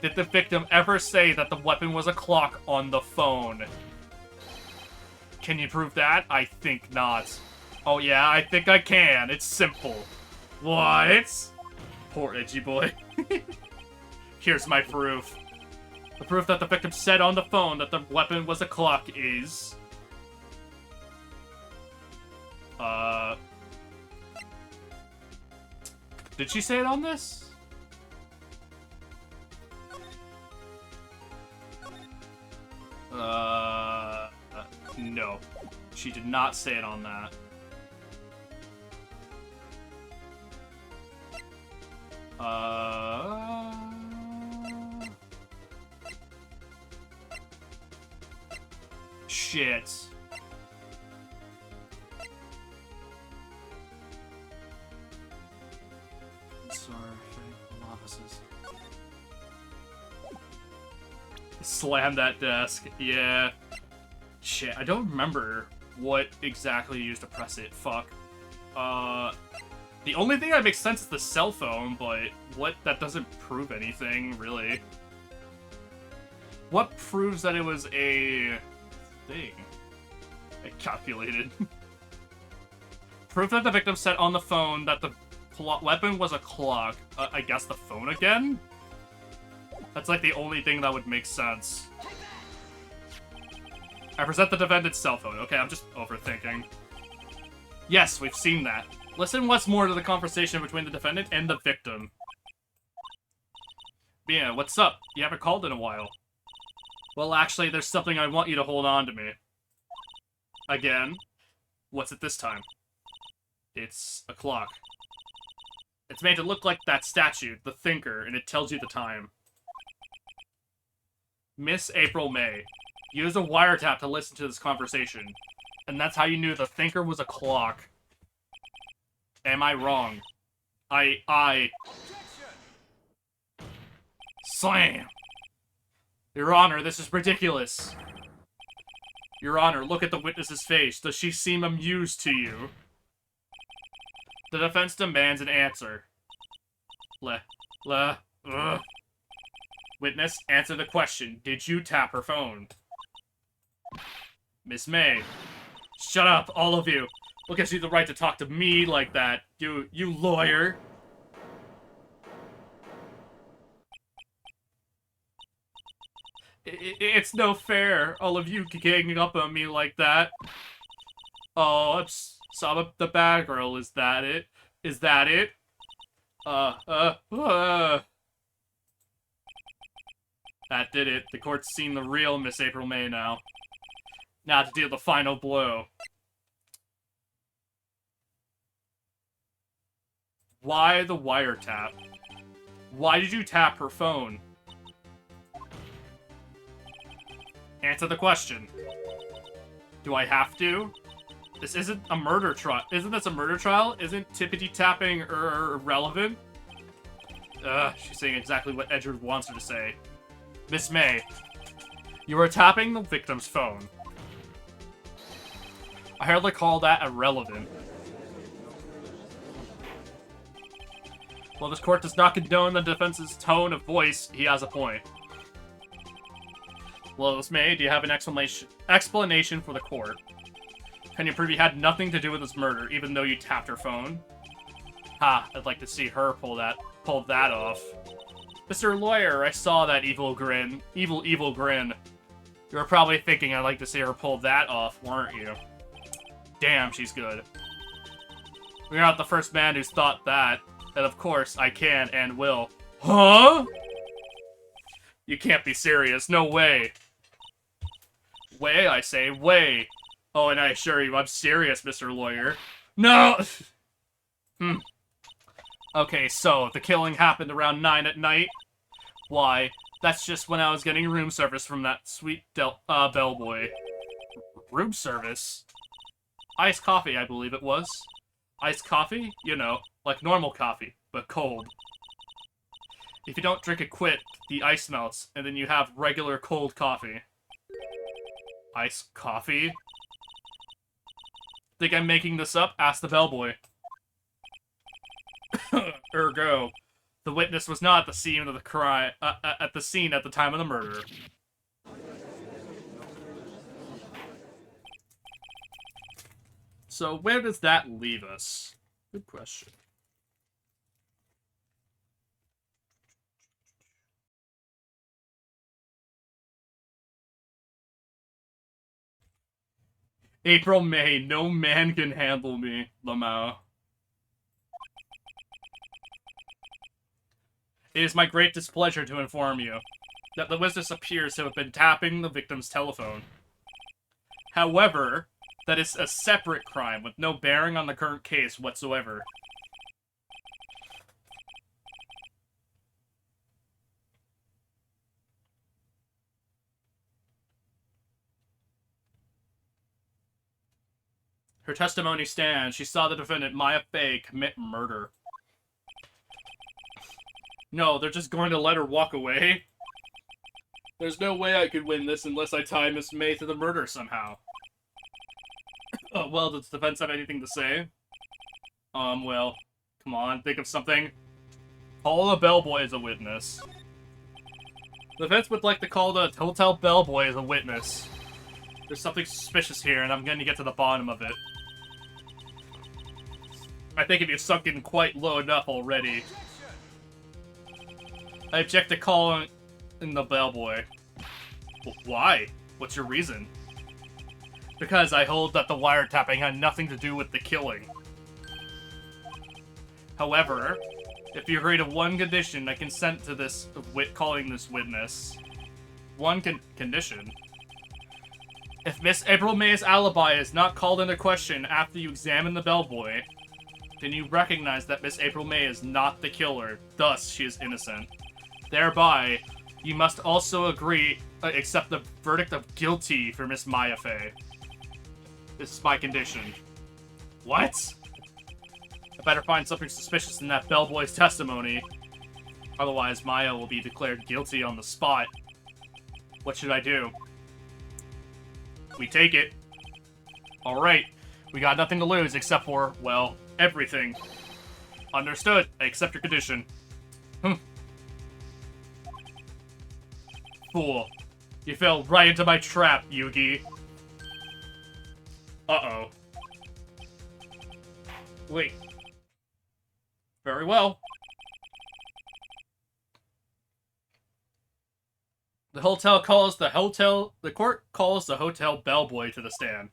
Did the victim ever say that the weapon was a clock on the phone? Can you prove that? I think not. Oh yeah, I think I can. It's simple. What? Poor edgy boy. Here's my proof. The proof that the victim said on the phone that the weapon was a clock is... Did she say it on this? No. She did not say it on that. Shit. Sorry, offices. Slam that desk. Yeah. Shit, I don't remember what exactly you used to press it. Fuck. The only thing that makes sense is the cell phone, but that doesn't prove anything, really. What proves that it was a thing? I calculated. Proof that the victim said on the phone that the weapon was a clock. I guess the phone again? That's like the only thing that would make sense. I present the defendant's cell phone. Okay, I'm just overthinking. Yes, we've seen that. Listen what's more to the conversation between the defendant and the victim. Mia, what's up? You haven't called in a while. Well, actually, there's something I want you to hold on to me. Again? What's it this time? It's a clock. It's made to look like that statue, the Thinker, and it tells you the time. Miss April May. Use a wiretap to listen to this conversation. And that's how you knew the Thinker was a clock. Am I wrong? Slam! Your Honor, this is ridiculous. Your Honor, look at the witness's face. Does she seem amused to you? The defense demands an answer. Witness, answer the question. Did you tap her phone? Miss May. Shut up, all of you. What gives you the right to talk to me like that? You lawyer. It's no fair, all of you ganging up on me like that. Oh, I'm the bad girl, is that it? Is that it? That did it. The court's seen the real Miss April May now. Now to deal the final blow. Why the wiretap? Why did you tap her phone? Answer the question. Do I have to? This isn't a murder trial. Isn't this a murder trial? Isn't tippity-tapping irrelevant? She's saying exactly what Edward wants her to say. Miss May, you were tapping the victim's phone. I hardly call that irrelevant. While this court does not condone the defense's tone of voice, he has a point. Well, Miss May, do you have an explanation for the court? Can you prove you had nothing to do with this murder, even though you tapped her phone? Ha, I'd like to see her pull that off. Mr. Lawyer, I saw that evil grin. Evil grin. You were probably thinking I'd like to see her pull that off, weren't you? Damn, she's good. You're not the first man who's thought that. And of course, I can and will. Huh? You can't be serious. No way. Way, I say. Way. Oh, and I assure you, I'm serious, Mr. Lawyer. No! Okay, so, the killing happened around 9 at night? Why, that's just when I was getting room service from that sweet bellboy. Room service? Iced coffee, I believe it was. Iced coffee? You know, like normal coffee, but cold. If you don't drink it quick, the ice melts, and then you have regular cold coffee. Iced coffee? Think I'm making this up? Ask the bellboy. Ergo, the witness was not at the scene of the crime. At the scene at the time of the murder. So where does that leave us? Good question. April May, no man can handle me, Lamau. It is my great displeasure to inform you that the witness appears to have been tapping the victim's telephone. However, that is a separate crime with no bearing on the current case whatsoever. Her testimony stands. She saw the defendant, Maya Fey, commit murder. No, they're just going to let her walk away? There's no way I could win this unless I tie Miss May to the murder somehow. Well, does the defense have anything to say? Well, come on, think of something. Call the bellboy as a witness. The defense would like to call the hotel bellboy as a witness. There's something suspicious here, and I'm going to get to the bottom of it. I think if you've sunk in quite low enough already. I object to calling in the bellboy. Why? What's your reason? Because I hold that the wiretapping had nothing to do with the killing. However, if you agree to one condition, I consent to this calling this witness. One condition. If Miss April May's alibi is not called into question after you examine the bellboy, then you recognize that Miss April May is not the killer, thus she is innocent. Thereby, you must also accept the verdict of guilty for Miss Maya Fey. This is my condition. What? I better find something suspicious in that bellboy's testimony. Otherwise, Maya will be declared guilty on the spot. What should I do? We take it. Alright. We got nothing to lose except for, well, everything. Understood. I accept your condition. Fool. You fell right into my trap, Yugi. Uh-oh. Wait. Very well. The court calls the hotel bellboy to the stand.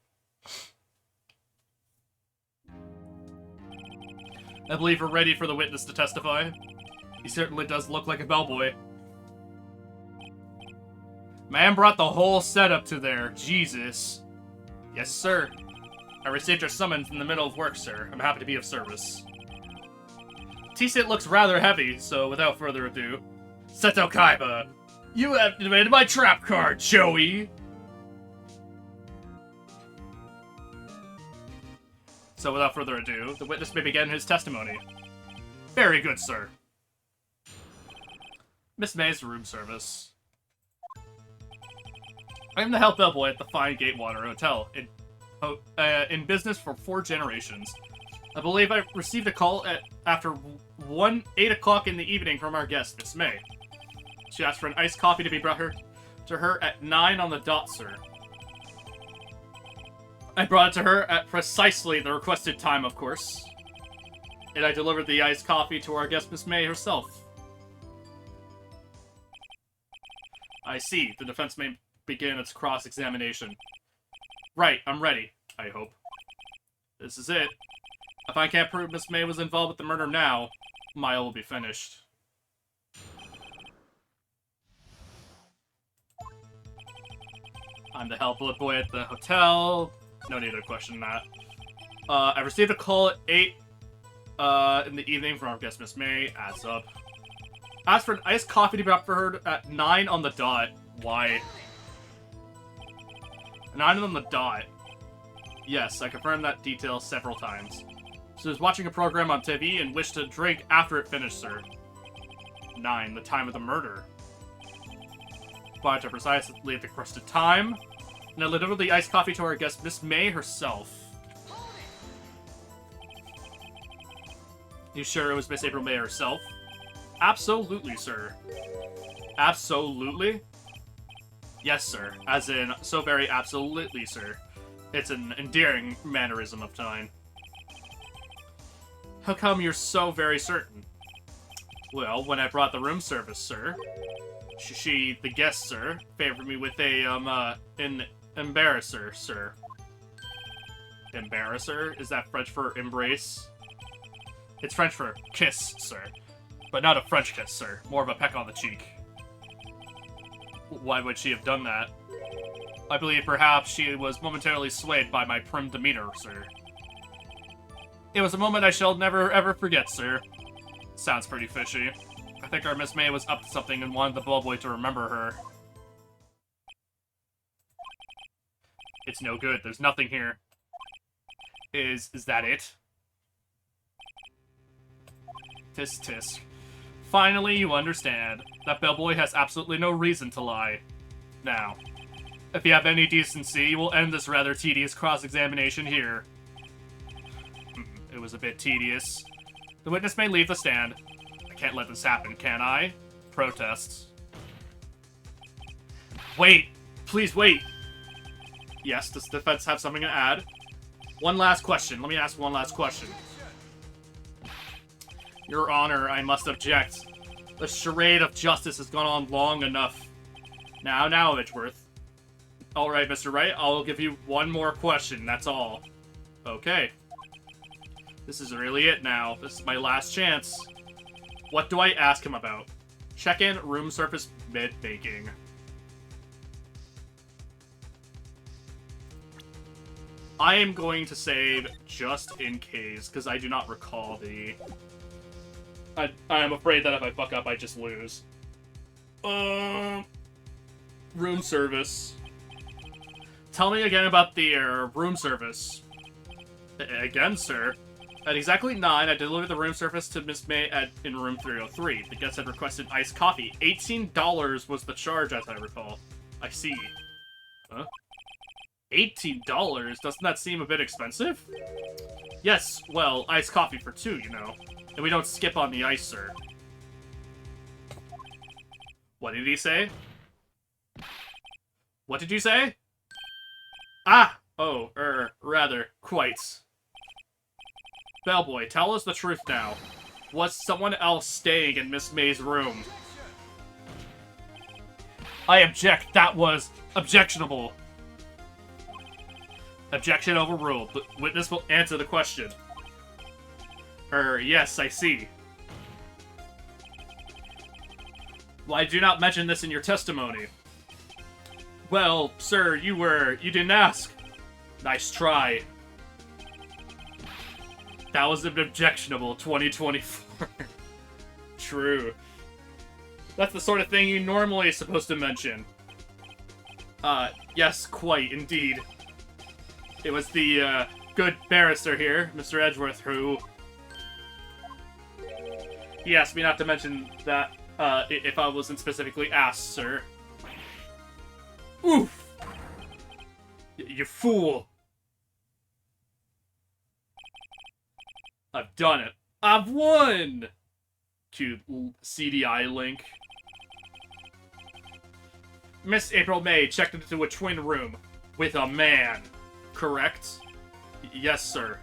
I believe we're ready for the witness to testify. He certainly does look like a bellboy. Man brought the whole setup to there. Jesus. Yes, sir. I received your summons in the middle of work, sir. I'm happy to be of service. T-Sit looks rather heavy, so without further ado, Seto Kaiba, you activated my trap card, Joey! So without further ado, the witness may begin his testimony. Very good, sir. Miss May's room service. I am the health bellboy at the Fine Gatewater Hotel, in business for 4 generations. I believe I received a call after 8 o'clock in the evening from our guest, Miss May. She asked for an iced coffee to be brought to her at 9 on the dot, sir. I brought it to her at precisely the requested time, of course. And I delivered the iced coffee to our guest, Miss May herself. I see. The defense may begin its cross-examination. Right, I'm ready, I hope. This is it. If I can't prove Miss May was involved with the murder now, Maya will be finished. I'm the health boy at the hotel. No need to question that. I received a call at 8 in the evening from our guest, Miss May. Adds up. Asked for an iced coffee to be brought for her at 9 on the dot. Why? 9 on the dot. Yes, I confirmed that detail several times. She was watching a program on TV and wished to drink after it finished, sir. 9, the time of the murder. Brought to precisely at the requested time. And I delivered the iced coffee to our guest, Miss May herself. You sure it was Miss April May herself? Absolutely, sir. Absolutely? Yes, sir. As in, so very absolutely, sir. It's an endearing mannerism of mine. How come you're so very certain? Well, when I brought the room service, sir, she, the guest, sir, favored me with an embarrasser, sir. Embarrasser? Is that French for embrace? It's French for kiss, sir. But not a French kiss, sir. More of a peck on the cheek. Why would she have done that? I believe perhaps she was momentarily swayed by my prim demeanor, sir. It was a moment I shall never ever forget, sir. Sounds pretty fishy. I think our Miss May was up to something and wanted the bellboy to remember her. It's no good. There's nothing here. Is that it? Tisk tisk. Finally, you understand. That bellboy has absolutely no reason to lie. Now, if you have any decency, we'll end this rather tedious cross-examination here. It was a bit tedious. The witness may leave the stand. I can't let this happen, can I? Protests. Wait! Please wait! Yes, does the defense have something to add? One last question. Let me ask one last question. Your Honor, I must object. The charade of justice has gone on long enough. Now, Edgeworth. Alright, Mr. Wright, I'll give you one more question, that's all. Okay. This is really it now. This is my last chance. What do I ask him about? Check-in, room service, mid-baking. I am going to save just in case, because I do not recall the... I am afraid that if I fuck up, I just lose. Room service. Tell me again about the room service. Again, sir. At exactly 9, I delivered the room service to Miss May in room 303. The guest had requested iced coffee. $18 was the charge, as I recall. I see. Huh? $18? Doesn't that seem a bit expensive? Yes, well, iced coffee for 2, you know. And we don't skip on the ice, sir. What did he say? What did you say? Ah! Oh, rather, quite. Bellboy, tell us the truth now. Was someone else staying in Miss May's room? I object. That was objectionable. Objection overruled. The witness will answer the question. Yes, I see. Why do you not mention this in your testimony? Well, sir, you didn't ask. Nice try. That was an objectionable 2024. True. That's the sort of thing you normally are supposed to mention. Yes, quite, indeed. It was the, good barrister here, Mr. Edgeworth, who... He asked me not to mention that, if I wasn't specifically asked, sir. Oof! You fool! I've done it. I've won! Cute CDI link. Miss April May checked into a twin room with a man. Correct? Yes, sir.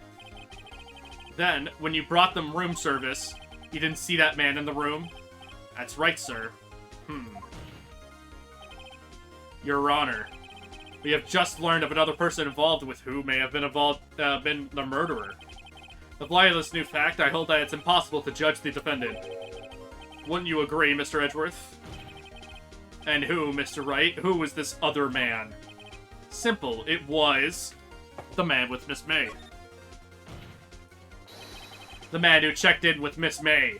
Then, when you brought them room service, you didn't see that man in the room? That's right, sir. Your Honor, we have just learned of another person involved with who may have been been the murderer. In light of this new fact, I hold that it's impossible to judge the defendant. Wouldn't you agree, Mr. Edgeworth? And who, Mr. Wright? Who was this other man? Simple. It was the man with Miss May. The man who checked in with Miss May.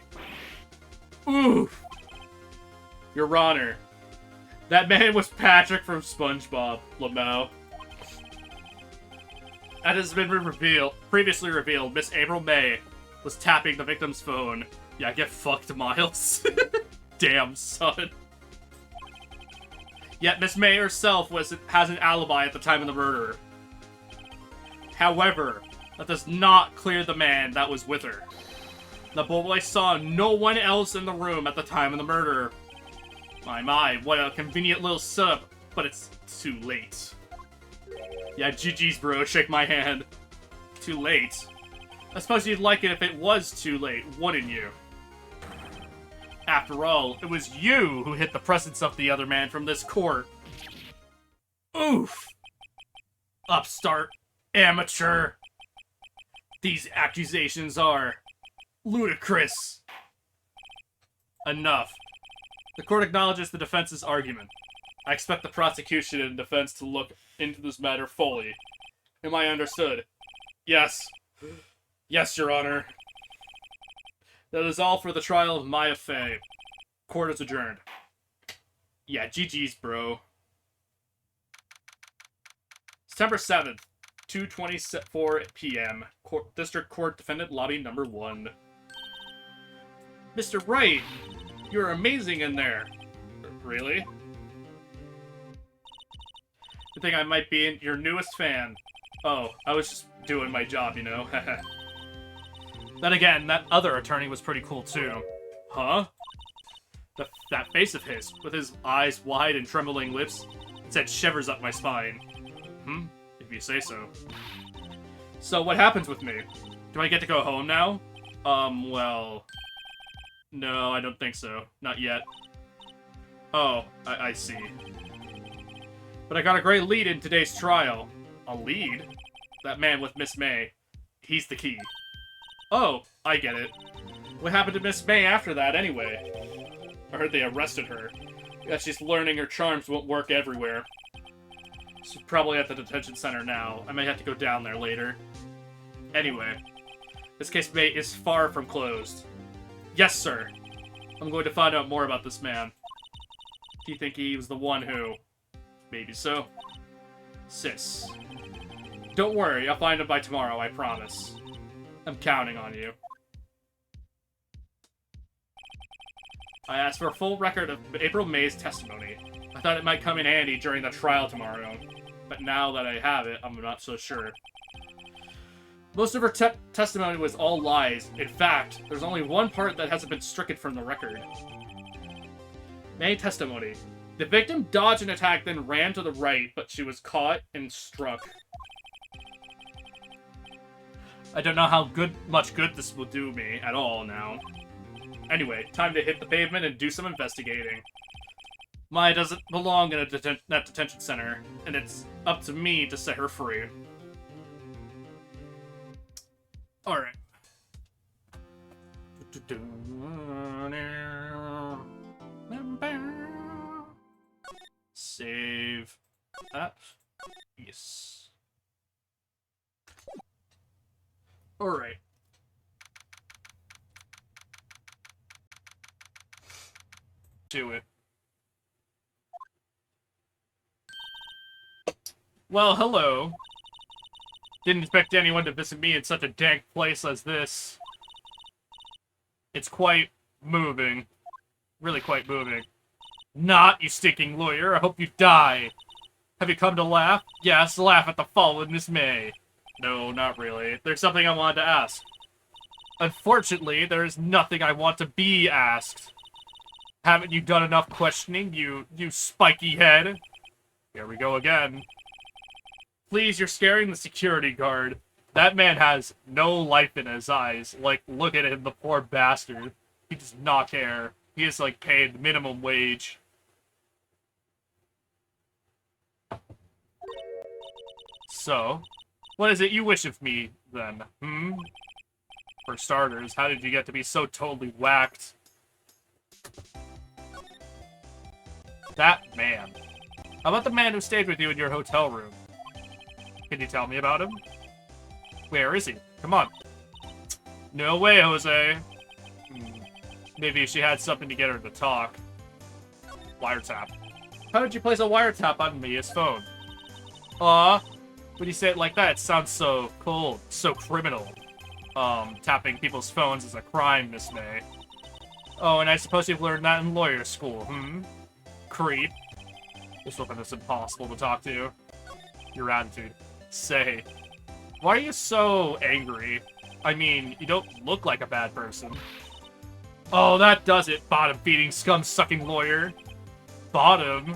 Oof! Your Honor, that man was Patrick from SpongeBob, Lamau. As has been previously revealed, Miss April May was tapping the victim's phone. Yeah, get fucked, Miles. Damn, son. Yet Miss May herself has an alibi at the time of the murder. However, that does not clear the man that was with her. The boy saw no one else in the room at the time of the murder. My, what a convenient little setup, but it's too late. Yeah, GG's, bro. Shake my hand. Too late. I suppose you'd like it if it was too late, wouldn't you? After all, it was you who hid the presence of the other man from this court. Oof! Upstart. Amateur. These accusations are ludicrous. Enough. The court acknowledges the defense's argument. I expect the prosecution and defense to look into this matter fully. Am I understood? Yes. Yes, Your Honor. That is all for the trial of Maya Fey. Court is adjourned. Yeah, GG's, bro. September 7th, 2:24 p.m. District Court Defendant Lobby Number 1. Mr. Wright, you're amazing in there. Really? I think I might be your newest fan. Oh, I was just doing my job, you know. Then again, that other attorney was pretty cool too. Huh? That face of his, with his eyes wide and trembling lips, it sent shivers up my spine. If you say so. So what happens with me? Do I get to go home now? Well... No, I don't think so. Not yet. Oh, I see. But I got a great lead in today's trial. A lead? That man with Miss May. He's the key. Oh, I get it. What happened to Miss May after that, anyway? I heard they arrested her. Guess she's learning her charms won't work everywhere. She's probably at the detention center now. I may have to go down there later. Anyway, this case is far from closed. Yes, sir. I'm going to find out more about this man. Do you think he was the one who... Maybe so. Sis. Don't worry, I'll find him by tomorrow, I promise. I'm counting on you. I asked for a full record of April May's testimony. I thought it might come in handy during the trial tomorrow, but now that I have it, I'm not so sure. Most of her testimony was all lies. In fact, there's only one part that hasn't been stricken from the record. May testimony. The victim dodged an attack, then ran to the right, but she was caught and struck. I don't know how much good this will do me at all now. Anyway, time to hit the pavement and do some investigating. Maya doesn't belong in that detention center, and it's up to me to set her free. Alright. Save that. Yes. Alright. Do it. Well, hello. Didn't expect anyone to visit me in such a dank place as this. It's quite moving. Really quite moving. Not, you stinking lawyer. I hope you die. Have you come to laugh? Yes, laugh at the fallen Miss May. No, not really. There's something I wanted to ask. Unfortunately, there is nothing I want to be asked. Haven't you done enough questioning, you spiky head? Here we go again. Please, you're scaring the security guard. That man has no life in his eyes. Like, look at him, the poor bastard. He does not care. He is, like, paid minimum wage. So, what is it you wish of me, then? For starters, how did you get to be so totally whacked? That man. How about the man who stayed with you in your hotel room? Can you tell me about him? Where is he? Come on. No way, Jose. Maybe she had something to get her to talk. Wiretap. How did you place a wiretap on Mia's phone? When you say it like that, it sounds so cold, so criminal. Tapping people's phones is a crime, Miss May. Oh, and I suppose you've learned that in lawyer school, Creep. This woman is impossible to talk to. Your attitude. Say. Why are you so angry? I mean, you don't look like a bad person. Oh, that does it, bottom-feeding, scum-sucking lawyer. Bottom?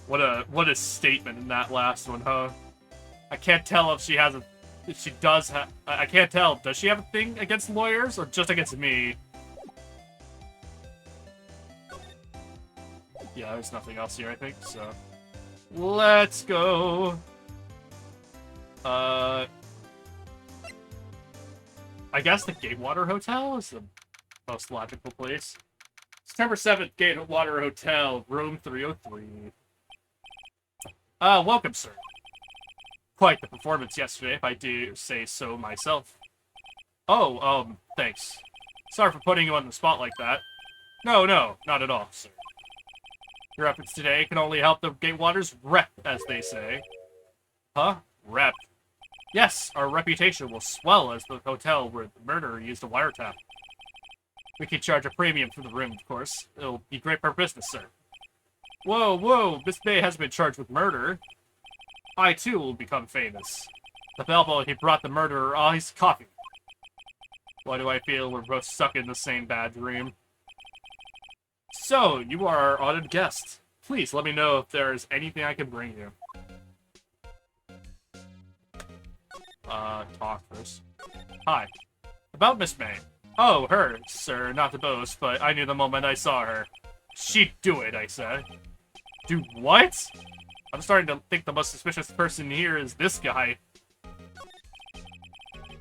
What a statement in that last one, huh? I can't tell if she has a... If she does have... I can't tell. Does she have a thing against lawyers, or just against me? Yeah, there's nothing else here, I think, so... Let's go! I guess the Gatewater Hotel is the most logical place. September 7th, Gatewater Hotel, room 303. Welcome, sir. Quite the performance yesterday, if I do say so myself. Oh, thanks. Sorry for putting you on the spot like that. No, not at all, sir. Your efforts today can only help the Gatewaters rep, as they say. Huh? Rep. Yes, our reputation will swell as the hotel where the murderer used a wiretap. We can charge a premium for the room, of course. It'll be great for our business, sir. Whoa, Miss May hasn't been charged with murder. I, too, will become famous. The bellboy, he brought the murderer iced coffee. Why do I feel we're both stuck in the same bad dream? So, you are our honored guest. Please let me know if there's anything I can bring you. Talk first. Hi. About Miss May. Oh, her, sir, not to boast, but I knew the moment I saw her. She'd do it, I said. Do what? I'm starting to think the most suspicious person here is this guy.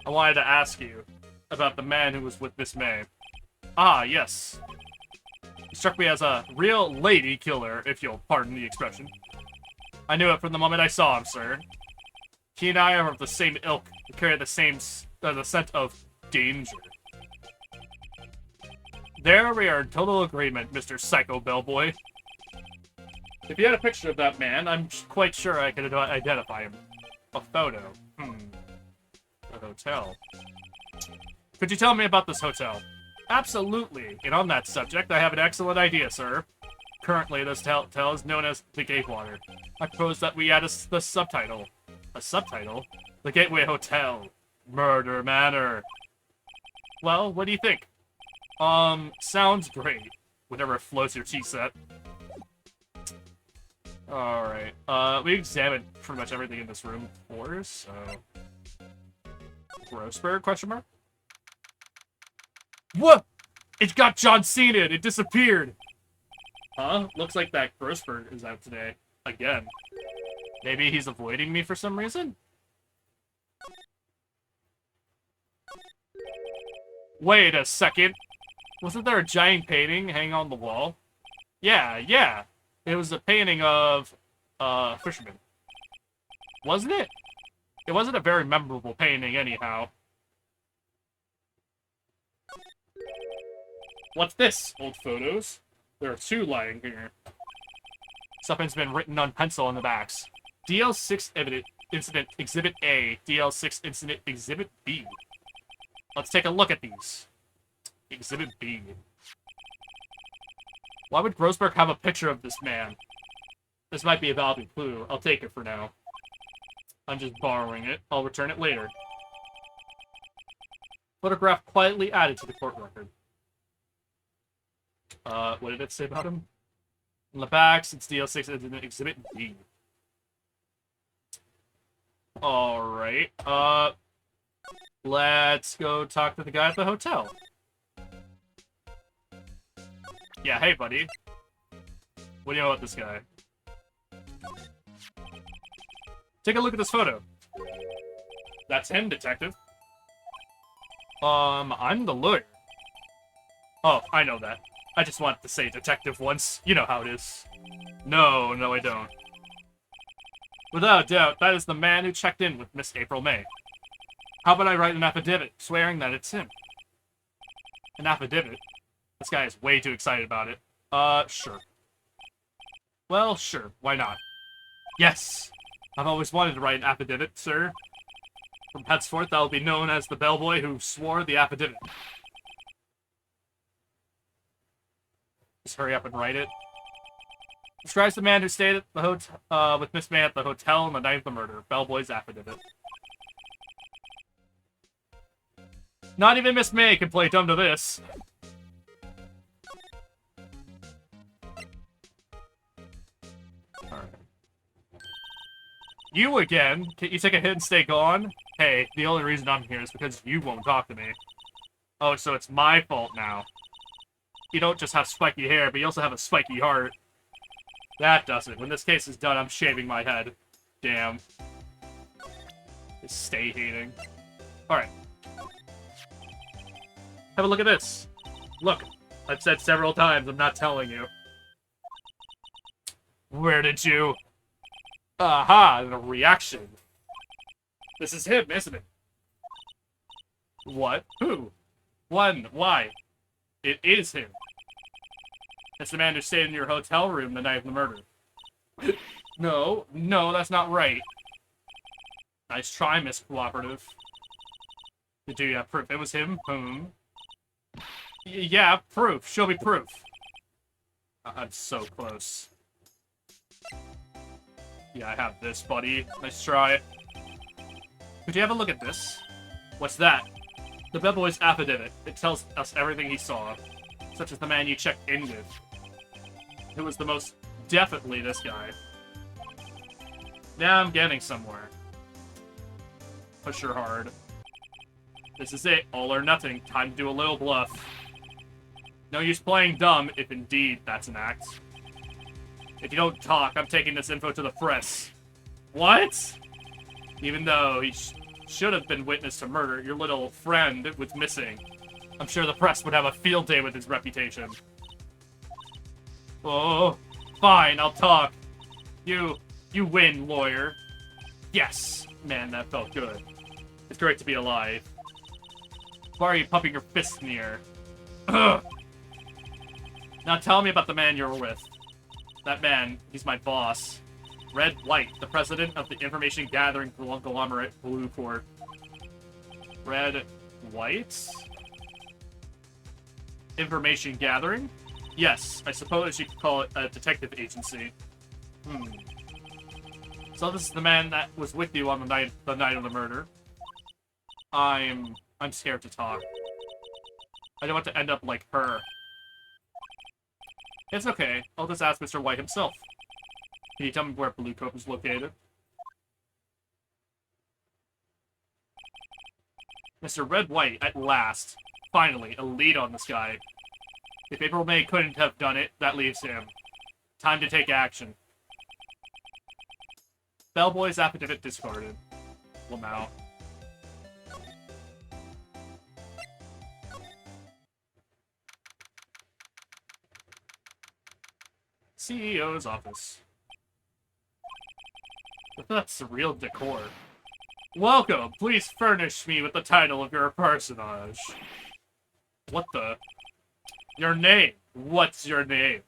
I wanted to ask you about the man who was with Miss May. Ah, yes. He struck me as a real lady killer, if you'll pardon the expression. I knew it from the moment I saw him, sir. He and I are of the same ilk, and carry the same the scent of danger. There we are in total agreement, Mr. Psycho Bellboy. If you had a picture of that man, I'm quite sure I could identify him. A photo. A hotel. Could you tell me about this hotel? Absolutely. And on that subject, I have an excellent idea, sir. Currently, this hotel is known as the Gatewater. I propose that we add the subtitle. A subtitle? The Gateway Hotel. Murder Manor. Well, what do you think? Sounds great. Whatever floats your tea set. Alright. We examined pretty much everything in this room before, so... Grossberg, question mark? What? It got John Cena! It disappeared! Huh? Looks like that Grossberg is out today. Again. Maybe he's avoiding me for some reason? Wait a second. Wasn't there a giant painting hanging on the wall? Yeah. It was a painting of, fisherman. Wasn't it? It wasn't a very memorable painting, anyhow. What's this? Old photos? There are two lying here. Something's been written on pencil on the backs. DL6 Incident Exhibit A, DL6 Incident Exhibit B. Let's take a look at these. Exhibit B. Why would Grossberg have a picture of this man? This might be a valuable clue. I'll take it for now. I'm just borrowing it. I'll return it later. Photograph quietly added to the court record. What did it say about him? On the backs, it's DL6 Exhibit B. Alright, let's go talk to the guy at the hotel. Yeah, hey, buddy. What do you know about this guy? Take a look at this photo. That's him, detective. I'm the lawyer. Oh, I know that. I just wanted to say detective once. You know how it is. No, I don't. Without doubt, that is the man who checked in with Miss April May. How about I write an affidavit swearing that it's him? An affidavit? This guy is way too excited about it. Sure. Well, sure. Why not? Yes! I've always wanted to write an affidavit, sir. From henceforth, I'll be known as the bellboy who swore the affidavit. Just hurry up and write it. Describes the man who stayed at the hotel with Miss May at the hotel on the night of the murder. Bellboy's affidavit. Not even Miss May can play dumb to this. Alright. You again? Can you take a hit and stay gone? Hey, the only reason I'm here is because you won't talk to me. Oh, so it's my fault now. You don't just have spiky hair, but you also have a spiky heart. That does it. When this case is done, I'm shaving my head. Damn. Stay hating. Alright. Have a look at this. Look, I've said several times, I'm not telling you. Where did you... Aha, the reaction. This is him, isn't it? What? Who? When? Why? It is him. It's the man who stayed in your hotel room the night of the murder. No, that's not right. Nice try, Miss Cooperative. Do you have proof it was him? Yeah, proof. Show me proof. I'm so close. Yeah, I have this, buddy. Nice try. Could you have a look at this? What's that? The bellboy's affidavit. It tells us everything he saw. Such as the man you checked in with. It was the most definitely this guy. Now I'm getting somewhere. Push her hard. This is it. All or nothing. Time to do a little bluff. No use playing dumb, if indeed that's an act. If you don't talk, I'm taking this info to the press. What? Even though he should have been witness to murder, your little friend was missing. I'm sure the press would have a field day with his reputation. Oh, fine, I'll talk. You win, lawyer. Yes, man, that felt good. It's great to be alive. Why are you pumping your fist in the air? Ugh. Now tell me about the man you're with. That man, he's my boss. Red White, the president of the information gathering conglomerate Blue Corp. Red White? Information gathering? Yes, I suppose you could call it a detective agency. So this is the man that was with you on the night of the murder. I'm scared to talk. I don't want to end up like her. It's okay. I'll just ask Mr. White himself. Can you tell me where Blue Corp is located? Mr. Red White, at last. Finally, a lead on this guy. If April May couldn't have done it, that leaves him. Time to take action. Bellboy's affidavit discarded. Lamau. CEO's office. That's real decor. Welcome! Please furnish me with the title of your personage. What the? Your name. What's your name?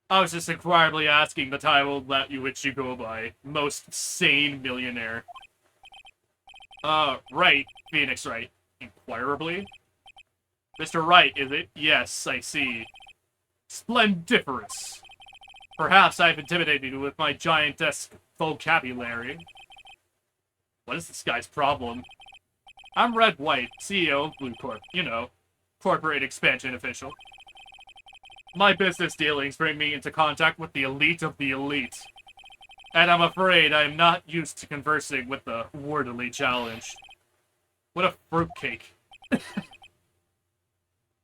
I was just inquirably asking the title that which you go by. Most sane millionaire. Right. Phoenix Wright. Inquirably? Mr. Wright, is it? Yes, I see. Splendiferous. Perhaps I've intimidated you with my giantesque vocabulary. What is this guy's problem? I'm Red White, CEO of Blue Corp. You know, corporate expansion official. My business dealings bring me into contact with the elite of the elite. And I'm afraid I'm not used to conversing with the wordily challenged. What a fruitcake.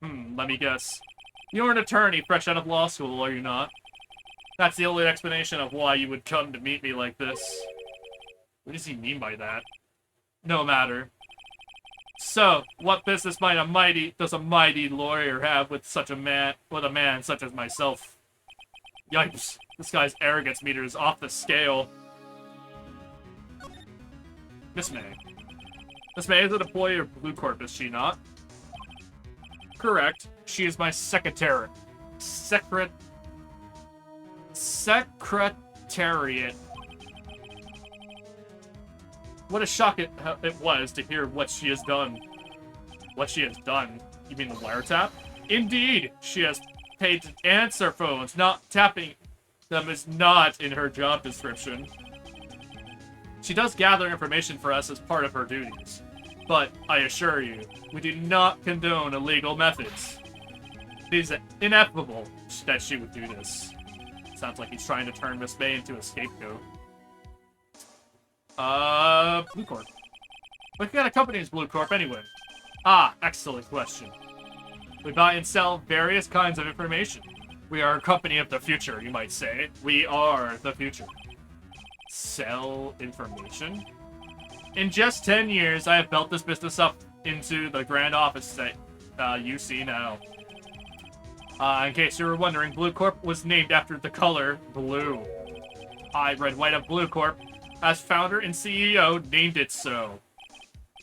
Let me guess. You're an attorney fresh out of law school, are you not? That's the only explanation of why you would come to meet me like this. What does he mean by that? No matter. So, what business does a mighty lawyer have with a man such as myself? Yipes, this guy's arrogance meter is off the scale. Miss May. Miss May is an employee of Blue Corp, is she not? Correct. She is my secretary. Secretariat. What a shock it was to hear what she has done. What she has done? You mean the wiretap? Indeed, she has paid to answer phones. Not tapping them is not in her job description. She does gather information for us as part of her duties. But I assure you, we do not condone illegal methods. It is inevitable that she would do this. Sounds like he's trying to turn Miss May into a scapegoat. Blue Corp. What kind of company is Blue Corp anyway? Ah, excellent question. We buy and sell various kinds of information. We are a company of the future, you might say. We are the future. Sell information? In just 10 years, I have built this business up into the grand office that you see now. In case you were wondering, Blue Corp was named after the color blue. I, Red White of Blue Corp, as founder and CEO, named it so.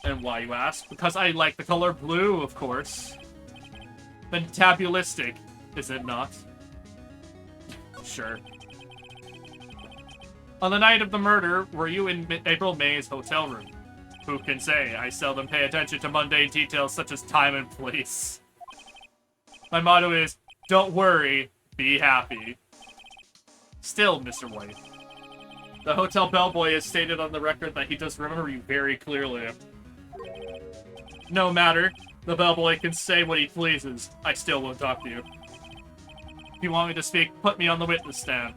And why, you ask? Because I like the color blue, of course. Fantabulistic, is it not? Sure. On the night of the murder, were you in April May's hotel room? Who can say? I seldom pay attention to mundane details such as time and place. My motto is, don't worry, be happy. Still, Mr. White. The hotel bellboy has stated on the record that he does remember you very clearly. No matter. The bellboy can say what he pleases. I still won't talk to you. If you want me to speak, put me on the witness stand.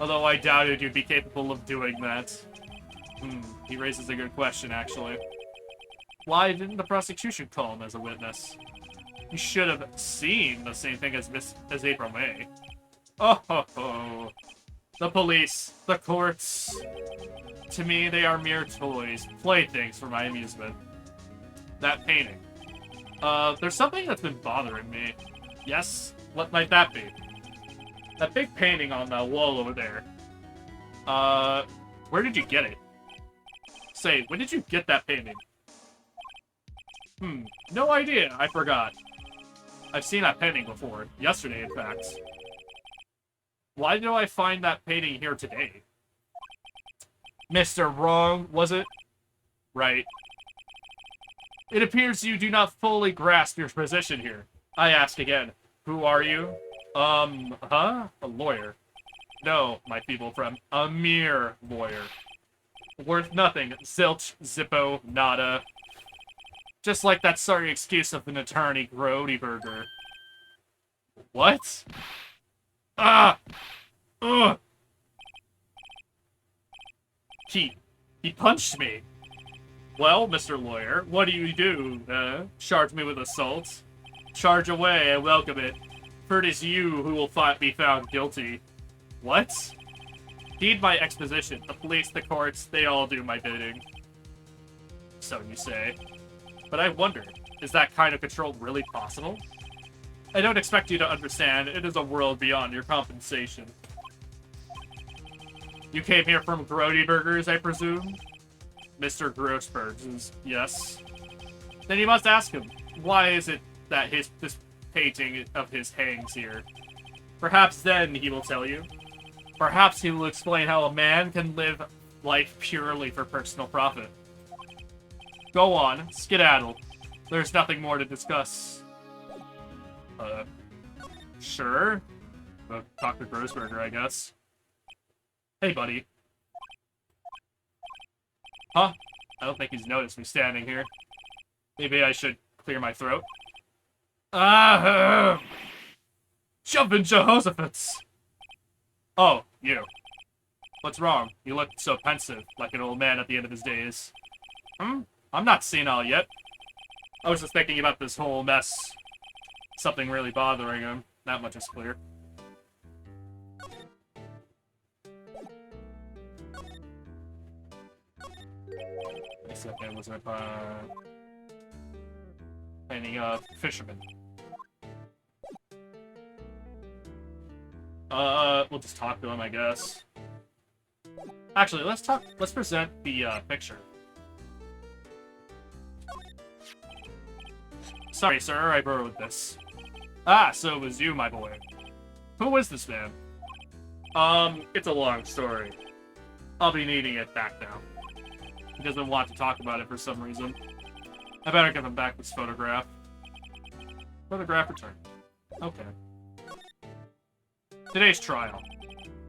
Although I doubted you'd be capable of doing that. He raises a good question, actually. Why didn't the prosecution call him as a witness? You should have seen the same thing as April May. Oh ho ho. The police, the courts. To me, they are mere toys, playthings for my amusement. That painting. There's something that's been bothering me. Yes? What might that be? That big painting on the wall over there. Where did you get it? Say, when did you get that painting? No idea. I forgot. I've seen that painting before. Yesterday, in fact. Why did I find that painting here today? Mr. Wrong, was it? Right. It appears you do not fully grasp your position here. I ask again, who are you? A lawyer. No, my feeble friend, a mere lawyer. Worth nothing, zilch, zippo, nada. Just like that sorry excuse of an attorney, Grody Burger. What? Ah! Ugh! He punched me. Well, Mr. Lawyer, what do you do? Charge me with assault? Charge away, I welcome it. For it is you who will be found guilty. What? Heed my exposition. The police, the courts, they all do my bidding. So you say. But I wonder, is that kind of control really possible? I don't expect you to understand. It is a world beyond your compensation. You came here from Grody Burgers, I presume? Mr. Grossberg's, yes. Then you must ask him, why is it that this painting of his hangs here? Perhaps then he will tell you. Perhaps he will explain how a man can live life purely for personal profit. Go on, skedaddle. There's nothing more to discuss. Sure. Dr. Grossberger, I guess. Hey, buddy. Huh? I don't think he's noticed me standing here. Maybe I should clear my throat. Jumpin' Jehoshaphat! Oh, you. What's wrong? You look so pensive, like an old man at the end of his days. I'm not senile yet. I was just thinking about this whole mess. Something really bothering him. That much is clear. Wait a second, was it, painting a fisherman. We'll just talk to him, I guess. Actually, let's present the, picture. Sorry, sir, I borrowed this. Ah, so it was you, my boy. Who is this man? It's a long story. I'll be needing it back now. He doesn't want to talk about it for some reason. I better give him back this photograph. Photograph returned. Okay. Today's trial.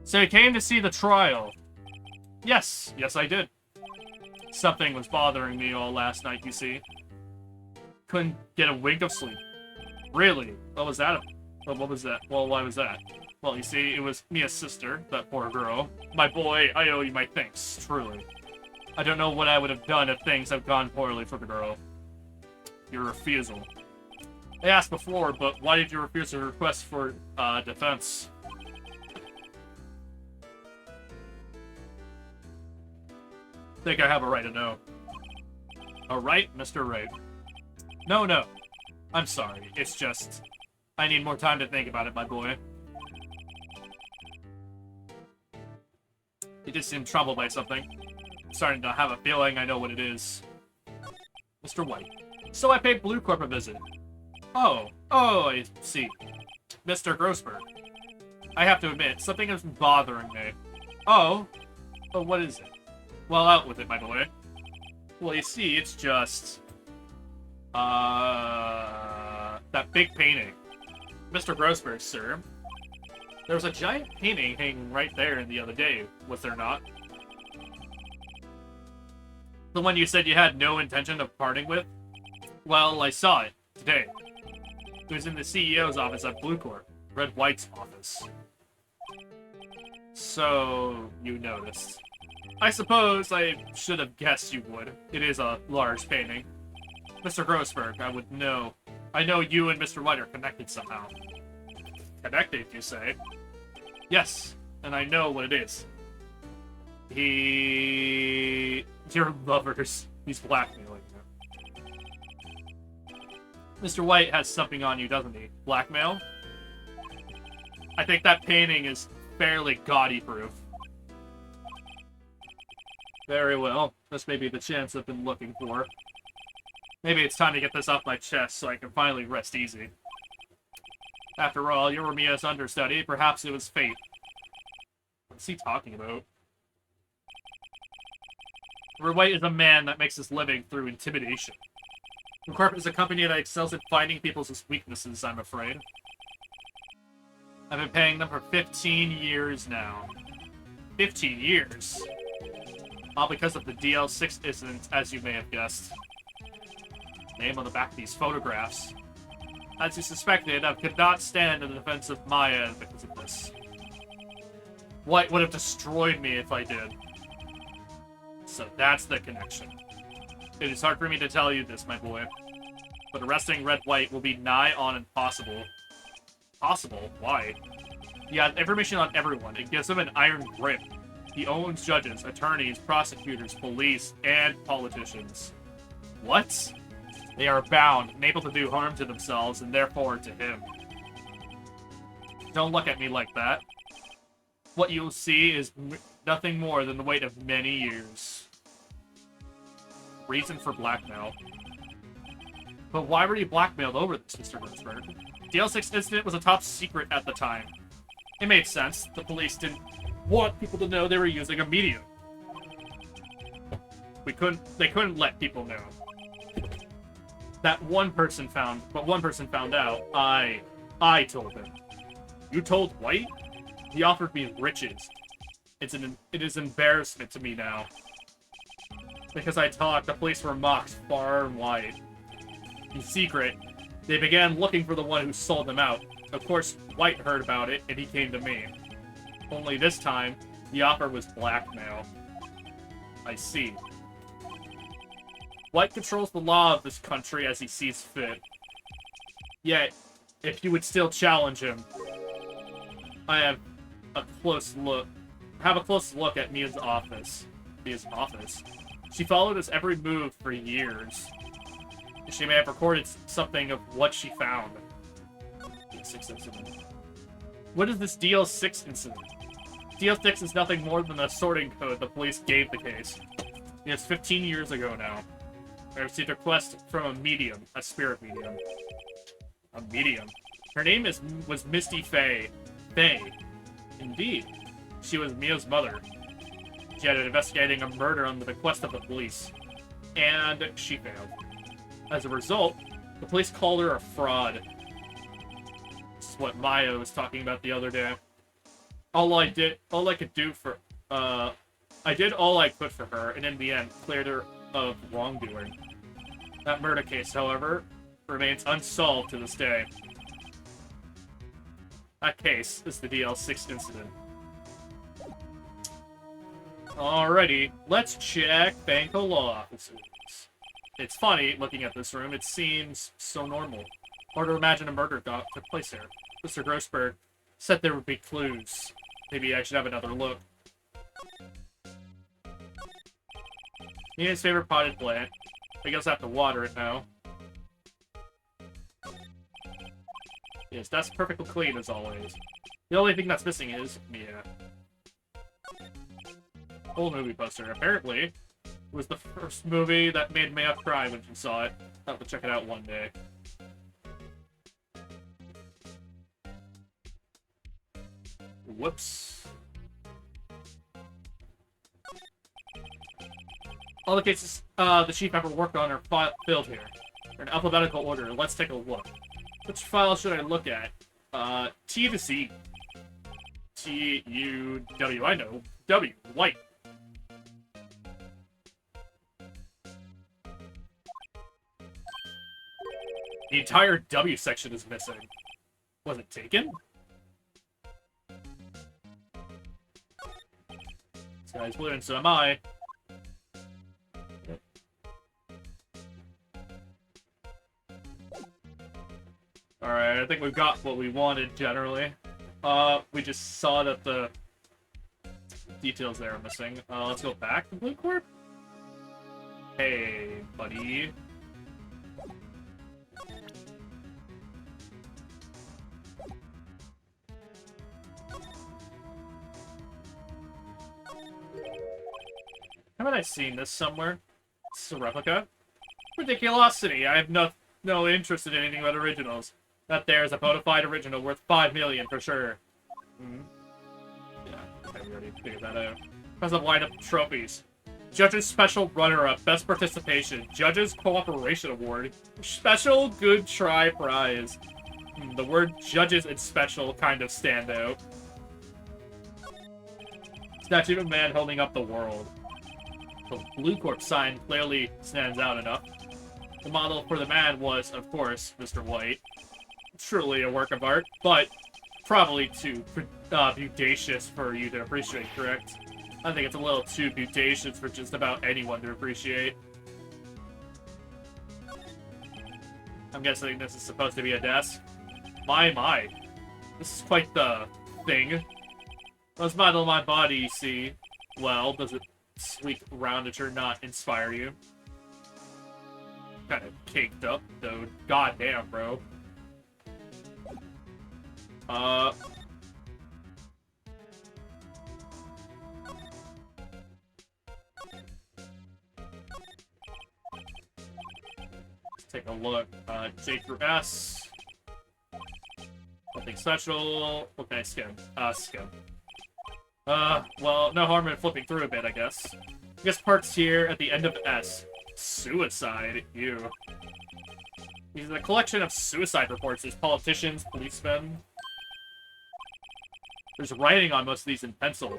So you came to see the trial? Yes, I did. Something was bothering me all last night, you see. Couldn't get a wink of sleep. Really? What was that? What was that? Well, why was that? Well, you see, it was Mia's sister, that poor girl. My boy, I owe you my thanks, truly. I don't know what I would have done if things had gone poorly for the girl. Your refusal. I asked before, but why did you refuse a request for, defense? Think I have a right to know. A right, Mr. Right? No. I'm sorry. It's just... I need more time to think about it, my boy. You just seem troubled by something. I'm starting to have a feeling I know what it is. Mr. White. So I paid Blue Corp a visit. Oh, I see. Mr. Grossberg. I have to admit, something is bothering me. Oh, what is it? Well, out with it, my boy. Well, you see, it's just... that big painting. Mr. Grossberg, sir. There was a giant painting hanging right there the other day, was there not? The one you said you had no intention of parting with? Well, I saw it, today. It was in the CEO's office at Blue Corp, Red White's office. So, you noticed. I suppose I should have guessed you would. It is a large painting. Mr. Grossberg, I would know. I know you and Mr. White are connected somehow. Connected, you say? Yes, and I know what it is. Your lovers. He's blackmailing you. Mr. White has something on you, doesn't he? Blackmail? I think that painting is fairly gaudy-proof. Very well. This may be the chance I've been looking for. Maybe it's time to get this off my chest so I can finally rest easy. After all, you were Mia's understudy. Perhaps it was fate. What's he talking about? Red White is a man that makes his living through intimidation. Corp is a company that excels at finding people's weaknesses, I'm afraid. I've been paying them for 15 years now. 15 years? All because of the DL6 incident, as you may have guessed. Name on the back of these photographs. As you suspected, I could not stand in the defense of Maya because of this. White would have destroyed me if I did. So that's the connection. It is hard for me to tell you this, my boy. But arresting Red White will be nigh on impossible. Possible? Why? He has information on everyone. It gives him an iron grip. He owns judges, attorneys, prosecutors, police, and politicians. What? They are bound, unable to do harm to themselves, and therefore to him. Don't look at me like that. What you'll see is nothing more than the weight of many years. Reason for blackmail. But why were you blackmailed over this, Mr. Grossberg? The L6 incident was a top secret at the time. It made sense. The police didn't want people to know they were using a medium. They couldn't let people know. One person found out. I told him. You told White? He offered me riches. It is embarrassment to me now. Because I talked, the police were mocked far and wide. In secret, they began looking for the one who sold them out. Of course, White heard about it, and he came to me. Only this time, the offer was blackmail. I see. White controls the law of this country as he sees fit. Yet, if you would still challenge him, I have a close look at Mia's office. She followed his every move for years. She may have recorded something of what she found. DL6 incident. What is this DL6 incident? DL6 is nothing more than the sorting code the police gave the case. It's 15 years ago now. I received a request from a medium, a spirit medium. A medium? Her name was Misty Faye. Faye. Indeed. She was Mia's mother. She had been investigating a murder on the request of the police. And she failed. As a result, the police called her a fraud. This is what Maya was talking about the other day. I did all I could for her, and in the end, cleared her of wrongdoing. That murder case, however, remains unsolved to this day. That case is the DL6 incident. Alrighty, let's check Banco Law Offices. It's funny, looking at this room, it seems so normal. Or to imagine a murder took place here. Mr. Grossberg said there would be clues. Maybe I should have another look. Nina's favorite potted plant. I guess I have to water it now. Yes, that's perfectly clean as always. The only thing that's missing is Mia. Old movie poster. Apparently, it was the first movie that made Mia cry when she saw it. I'll have to check it out one day. Whoops. All the cases the chief ever worked on are filled here. They're in alphabetical order. Let's take a look. Which file should I look at? T to C. T-U-W. I know. W. White. The entire W section is missing. Was it taken? This guy's blue and so am I. Alright, I think we've got what we wanted, generally. We just saw that the details there are missing. Let's go back to Blue Corp. Hey, buddy. Haven't I seen this somewhere? It's a replica? Ridiculosity. I have no interest in anything but originals. That there is a bona fide original worth 5 million for sure. Hmm. Yeah, I already figured that out. Has a lineup of trophies. Judges Special Runner-Up, Best Participation, Judges Cooperation Award, Special Good Try Prize. The word judges and special kind of stand out. Statue of a man holding up the world. The Blue Corp sign clearly stands out enough. The model for the man was, of course, Mr. White. Truly a work of art, but probably too beaudacious for you to appreciate, correct? I think it's a little too beaudacious for just about anyone to appreciate. I'm guessing this is supposed to be a desk. My. This is quite the thing. This model of my body, you see. Well, does it sleek roundature not inspire you? Kind of caked up, though. Goddamn, bro. Let's take a look. J through S. Nothing special. What can I skim? Skim. Well, no harm in flipping through a bit, I guess. I guess parts here at the end of S. Suicide. Ew. These are the collection of suicide reports. There's politicians, policemen. There's writing on most of these in pencil.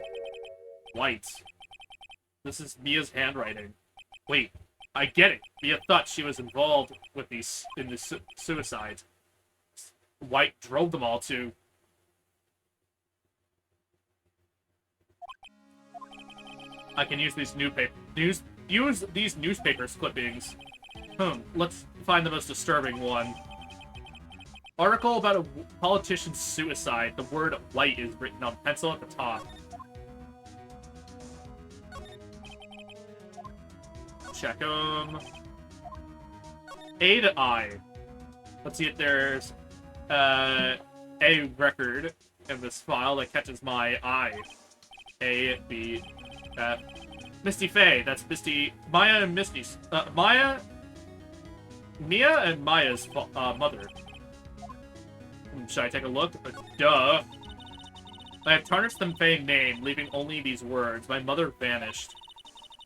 White. This is Mia's handwriting. Wait, I get it. Mia thought she was involved with these in the suicide. White drove them all to. I can use these use these newspapers clippings. Let's find the most disturbing one. Article about a politician's suicide. The word white is written on pencil at the top. Check them. A to I. Let's see if there's a record in this file that catches my eye. A, B, F. Misty Faye. That's Misty. Maya and Misty's. Mia and Maya's mother. Should I take a look? Duh. I have tarnished the Faye name, leaving only these words. My mother vanished.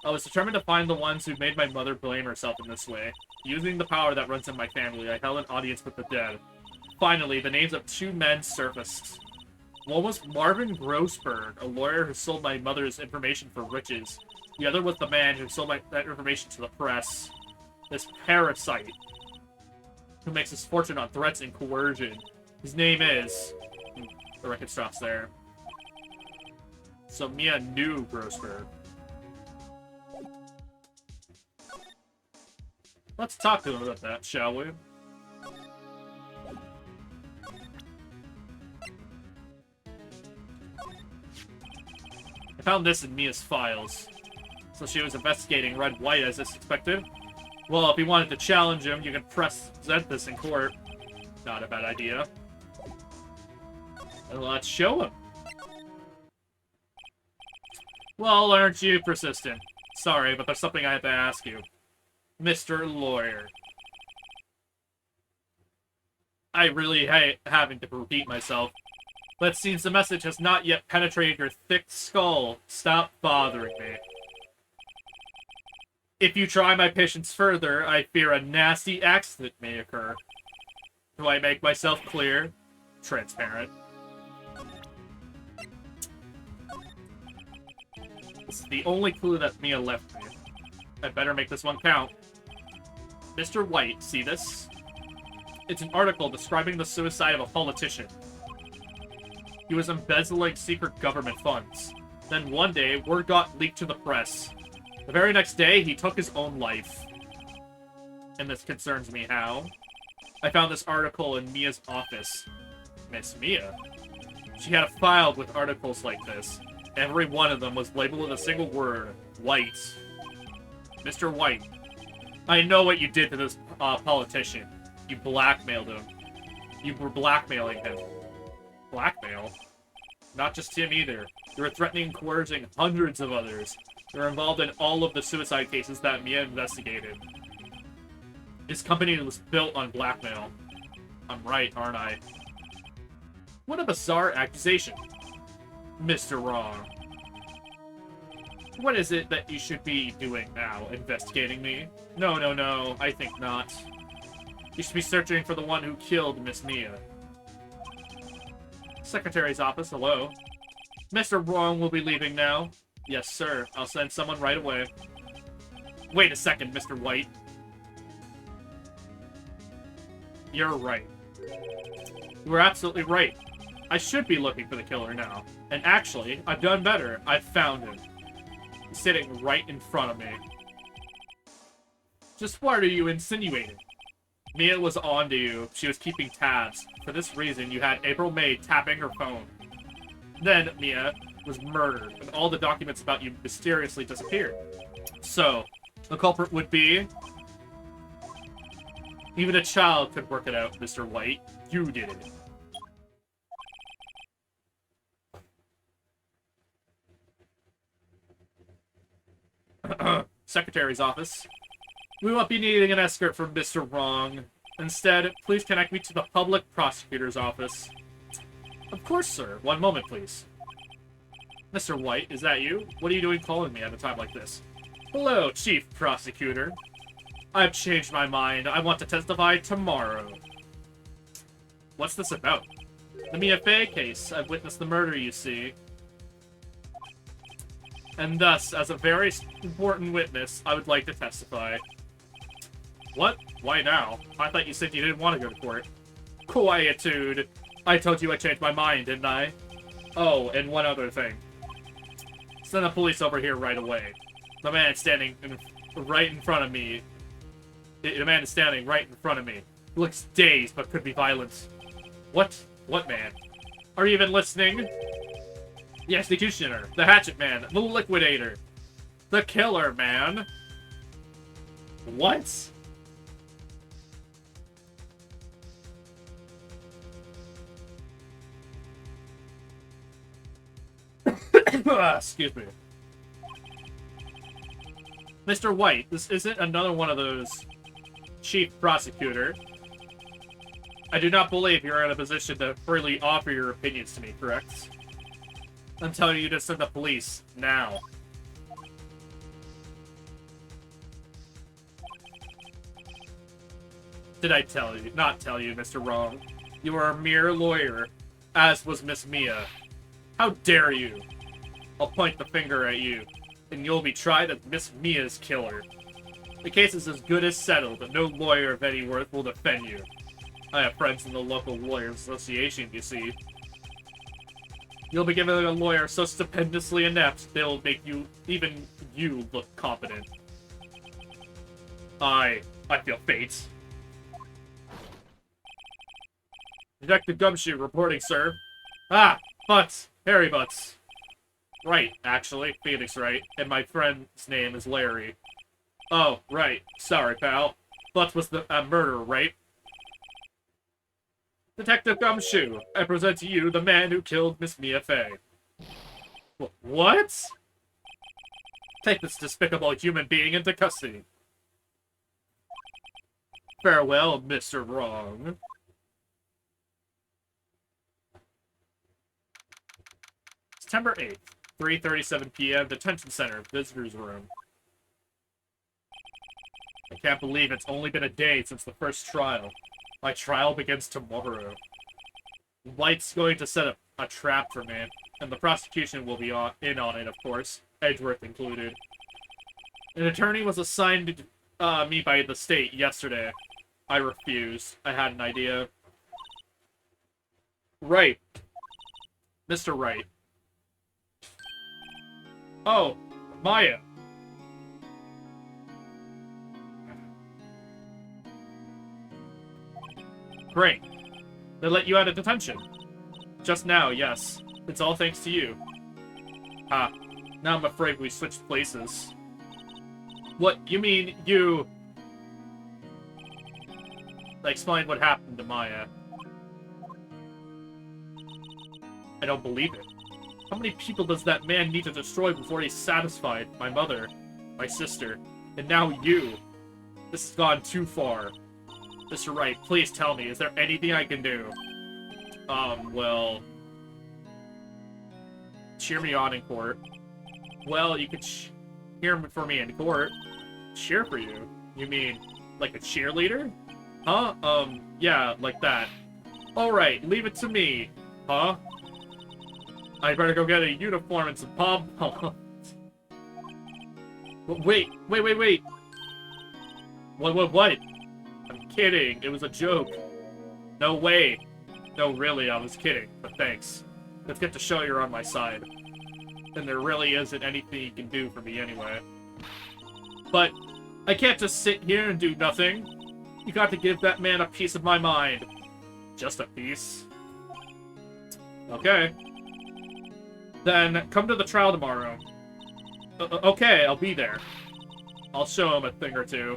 I was determined to find the ones who made my mother blame herself in this way. Using the power that runs in my family, I held an audience with the dead. Finally, the names of 2 men surfaced. One was Marvin Grossberg, a lawyer who sold my mother's information for riches. The other was the man who sold that information to the press. This parasite, who makes his fortune on threats and coercion. His name is... The record stops there. So Mia knew Grossberg. Let's talk to him about that, shall we? I found this in Mia's files. So she was investigating Red White as expected. Well, if you wanted to challenge him, you could present this in court. Not a bad idea. And let's show him. Well, aren't you persistent? Sorry, but there's something I have to ask you. Mr. Lawyer. I really hate having to repeat myself, but it seems the message has not yet penetrated your thick skull. Stop bothering me. If you try my patience further, I fear a nasty accident may occur. Do I make myself clear? Transparent. This is the only clue that Mia left me. I'd better make this one count. Mr. White, see this? It's an article describing the suicide of a politician. He was embezzling secret government funds. Then one day, word got leaked to the press. The very next day, he took his own life. And this concerns me how? I found this article in Mia's office. Miss Mia? She had a file with articles like this. Every one of them was labeled with a single word. White. Mr. White. I know what you did to this politician. You blackmailed him. You were blackmailing him. Blackmail? Not just him either. You were threatening and coercing hundreds of others. They're involved in all of the suicide cases that Mia investigated. His company was built on blackmail. I'm right, aren't I? What a bizarre accusation. Mr. Wrong. What is it that you should be doing now? Investigating me? No, I think not. You should be searching for the one who killed Miss Mia. Secretary's office, hello. Mr. Wrong will be leaving now. Yes, sir. I'll send someone right away. Wait a second, Mr. White. You're right. You were absolutely right. I should be looking for the killer now. And actually, I've done better. I've found him. He's sitting right in front of me. Just what are you insinuating? Mia was on to you. She was keeping tabs. For this reason, you had April May tapping her phone. Then, Mia was murdered, and all the documents about you mysteriously disappeared. So, the culprit would be... Even a child could work it out, Mr. White. You did it. Secretary's office. We won't be needing an escort from Mr. Wrong. Instead, please connect me to the public prosecutor's office. Of course, sir. One moment, please. Mr. White, is that you? What are you doing calling me at a time like this? Hello, Chief Prosecutor. I've changed my mind. I want to testify tomorrow. What's this about? The Mia Fey case. I've witnessed the murder, you see. And thus, as a very important witness, I would like to testify. What? Why now? I thought you said you didn't want to go to court. Quietude. I told you I changed my mind, didn't I? Oh, and one other thing. Send the police over here right away. The man standing right in front of me. The man is standing right in front of me. He looks dazed, but could be violent. What? What man? Are you even listening? The executioner, the hatchet man, the liquidator, the killer man. What? Excuse me. Mr. White, this isn't another one of those, Chief Prosecutor. I do not believe you're in a position to freely offer your opinions to me, correct? I'm telling you to send the police, now. Did I tell you? Not tell you, Mr. Wrong. You are a mere lawyer, as was Miss Mia. How dare you? I'll point the finger at you, and you'll be tried as Miss Mia's killer. The case is as good as settled, and no lawyer of any worth will defend you. I have friends in the local lawyers association, you see. You'll be given a lawyer so stupendously inept, they'll make you, even you, look competent. I feel fate. Detective Gumshoe reporting, sir. Ah, Butts. Harry Butts. Right, actually. Phoenix Wright. And my friend's name is Larry. Oh, right. Sorry, pal. Butts was the murderer, right? Detective Gumshoe, I present to you the man who killed Miss Mia Fey. What? Take this despicable human being into custody. Farewell, Mr. Wrong. September 8th, 3:37 p.m., Detention Center, Visitor's Room. I can't believe it's only been a day since the first trial. My trial begins tomorrow. White's going to set up a trap for me, and the prosecution will be in on it, of course, Edgeworth included. An attorney was assigned me by the state yesterday. I refused. I had an idea. Right. Mr. Wright. Oh, Maya. Great. They let you out of detention. Just now, yes. It's all thanks to you. Ah, now I'm afraid we switched places. What, you mean you... Explain what happened to Maya. I don't believe it. How many people does that man need to destroy before he's satisfied? My mother, my sister, and now you. This has gone too far. Mr. Wright, please tell me, is there anything I can do? Well... Cheer me on in court. Well, you could cheer for me in court. Cheer for you? You mean, like a cheerleader? Huh? Yeah, like that. Alright, leave it to me. Huh? I better go get a uniform and some pom-poms. Wait. What? I'm kidding. It was a joke. No way. No, really, I was kidding. But thanks. Let's get to show you're on my side. And there really isn't anything you can do for me anyway. But I can't just sit here and do nothing. You got to give that man a piece of my mind. Just a piece. Okay. Then come to the trial tomorrow. Okay, I'll be there. I'll show him a thing or two.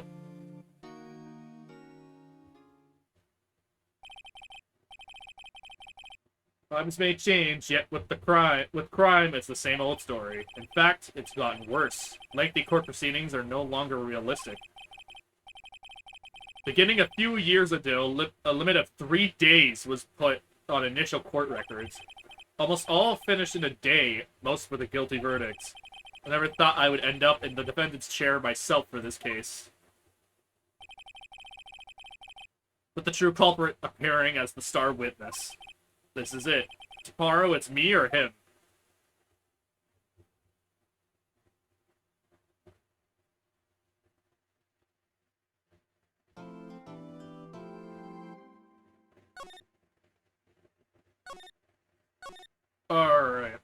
Times may change, yet with crime, it's the same old story. In fact, it's gotten worse. Lengthy court proceedings are no longer realistic. Beginning a few years ago, a limit of 3 days was put on initial court records. Almost all finished in a day, most for the guilty verdicts. I never thought I would end up in the defendant's chair myself for this case. With the true culprit appearing as the star witness. This is it. Tomorrow it's me or him. Alright.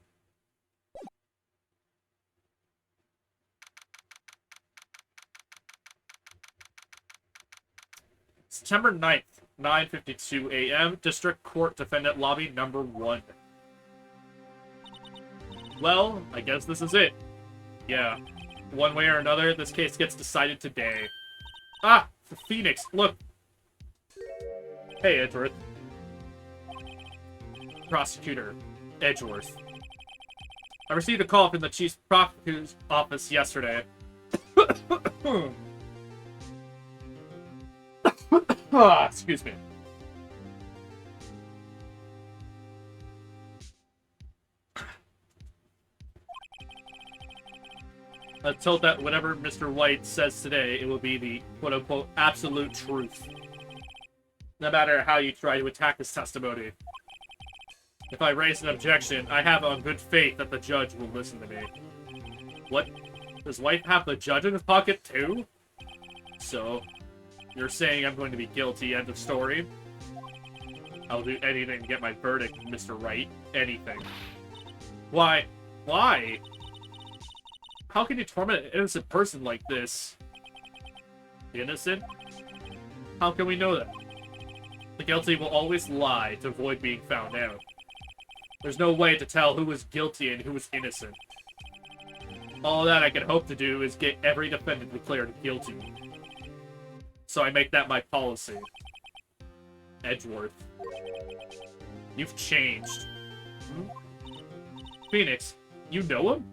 September 9th, 9:52 a.m., District Court Defendant Lobby number 1. Well, I guess this is it. Yeah. One way or another, this case gets decided today. Ah! Phoenix, look! Hey, Edgeworth. Prosecutor, Edgeworth. I received a call from the Chief Prosecutor's office yesterday. Excuse me. I was told that whatever Mr. White says today, it will be the quote-unquote absolute truth. No matter how you try to attack his testimony. If I raise an objection, I have on good faith that the judge will listen to me. What? Does White have the judge in his pocket too? So, you're saying I'm going to be guilty, end of story? I'll do anything to get my verdict, Mr. Wright. Anything. Why? Why? How can you torment an innocent person like this? Innocent? How can we know that? The guilty will always lie to avoid being found out. There's no way to tell who is guilty and who is innocent. All that I can hope to do is get every defendant declared guilty. So I make that my policy. Edgeworth. You've changed. Hmm? Phoenix, you know him?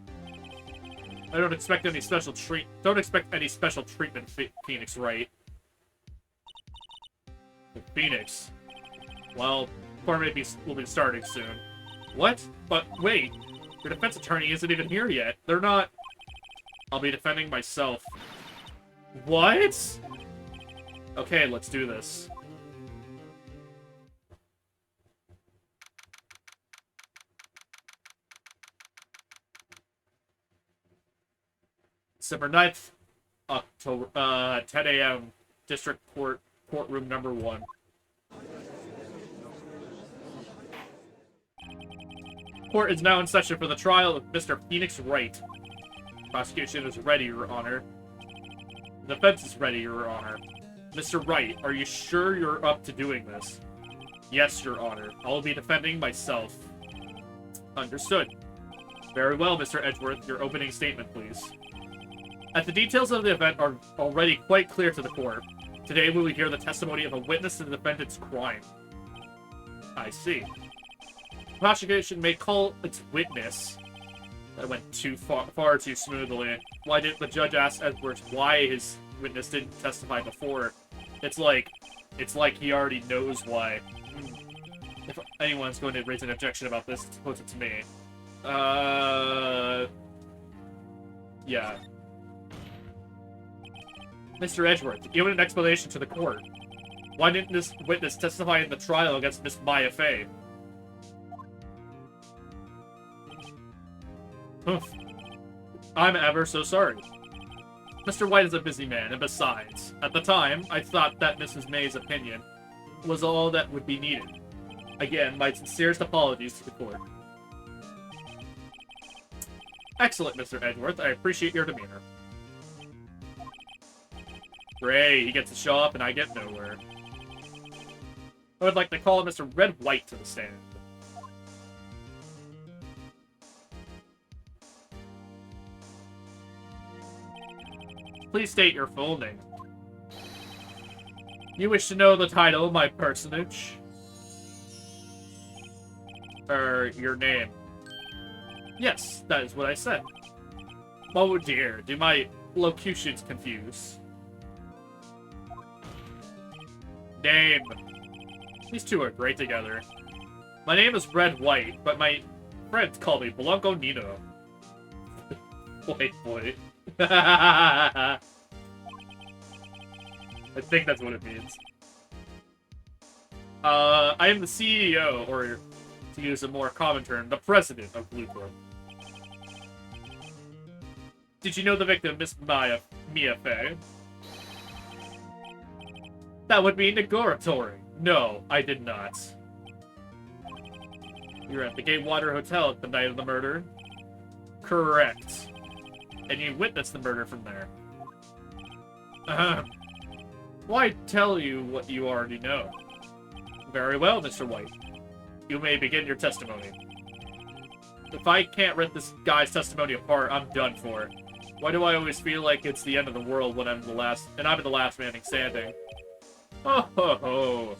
I don't expect any special treatment, Phoenix, right? Phoenix. Well, court will be starting soon. What? But wait, your defense attorney isn't even here yet. They're not... I'll be defending myself. What? Okay, let's do this. December 9th, October, 10 a.m., District Court, Courtroom number 1. Court is now in session for the trial of Mr. Phoenix Wright. Prosecution is ready, Your Honor. The defense is ready, Your Honor. Mr. Wright, are you sure you're up to doing this? Yes, Your Honor. I'll be defending myself. Understood. Very well, Mr. Edgeworth. Your opening statement, please. As the details of the event are already quite clear to the court, today we will hear the testimony of a witness to the defendant's crime. I see. prosecution may call its witness. That went far too smoothly. Why didn't the judge ask Edwards why his witness didn't testify before? It's like he already knows why. If anyone's going to raise an objection about this, put it to me. Yeah. Mr. Edgeworth, give an explanation to the court. Why didn't this witness testify in the trial against Miss Maya Fey? Oof. I'm ever so sorry. Mr. White is a busy man, and besides, at the time, I thought that Mrs. May's opinion was all that would be needed. Again, my sincerest apologies to the court. Excellent, Mr. Edgeworth. I appreciate your demeanor. Great, he gets to show up and I get nowhere. I would like to call Mr. Red White to the stand. Please state your full name. You wish to know the title of my personage? Your name. Yes, that is what I said. Oh dear, do my locutions confuse? Name. These two are great together. My name is Red White, but my friends call me Blanco Nino. Boy. I think that's what it means. I am the CEO, or to use a more common term, the president of Bluethorn. Did you know the victim, Miss Mia Fey? That would be negatory. No, I did not. You were at the Gatewater Hotel the night of the murder? Correct. And you witnessed the murder from there. Why tell you what you already know? Very well, Mr. White. You may begin your testimony. If I can't rip this guy's testimony apart, I'm done for. Why do I always feel like it's the end of the world when I'm the last man standing? Oh ho ho.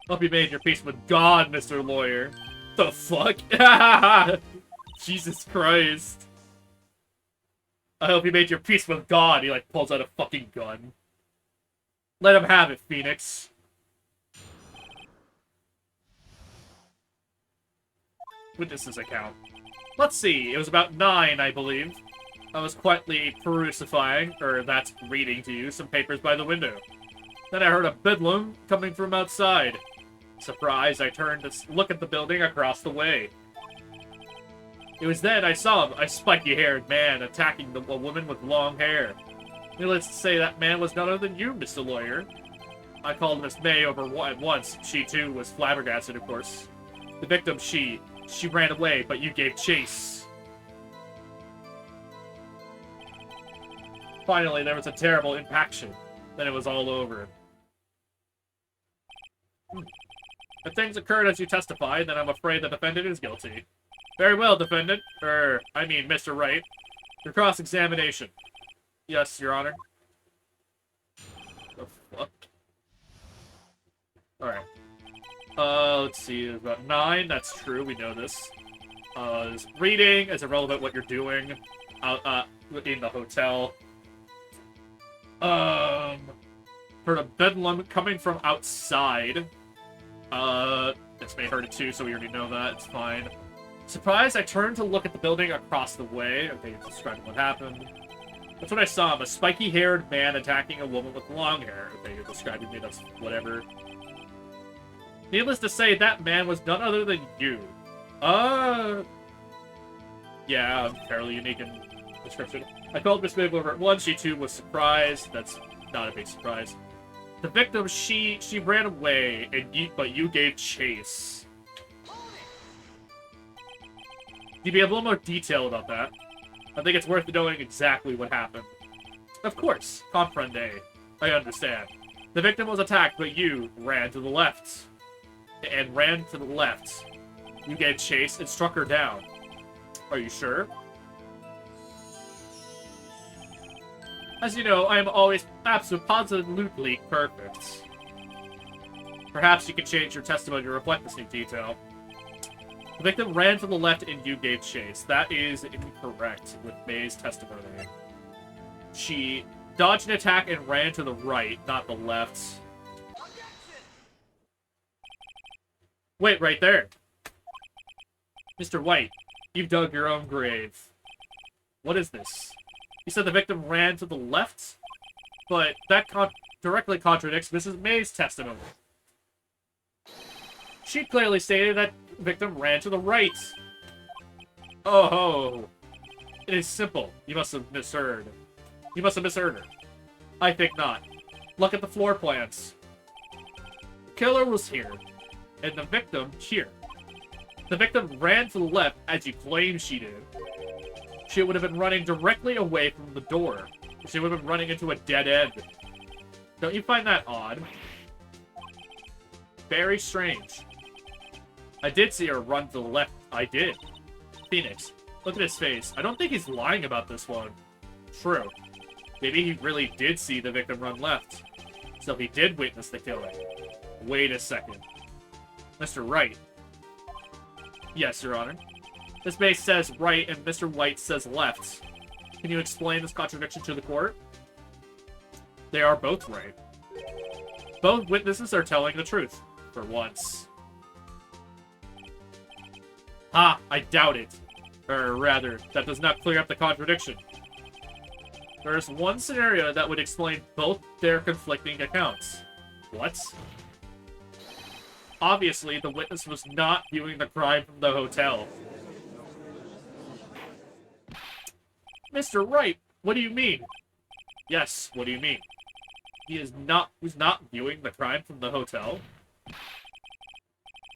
Hope you made your peace with God, Mr. Lawyer. The fuck? Jesus Christ. I hope you made your peace with God. He, like, pulls out a fucking gun. Let him have it, Phoenix. Witness's account. Let's see. It was about 9, I believe. I was quietly that's reading to you, some papers by the window. Then I heard a bedlam coming from outside. Surprised, I turned to look at the building across the way. It was then I saw a spiky-haired man attacking a woman with long hair. Needless to say, that man was none other than you, Mr. Lawyer. I called Miss May over at once. She, too, was flabbergasted, of course. The victim, she ran away, but you gave chase. Finally, there was a terrible impaction. Then it was all over. If things occurred as you testified, then I'm afraid the defendant is guilty. Very well, defendant. Mr. Wright. Your cross-examination. Yes, Your Honor. The fuck? Alright. Let's see. It's about 9. That's true. We know this. Reading is irrelevant what you're doing in the hotel. Heard a bedlam coming from outside. This may hurt it too, so we already know that. It's fine. Surprised, I turned to look at the building across the way. Okay, describing what happened. That's what I saw. A spiky-haired man attacking a woman with long hair. Okay, you're describing me. That's whatever. Needless to say, that man was none other than you. Yeah, fairly unique in description. I called Miss May over at once. She too was surprised. That's not a big surprise. The victim, she ran away, but you gave chase. Can you be a little more detailed about that? I think it's worth knowing exactly what happened. Of course, comprende. I understand. The victim was attacked, but you ran to the left. You gave chase and struck her down. Are you sure? As you know, I am always absolutely perfect. Perhaps you could change your testimony to reflect this new detail. The victim ran to the left and you gave chase. That is incorrect with May's testimony. She dodged an attack and ran to the right, not the left. Wait, right there. Mr. White, you've dug your own grave. What is this? You said the victim ran to the left? But that directly contradicts Mrs. May's testimony. She clearly stated that the victim ran to the right. Oh, it is simple. You must have misheard. You must have misheard her. I think not. Look at the floor plans. The killer was here, and the victim here. The victim ran to the left as you claimed she did. She would have been running directly away from the door. She would have been running into a dead end. Don't you find that odd? Very strange. I did see her run to the left. I did. Phoenix, look at his face. I don't think he's lying about this one. True. Maybe he really did see the victim run left. So he did witness the killing. Wait a second. Mr. Wright. Yes, Your Honor. Miss May says right and Mr. White says left. Can you explain this contradiction to the court? They are both right. Both witnesses are telling the truth. For once. Ah, I doubt it. Or rather, that does not clear up the contradiction. There is one scenario that would explain both their conflicting accounts. What? Obviously, the witness was not viewing the crime from the hotel. Mr. Wright, what do you mean? Yes, what do you mean? He's not viewing the crime from the hotel?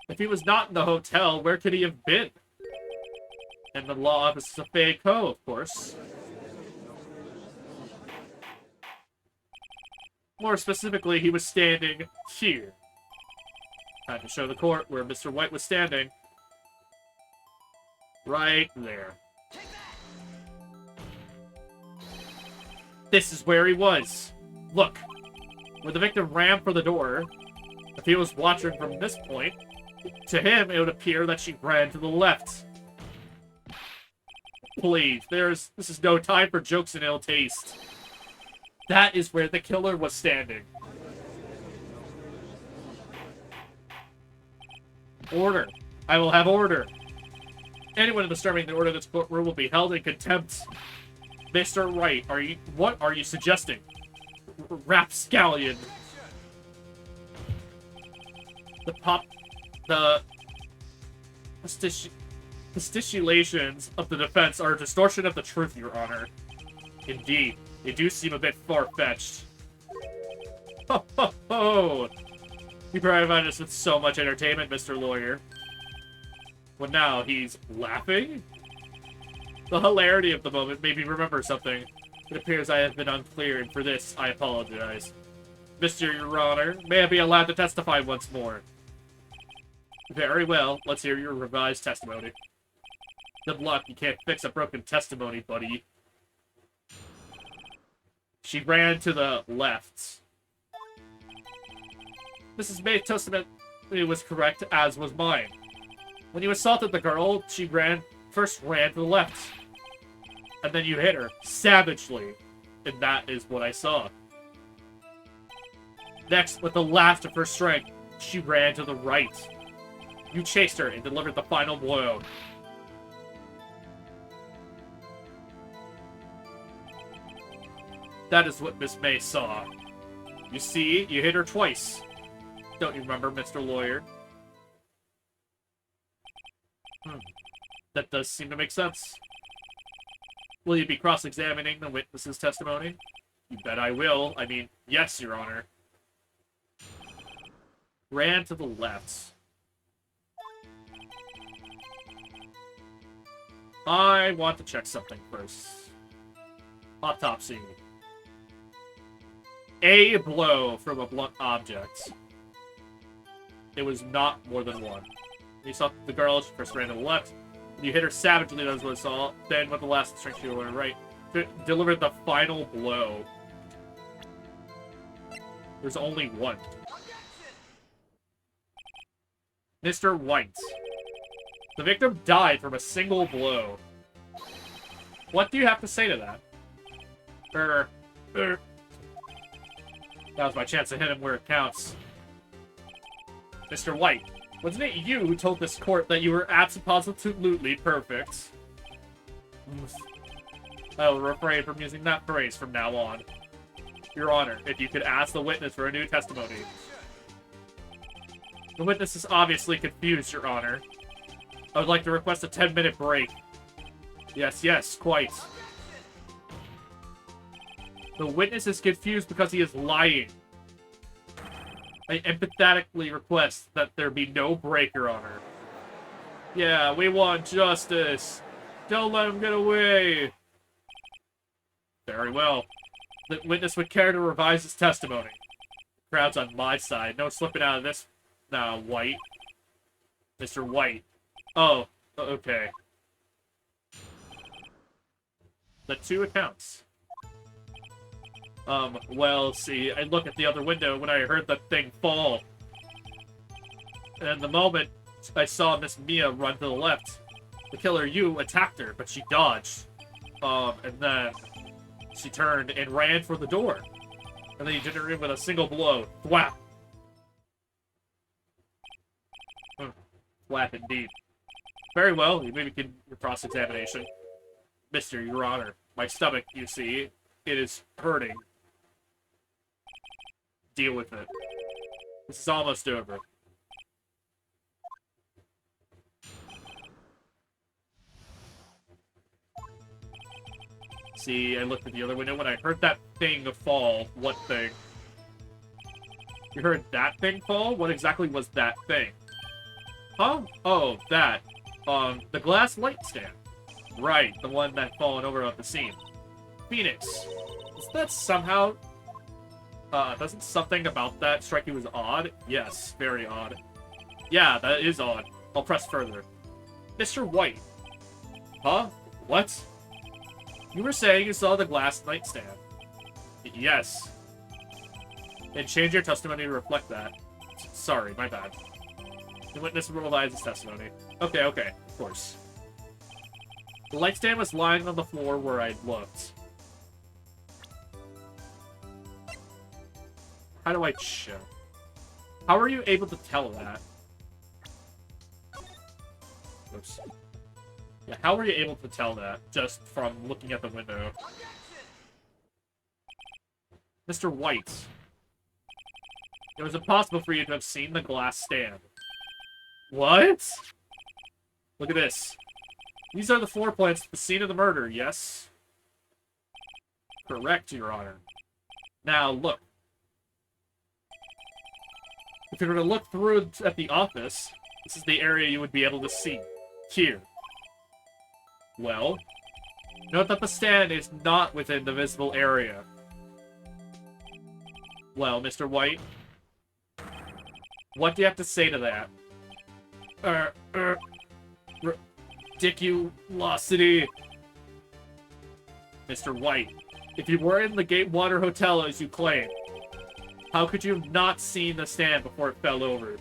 If he was not in the hotel, where could he have been? In the law office of Fei Ko, of course. More specifically, he was standing here. Time to show the court where Mr. White was standing. Right there. This is where he was. Look. Where the victim ran for the door. If he was watching from this point, to him, it would appear that she ran to the left. Please, this is no time for jokes and ill taste. That is where the killer was standing. Order. I will have order. Anyone disturbing the order of this courtroom will be held in contempt. Mr. Wright, what are you suggesting? Rapscallion. The gesticulations of the defense are a distortion of the truth, Your Honor. Indeed, they do seem a bit far-fetched. Ho, ho, ho! You provided us with so much entertainment, Mr. Lawyer. Well, now he's laughing? The hilarity of the moment made me remember something. It appears I have been unclear, and for this, I apologize. Mr. Your Honor, may I be allowed to testify once more? Very well. Let's hear your revised testimony. Good luck. You can't fix a broken testimony, buddy. She ran to the left. Mrs. May's testimony was correct, as was mine. When you assaulted the girl, she first ran to the left. And then you hit her, savagely. And that is what I saw. Next, with the last of her strength, she ran to the right. You chased her and delivered the final blow. That is what Miss May saw. You see, you hit her twice. Don't you remember, Mr. Lawyer? That does seem to make sense. Will you be cross-examining the witness's testimony? You bet I will. I mean, yes, Your Honor. Ran to the left. I want to check something first. Autopsy. A blow from a blunt object. It was not more than one. You saw the girl, she first ran to the left. You hit her savagely, that's what I saw. Then, with the last strength, you went right. Delivered the final blow. There's only one. Mr. White. The victim died from a single blow. What do you have to say to that? That was my chance to hit him where it counts. Mr. White, wasn't it you who told this court that you were absolutely perfect? I will refrain from using that phrase from now on. Your Honor, if you could ask the witness for a new testimony. The witness is obviously confused, Your Honor. I would like to request a 10-minute break. Yes, quite. The witness is confused because he is lying. I empathetically request that there be no break, Your Honor. Yeah, we want justice. Don't let him get away. Very well. The witness would care to revise his testimony. The crowd's on my side. No slipping out of this. Nah, White. Mr. White. Oh, okay. The two accounts. Well, see, I look at the other window when I heard that thing fall. And the moment I saw Miss Mia run to the left, the killer, you, attacked her, but she dodged. And then she turned and ran for the door. And then you did her in with a single blow. Thwap! Thwap indeed. Very well, you maybe can your cross-examination. Mr. Your Honor, my stomach, you see, it is hurting. Deal with it. This is almost over. See, I looked at the other window when I heard that thing fall. What thing? You heard that thing fall? What exactly was that thing? Huh? Oh, that. The glass light stand. Right, the one that fallen over at the scene. Phoenix. Is that somehow... doesn't something about that strike you as odd? Yes, very odd. Yeah, that is odd. I'll press further. Mr. White. Huh? What? You were saying you saw the glass nightstand. Yes. And change your testimony to reflect that. Sorry, my bad. The witness will revise his testimony. Okay, of course. The light stand was lying on the floor where I'd looked. How do I check? How are you able to tell that? Oops. Yeah, how were you able to tell that just from looking at the window? Mr. White. It was impossible for you to have seen the glass stand. What? Look at this. These are the floor plans at the scene of the murder, yes? Correct, Your Honor. Now, look. If you were to look through at the office, this is the area you would be able to see. Here. Well, note that the stand is not within the visible area. Well, Mr. White, what do you have to say to that? Ridiculosity. Mr. White, if you were in the Gatewater Hotel as you claim, how could you have not seen the stand before it fell over?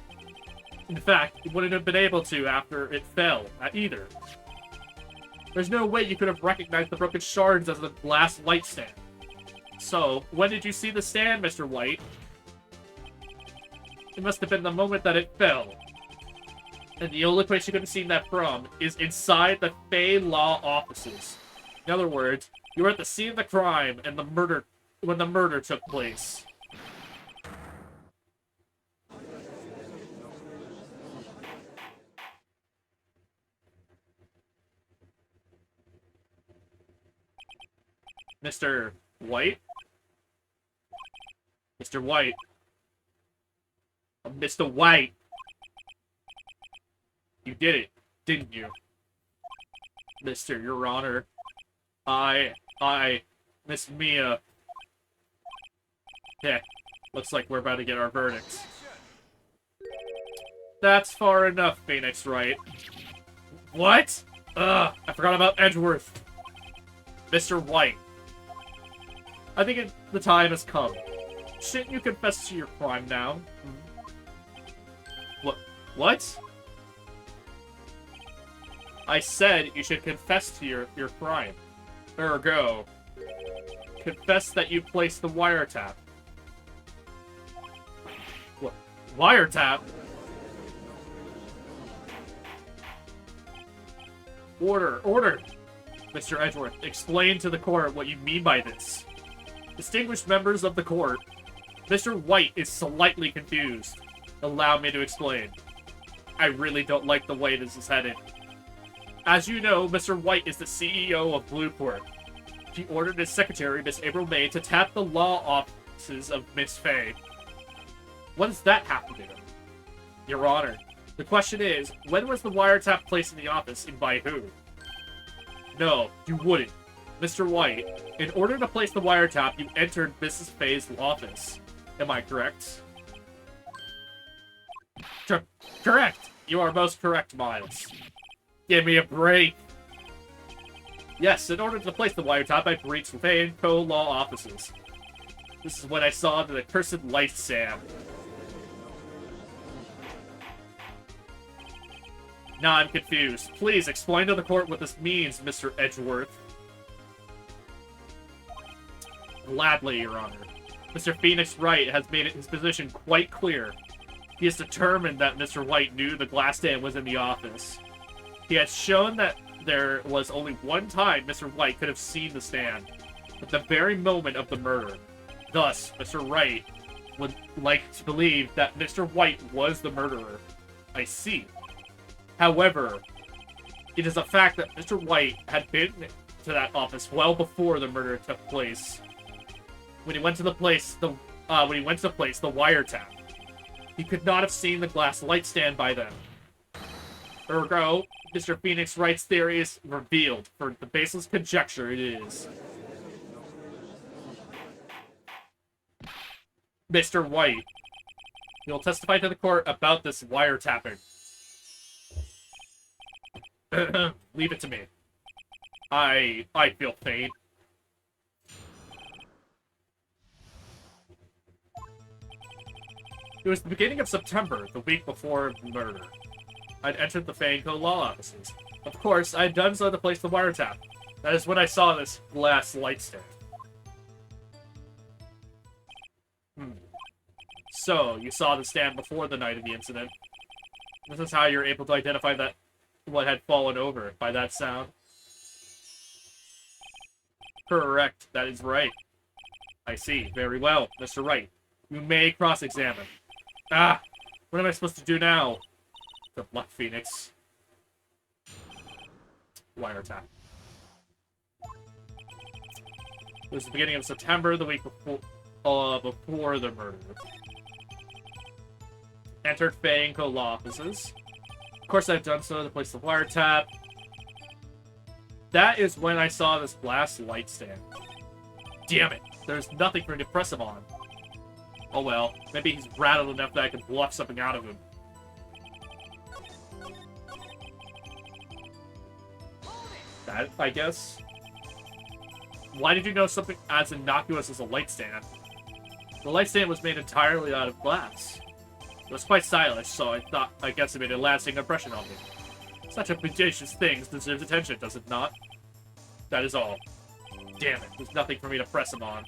In fact, you wouldn't have been able to after it fell, either. There's no way you could have recognized the broken shards as the glass light stand. So, when did you see the stand, Mr. White? It must have been the moment that it fell. And the only place you could have seen that from is inside the Fey Law offices. In other words, you were at the scene of the crime and when the murder took place. Mr. White? Mr. White. Mr. White. You did it, didn't you? Mr. Your Honor. Miss Mia. Heck, looks like we're about to get our verdicts. That's far enough, Phoenix Wright. What? Ugh, I forgot about Edgeworth. Mr. White. I think the time has come. Shouldn't you confess to your crime now? What? I said you should confess to your crime. Ergo, confess that you placed the wiretap. What? Wiretap? Order! Mr. Edgeworth, explain to the court what you mean by this. Distinguished members of the court, Mr. White is slightly confused. Allow me to explain. I really don't like the way this is headed. As you know, Mr. White is the CEO of Blueport. He ordered his secretary, Miss April May, to tap the law offices of Miss Fay. What does that have to do? Your Honor, the question is, when was the wiretap placed in the office and by who? No, you wouldn't. Mr. White, in order to place the wiretap, you entered Mrs. Fay's office. Am I correct? Correct! You are most correct, Miles. Give me a break. Yes, in order to place the wiretap, I breached Fay & Co. law offices. This is when I saw the accursed light, Sam. Now I'm confused. Please explain to the court what this means, Mr. Edgeworth. Gladly, Your Honor. Mr. Phoenix Wright has made his position quite clear. He is determined that Mr. White knew the glass stand was in the office. He has shown that there was only one time Mr. White could have seen the stand, at the very moment of the murder. Thus, Mr. Wright would like to believe that Mr. White was the murderer. I see. However, it is a fact that Mr. White had been to that office well before the murder took place. When he went to the place, the wiretap, he could not have seen the glass light stand by then. Ergo, Mr. Phoenix Wright's theory is revealed. For the baseless conjecture it is. Mr. White, you'll testify to the court about this wiretapping. Leave it to me. I feel faint. It was the beginning of September, the week before the murder. I'd entered the Fay & Co. law offices. Of course, I had done so to place the wiretap. That is when I saw this glass light stand. So, you saw the stand before the night of the incident. This is how you're able to identify that what had fallen over by that sound. Correct, that is right. I see, very well, Mr. Wright. You may cross-examine. Ah! What am I supposed to do now? Good luck, Phoenix. Wiretap. It was the beginning of September, the week before the murder. Entered Fay & Co. law offices. Of course, I've done so to place the wiretap. That is when I saw this glass light stand. Damn it! There's nothing for me to press him on. Oh well, maybe he's rattled enough that I can bluff something out of him. That, I guess. Why did you know something as innocuous as a light stand? The light stand was made entirely out of glass. It was quite stylish, so I guess it made a lasting impression on me. Such a bodacious thing deserves attention, does it not? That is all. Damn it, there's nothing for me to press him on.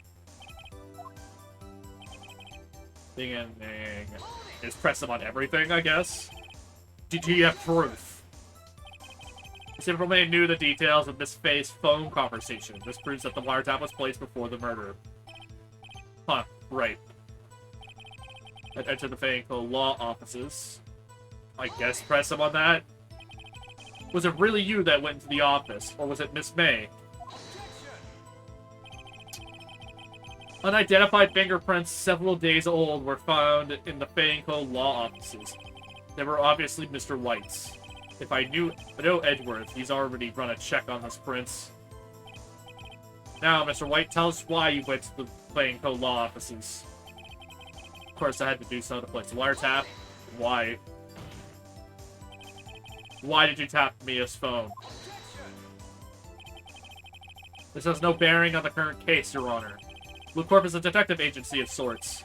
Ding and ding. Just press him on everything, I guess? Did you have proof? Miss April May knew the details of Miss Fay's phone conversation. This proves that the wiretap was placed before the murder. Huh, right. I'd enter the Fay & Co. law offices. I guess press him on that? Was it really you that went into the office, or was it Miss May? Unidentified fingerprints several days old were found in the Fay & Co. law offices. They were obviously Mr. White's. If I know Edgeworth, he's already run a check on those prints. Now, Mr. White, tell us why you went to the Fay & Co. law offices. Of course, I had to do so to place the wiretap. Why? Why did you tap Mia's phone? This has no bearing on the current case, Your Honor. Blue Corp is a detective agency of sorts.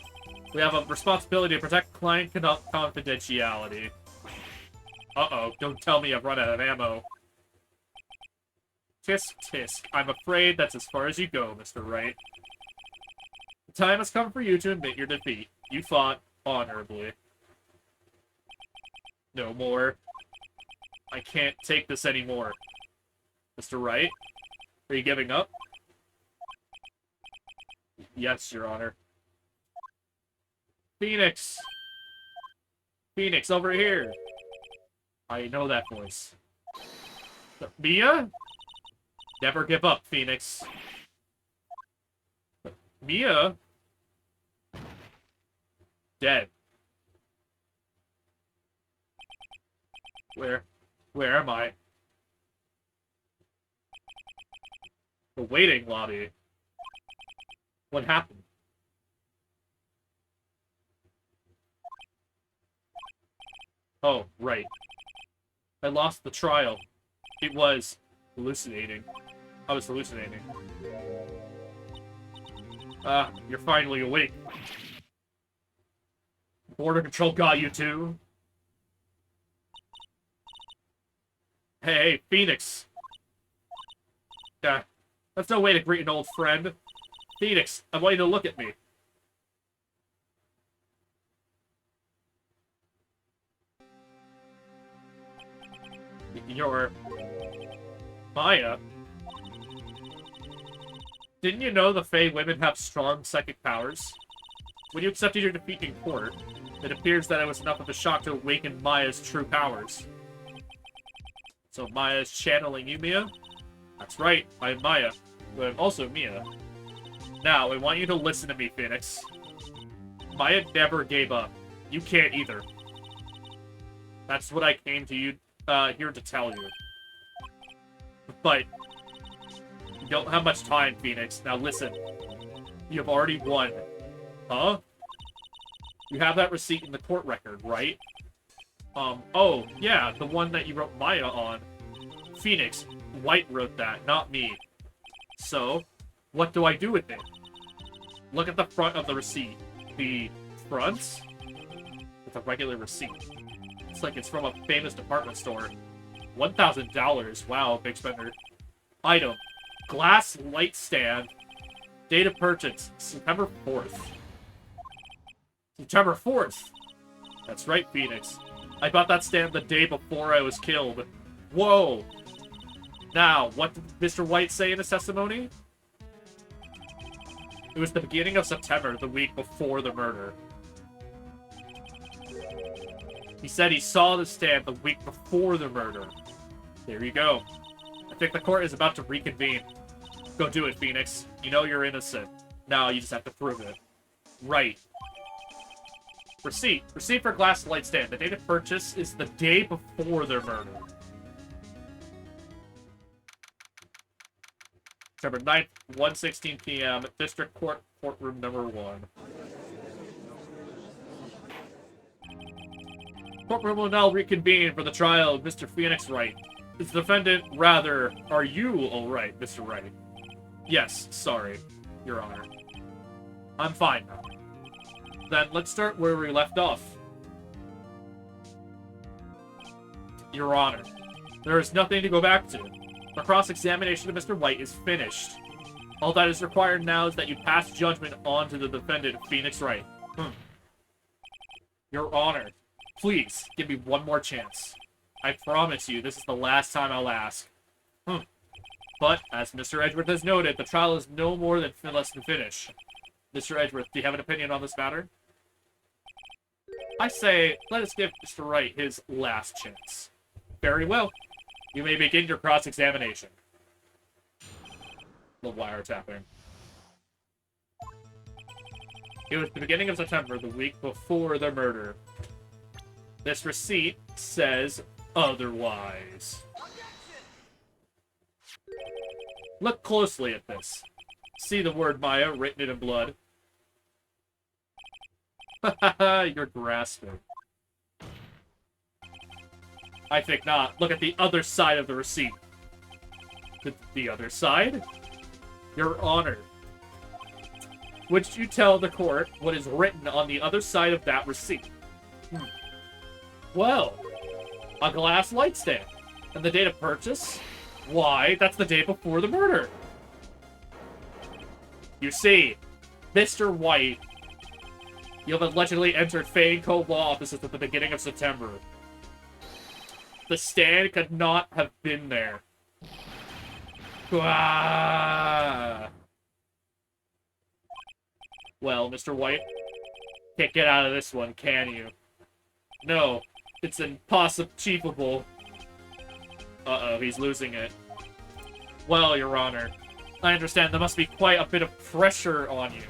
We have a responsibility to protect client confidentiality. Uh-oh, don't tell me I've run out of ammo. Tisk, tisk. I'm afraid that's as far as you go, Mr. Wright. The time has come for you to admit your defeat. You fought honorably. No more. I can't take this anymore. Mr. Wright? Are you giving up? Yes, Your Honor. Phoenix! Phoenix, over here! I know that voice. Mia? Never give up, Phoenix. Mia? Dead. Where am I? The waiting lobby. What happened? Oh, right. I lost the trial. It was hallucinating. I was hallucinating. Ah, you're finally awake. Border Control got you too? Hey, Phoenix. That's no way to greet an old friend. Phoenix, I want you to look at me. You're... Maya? Didn't you know the Fey women have strong psychic powers? When you accepted your defeat in court, it appears that it was enough of a shock to awaken Maya's true powers. So Maya's channeling you, Mia? That's right, I'm Maya, but I'm also Mia. Now, I want you to listen to me, Phoenix. Maya never gave up. You can't either. That's what I came to you here to tell you. But you don't have much time, Phoenix. Now listen. You have already won. Huh? You have that receipt in the court record, right? Oh, yeah, the one that you wrote Maya on. Phoenix, White wrote that, not me. So, what do I do with it? Look at the front of the receipt. The front? It's a regular receipt. It's like it's from a famous department store. $1,000. Wow, big spender. Item. Glass light stand. Date of purchase. September 4th. September 4th! That's right, Phoenix. I bought that stand the day before I was killed. Whoa! Now, what did Mr. White say in his testimony? It was the beginning of September, the week before the murder. He said he saw the stand the week before the murder. There you go. I think the court is about to reconvene. Go do it, Phoenix. You know you're innocent. Now you just have to prove it. Right. Receipt. Receipt for glass light stand. The date of purchase is the day before their murder. September 9th, 1:16 p.m. District Court, courtroom number 1. Courtroom will now reconvene for the trial of Mr. Phoenix Wright. Is the defendant, rather, are you alright, Mr. Wright? Yes, sorry, Your Honor. I'm fine now. Then let's start where we left off. Your Honor, there is nothing to go back to. The cross-examination of Mr. White is finished. All that is required now is that you pass judgment on to the defendant, Phoenix Wright. Your Honor, please, give me one more chance. I promise you, this is the last time I'll ask. But, as Mr. Edgeworth has noted, the trial is no more than less than finished. Mr. Edgeworth, do you have an opinion on this matter? I say, let us give Mr. Wright his last chance. Very well. You may begin your cross-examination. The wiretapping. It was the beginning of September, the week before the murder. This receipt says otherwise. Look closely at this. See the word Maya written in blood. Haha, you're grasping. I think not. Look at the other side of the receipt. The other side? Your Honor. Would you tell the court what is written on the other side of that receipt? Well, a glass light stand. And the date of purchase? Why? That's the day before the murder. You see, Mr. White, you have allegedly entered Fane Cove law offices at the beginning of September. The stand could not have been there. Ah. Well, Mr. White, can't get out of this one, can you? No, it's impossible. Uh-oh, he's losing it. Well, Your Honor, I understand there must be quite a bit of pressure on you.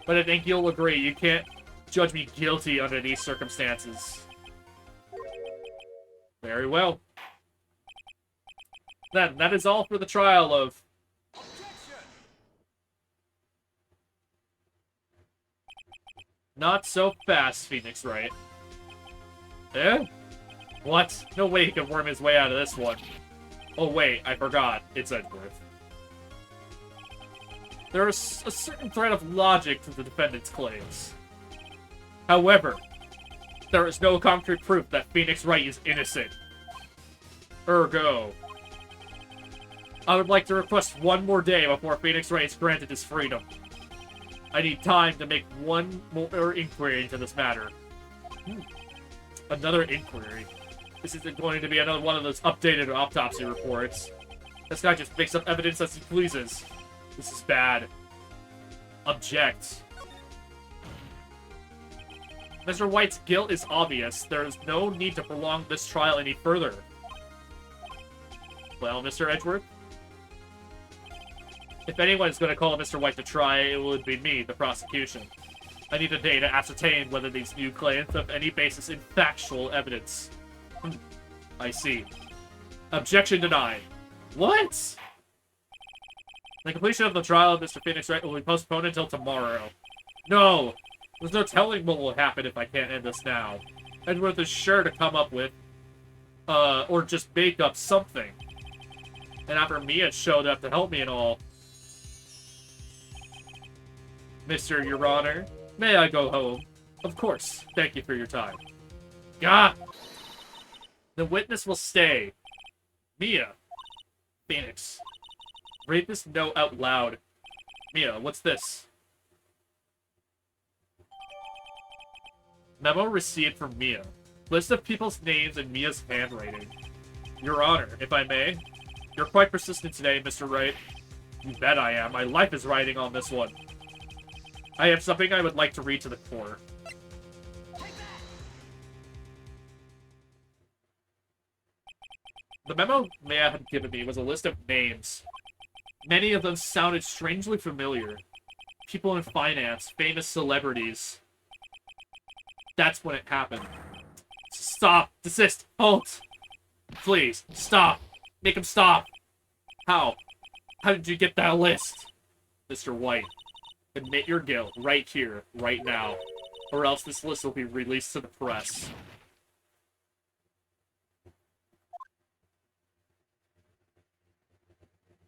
But I think you'll agree, you can't judge me guilty under these circumstances. Very well. Then, that is all for the trial of... Not so fast, Phoenix Wright. Eh? What? No way he could worm his way out of this one. Oh wait, I forgot. It's Edgeworth. There is a certain thread of logic to the defendant's claims. However, there is no concrete proof that Phoenix Wright is innocent. Ergo, I would like to request one more day before Phoenix Wright is granted his freedom. I need time to make one more inquiry into this matter. Another inquiry? This isn't going to be another one of those updated autopsy reports. This guy just makes up evidence as he pleases. This is bad. Object. Mr. White's guilt is obvious. There is no need to prolong this trial any further. Well, Mr. Edgeworth? If anyone is going to call Mr. White to try, it would be me, the prosecution. I need a day to ascertain whether these new claims have any basis in factual evidence. I see. Objection denied. What? The completion of the trial of Mr. Phoenix Wright will be postponed until tomorrow. No! There's no telling what will happen if I can't end this now. Edgeworth is sure to come up with, or just make up something. And after Mia showed up to help me and all. Mr. Your Honor, may I go home? Of course. Thank you for your time. Gah! The witness will stay. Mia. Phoenix. Read this note out loud. Mia, what's this? Memo received from Mia. List of people's names in Mia's handwriting. Your Honor, if I may. You're quite persistent today, Mr. Wright. You bet I am. My life is riding on this one. I have something I would like to read to the court. The memo Mia had given me was a list of names. Many of them sounded strangely familiar. People in finance, famous celebrities. That's when it happened. Stop! Desist! Halt! Please, stop! Make him stop! How? How did you get that list? Mr. White, admit your guilt right here, right now, or else this list will be released to the press.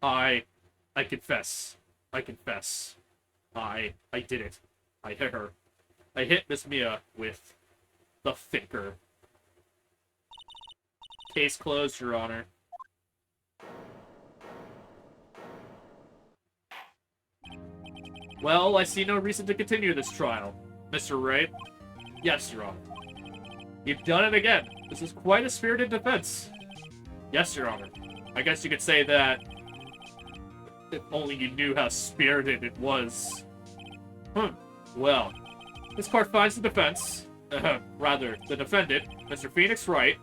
I confess. I confess. I did it. I hit her. I hit Miss Mia with the finger. Case closed, Your Honor. Well, I see no reason to continue this trial. Mr. Wright? Yes, Your Honor. You've done it again. This is quite a spirited defense. Yes, Your Honor. I guess you could say that if only you knew how spirited it was. Well, this court finds the defense, rather, the defendant, Mr. Phoenix Wright,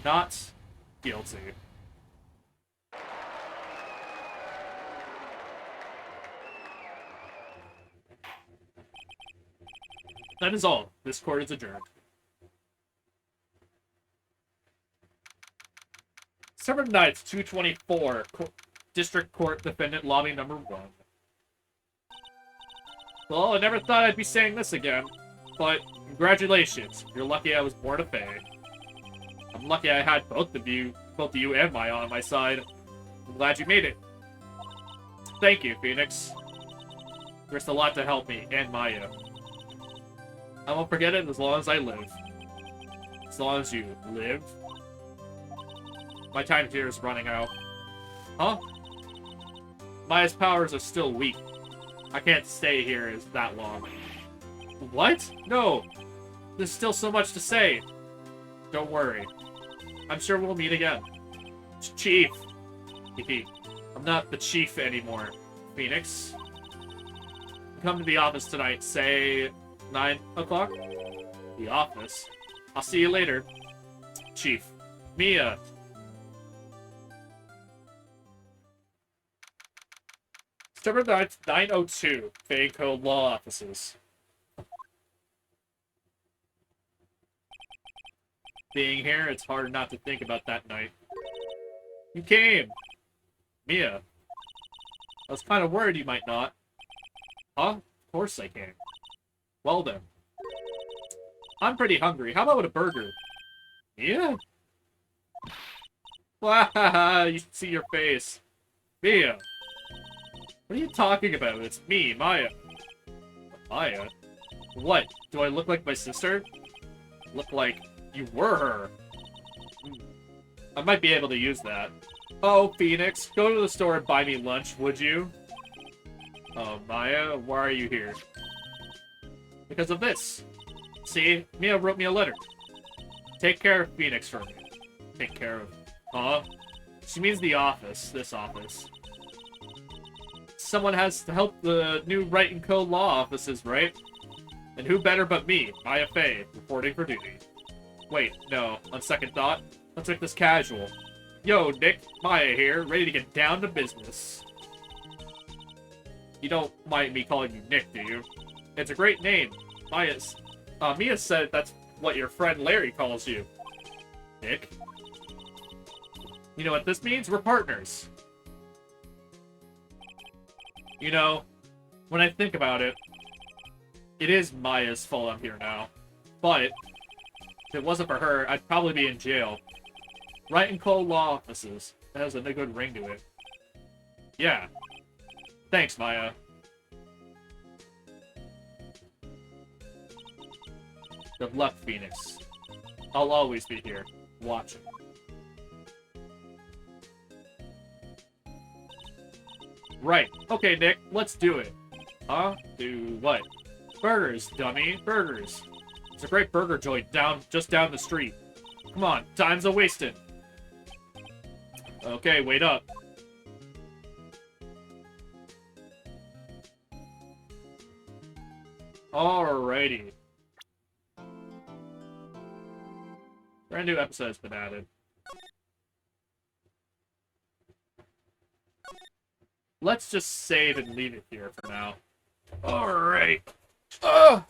not guilty. That is all. This court is adjourned. December 9th, 224, District Court Defendant Lobby Number 1. Well, I never thought I'd be saying this again, but congratulations. You're lucky I was born a Fae. I'm lucky I had both of you and Maya on my side. I'm glad you made it. Thank you, Phoenix. You risked a lot to help me, and Maya. I won't forget it as long as I live. As long as you live. My time here is running out. Huh? Maya's powers are still weak. I can't stay here that long. What? No! There's still so much to say. Don't worry. I'm sure we'll meet again. Chief. I'm not the chief anymore, Phoenix. Come to the office tonight, say 9 o'clock? The office? I'll see you later. Chief. Mia. September 9th, 9:02. Fang Code Law Offices. Being here, it's hard not to think about that night. You came! Mia. I was kind of worried you might not. Huh? Of course I came. Well then. I'm pretty hungry. How about a burger? Mia? Wahaha, you should see your face. Mia. What are you talking about? It's me, Maya. Maya? What? Do I look like my sister? Look like you were her. I might be able to use that. Oh, Phoenix, go to the store and buy me lunch, would you? Oh, Maya, why are you here? Because of this. See, Mia wrote me a letter. Take care of Phoenix for me. Take care of... Huh? She means the office. This office. Someone has to help the new Right and Code Law offices, right? And who better but me, Maya Fey, reporting for duty. Wait, no. On second thought, let's make this casual. Yo, Nick, Maya here, ready to get down to business. You don't mind me calling you Nick, do you? It's a great name. Mia said that's what your friend Larry calls you. Nick? You know what this means? We're partners. You know, when I think about it, it is Maya's fault I'm here now. But, if it wasn't for her, I'd probably be in jail. Right and Code Law offices. That has a good ring to it. Yeah. Thanks, Maya. Good luck, Phoenix. I'll always be here, watching. Right. Okay, Nick, let's do it. Huh? Do what? Burgers, dummy. Burgers. It's a great burger joint just down the street. Come on, time's a-wasting. Okay, wait up. Alrighty. Brand new episode has been added. Let's just save and leave it here for now. Alright. Ugh!